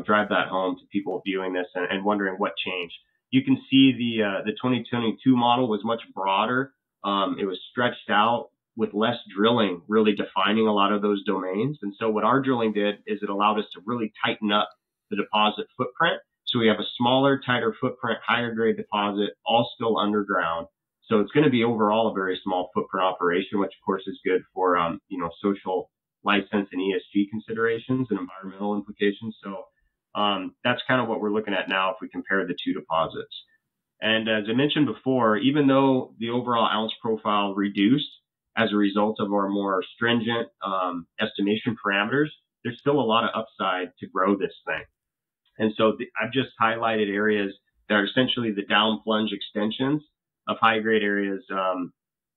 S4: drive that home to people viewing this and wondering what changed. You can see the 2022 model was much broader. It was stretched out with less drilling, really defining a lot of those domains. And so what our drilling did is it allowed us to really tighten up the deposit footprint. So we have a smaller, tighter footprint, higher grade deposit, all still underground. So it's going to be overall a very small footprint operation, which of course is good for, social license and ESG considerations and environmental implications. So that's kind of what we're looking at now if we compare the two deposits. And as I mentioned before, even though the overall ounce profile reduced as a result of our more stringent estimation parameters, there's still a lot of upside to grow this thing. And so I've just highlighted areas that are essentially the down plunge extensions of high grade areas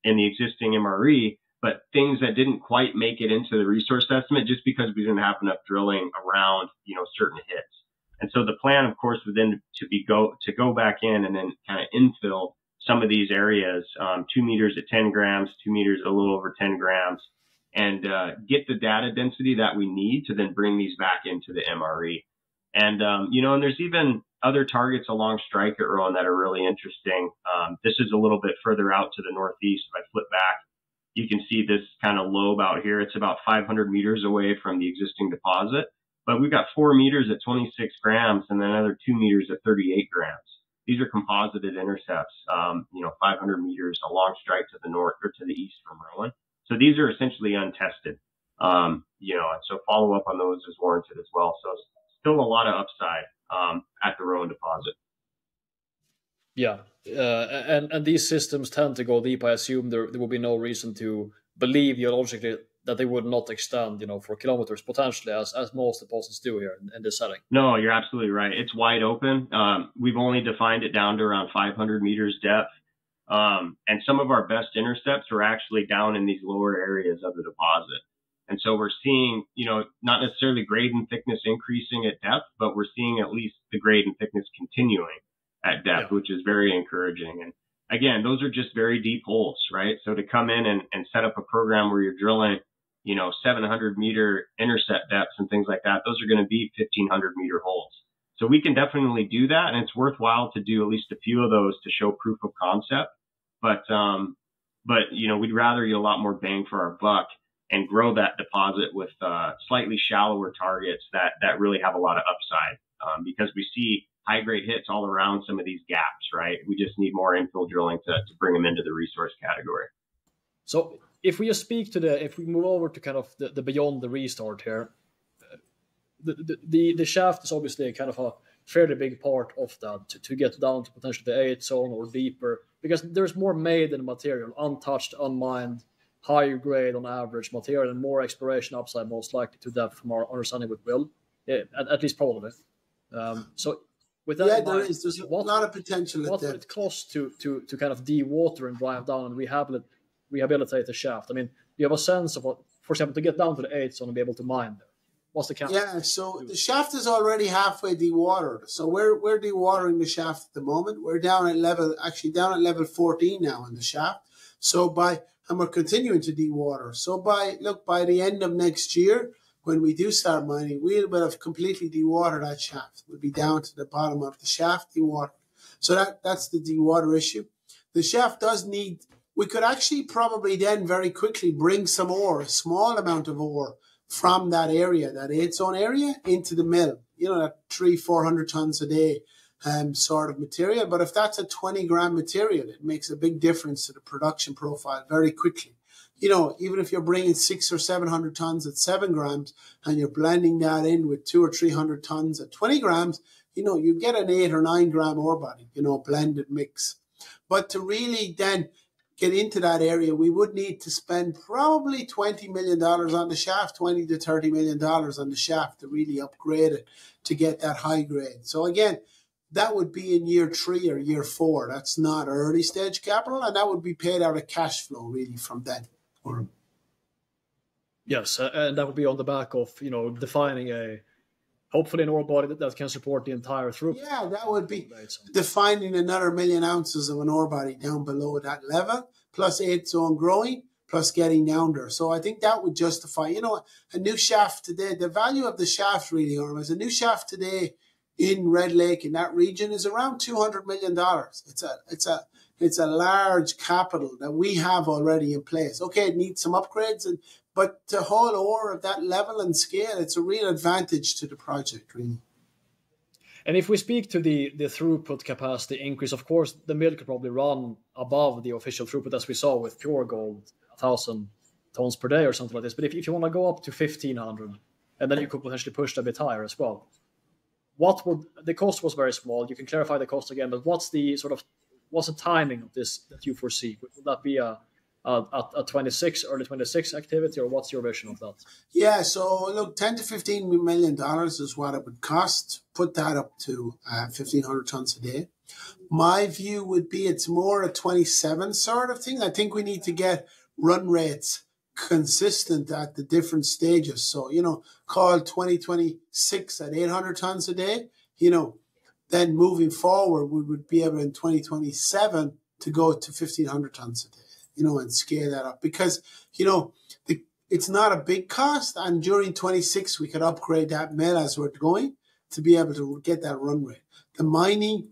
S4: in the existing MRE, but things that didn't quite make it into the resource estimate just because we didn't have enough drilling around, certain hits. And so the plan, of course, would then to go back in and then kind of infill some of these areas, 2 meters at 10 grams, 2 meters a little over 10 grams, and get the data density that we need to then bring these back into the MRE. And, and there's even other targets along strike at Rowan that are really interesting. This is a little bit further out to the northeast. If I flip back, you can see this kind of lobe out here. It's about 500 meters away from the existing deposit, but we've got 4 meters at 26 grams and then another 2 meters at 38 grams. These are composited intercepts, 500 meters along strike to the north or to the east from Rowan. So these are essentially untested, and so follow up on those is warranted as well. So still a lot of upside at the Rowan deposit.
S2: Yeah, and these systems tend to go deep. I assume there will be no reason to believe geologically that they would not extend, for kilometers potentially, as most deposits do here in this setting.
S4: No, you're absolutely right. It's wide open. We've only defined it down to around 500 meters depth. And some of our best intercepts are actually down in these lower areas of the deposit. And so we're seeing, not necessarily grade and thickness increasing at depth, but we're seeing at least the grade and thickness continuing at depth, which is very encouraging. And again, those are just very deep holes, right? So to come in and set up a program where you're drilling, 700 meter intercept depths and things like that, those are going to be 1,500 meter holes. So we can definitely do that. And it's worthwhile to do at least a few of those to show proof of concept. But we'd rather get a lot more bang for our buck and grow that deposit with slightly shallower targets that really have a lot of upside because we see high grade hits all around some of these gaps, right? We just need more infill drilling to bring them into the resource category.
S2: So if we just speak to if we move over to kind of the beyond the restart here, the shaft is obviously kind of a fairly big part of that to get down to potentially the 8 zone or deeper, because there's more maiden material, untouched, unmined, higher grade on average material, and more exploration upside most likely to depth from our understanding with Will, at least probably. So with that,
S1: there's a lot of potential.
S2: What would it cost to kind of de-water and drive down and rehabilitate rehabilitate the shaft? I mean, do you have a sense of what, for example, to get down to the 8th zone and be able to mine there? What's the count?
S1: Yeah, so the shaft is already halfway dewatered. So we're dewatering the shaft at the moment. We're down at level 14 now in the shaft. And we're continuing to dewater. So by the end of next year, when we do start mining, we'll have completely dewatered that shaft. We'll be down to the bottom of the shaft dewatered. So that's the dewater issue. The shaft does need, we could actually probably then very quickly bring some ore, a small amount of ore, from that area, that 8 zone area, into the mill. That 300-400 tons a day sort of material. But if that's a 20 gram material, it makes a big difference to the production profile very quickly. Even if you're bringing 600 or 700 tons at 7 grams and you're blending that in with 200 or 300 tons at 20 grams, you get an 8 or 9 gram ore body, blended mix. But to really then get into that area, we would need to spend probably $20 million on the shaft, $20 to $30 million on the shaft to really upgrade it to get that high grade. So again, that would be in year 3 or year 4. That's not early stage capital, and that would be paid out of cash flow really from then.
S2: Yes, and that would be on the back of, defining hopefully an ore body that can support the entire throughput.
S1: Yeah, that would be defining another 1 million ounces of an ore body down below that level, plus 8 zone growing, plus getting down there. So I think that would justify, a new shaft today. The value of the shaft really, is a new shaft today in Red Lake in that region is around $200 million. It's a large capital that we have already in place. Okay, it needs some upgrades, but to haul ore of that level and scale, it's a real advantage to the project, really.
S2: And if we speak to the throughput capacity increase, of course, the mill could probably run above the official throughput, as we saw with pure gold, 1,000 tons per day or something like this. But if you want to go up to 1,500, and then you could potentially push it a bit higher as well. The cost was very small. You can clarify the cost again, but what's the timing of this that you foresee? Would that be a early 26 activity, or what's your vision of that?
S1: Yeah, so look, $10 to $15 million is what it would cost. Put that up to 1,500 tons a day. My view would be it's more a 27 sort of thing. I think we need to get run rates consistent at the different stages. So, call 2026 at 800 tons a day, then moving forward, we would be able in 2027 to go to 1,500 tons a day, and scale that up because, it's not a big cost. And during 26, we could upgrade that mill as we're going to be able to get that run rate. The mining,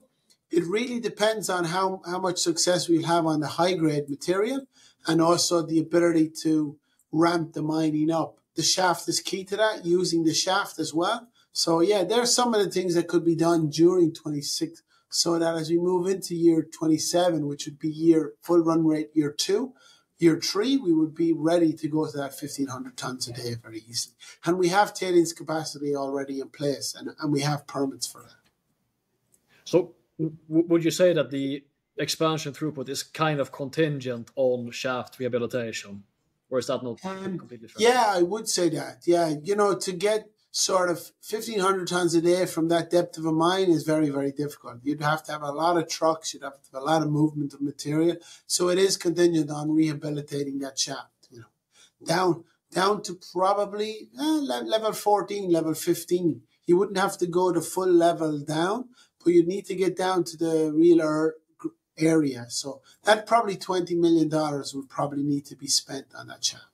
S1: it really depends on how much success we'll have on the high grade material and also the ability to ramp the mining up. The shaft is key to that, using the shaft as well. So yeah, there's some of the things that could be done during 26 so that as we move into year 27, which would be full run rate year 2, year 3, we would be ready to go to that 1,500 tons a day very easily. And we have tailings capacity already in place and we have permits for that.
S2: So would you say that the expansion throughput is kind of contingent on shaft rehabilitation? Or is that not completely fair?
S1: Yeah, I would say that. Yeah, to get sort of 1,500 tons a day from that depth of a mine is very, very difficult. You'd have to have a lot of trucks. You'd have to have a lot of movement of material. So it is contingent on rehabilitating that shaft, down to probably level 14, level 15. You wouldn't have to go the full level down, but you'd need to get down to the real area. So that probably $20 million would probably need to be spent on that shaft.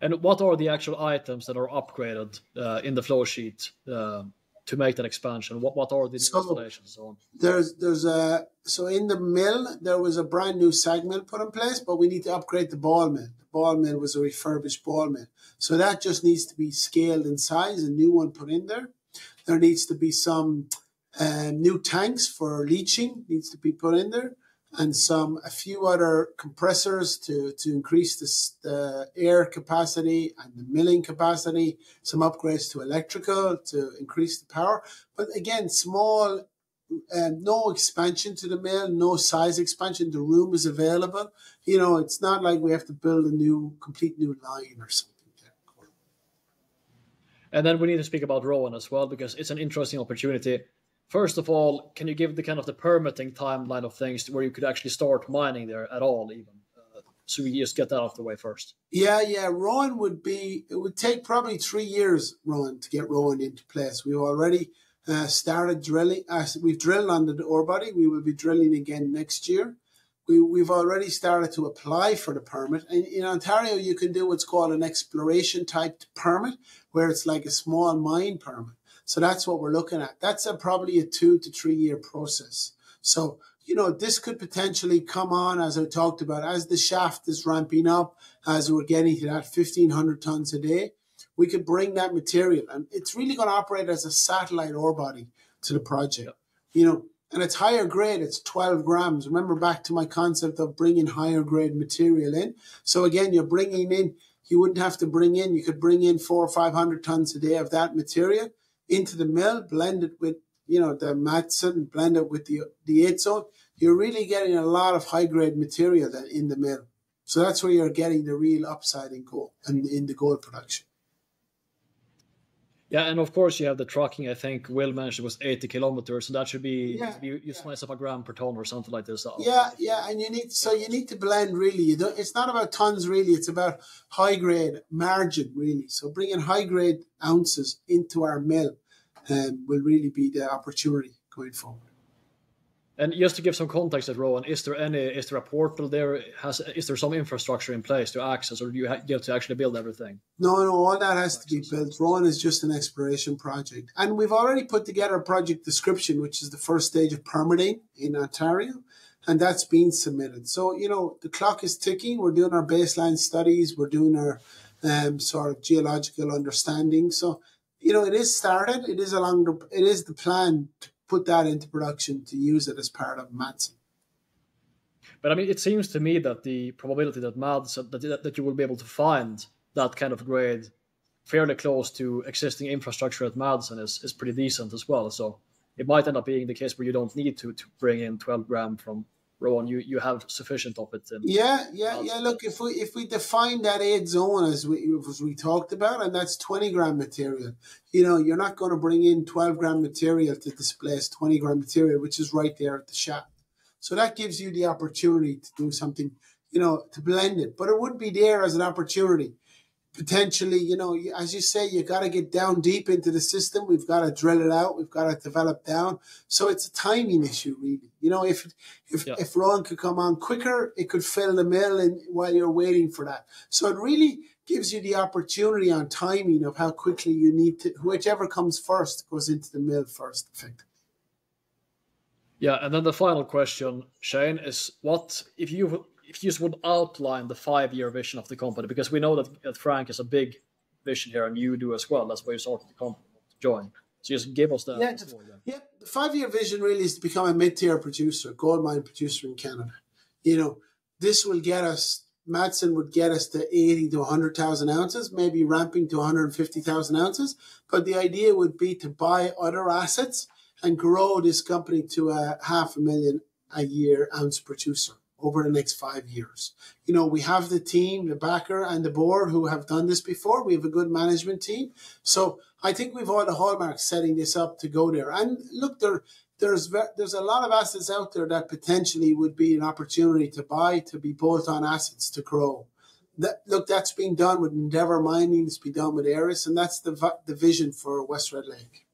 S2: And what are the actual items that are upgraded in the flow sheet to make that expansion? What are the installations?
S1: So in the mill, there was a brand new SAG mill put in place, but we need to upgrade the ball mill. The ball mill was a refurbished ball mill. So that just needs to be scaled in size, a new one put in there. There needs to be some new tanks for leaching needs to be put in there, and a few other compressors to increase the air capacity and the milling capacity, some upgrades to electrical to increase the power. But again, small, no expansion to the mill, no size expansion. The room is available. It's not like we have to build a complete new line or something.
S2: And then we need to speak about Rowan as well, because it's an interesting opportunity. First of all, can you give the permitting timeline of things where you could actually start mining there at all, even? so we just get that off the way first.
S1: Yeah. Rowan it would take probably 3 years, Rowan, to get Rowan into place. We've already started drilling. We've drilled on the ore body. We will be drilling again next year. We've already started to apply for the permit. And in Ontario, you can do what's called an exploration type permit, where it's like a small mine permit. So that's what we're looking at. That's probably a 2 to 3 year process. So, this could potentially come on, as I talked about, as the shaft is ramping up, as we're getting to that 1,500 tons a day. We could bring that material, and it's really going to operate as a satellite ore body to the project. Yep. And it's higher grade. It's 12 grams. Remember back to my concept of bringing higher grade material in. So again, you're bringing in, you wouldn't have to bring in, you could bring in 400 or 500 tons a day of that material into the mill, blend it with, the Madsen, blend it with the 8 zone. You're really getting a lot of high grade material in the mill. So that's where you're getting the real upside in gold and in the gold production.
S2: Yeah, and of course you have the trucking. I think Will mentioned was 80 kilometers, so that should be you slice up a gram per ton or something like this.
S1: Yeah, and you need to blend really. It's not about tons really. It's about high grade margin really. So bringing high grade ounces into our mill will really be the opportunity going forward.
S2: And just to give some context at Rowan, is there a portal there? Is there some infrastructure in place to access, or do you have to actually build everything?
S1: No, all that has to be built. Rowan is just an exploration project. And we've already put together a project description, which is the first stage of permitting in Ontario, and that's been submitted. So, the clock is ticking. We're doing our baseline studies. We're doing our sort of geological understanding. So, it is started. It is the plan to put that into production to use it as part of Madsen.
S2: But I mean, it seems to me that the probability that that you will be able to find that kind of grade fairly close to existing infrastructure at Madsen is pretty decent as well. So it might end up being the case where you don't need to bring in 12 gram from Rowan. You have sufficient of it.
S1: Yeah. Look, if we define that 8 zone as we talked about, and that's 20 gram material, you're not going to bring in 12 gram material to displace 20 gram material, which is right there at the shaft. So that gives you the opportunity to do something, to blend it. But it would be there as an opportunity. Potentially, as you say, you got to get down deep into the system. We've got to drill it out. We've got to develop down. So it's a timing issue, really. If Rowan could come on quicker, it could fill the mill while you're waiting for that. So it really gives you the opportunity on timing of how quickly you need to, whichever comes first goes into the mill first, effectively.
S2: Yeah, and then the final question, Shane, is what if you just would outline the 5-year vision of the company, because we know that Frank is a big vision here and you do as well. That's why you started the company to join. So just give us that.
S1: Yeah, the 5-year vision really is to become a mid-tier producer, gold mine producer in Canada. This will get us, Madsen would get us to 80 to 100,000 ounces, maybe ramping to 150,000 ounces. But the idea would be to buy other assets and grow this company to a 500,000 a year ounce producer over the next 5 years. We have the team, the backer and the board who have done this before. We have a good management team. So I think we've all the hallmarks setting this up to go there. And look, there's a lot of assets out there that potentially would be an opportunity to buy, to be bolt-on assets to grow. That's being done with Endeavour Mining, it's been done with Aris, and that's the vision for West Red Lake.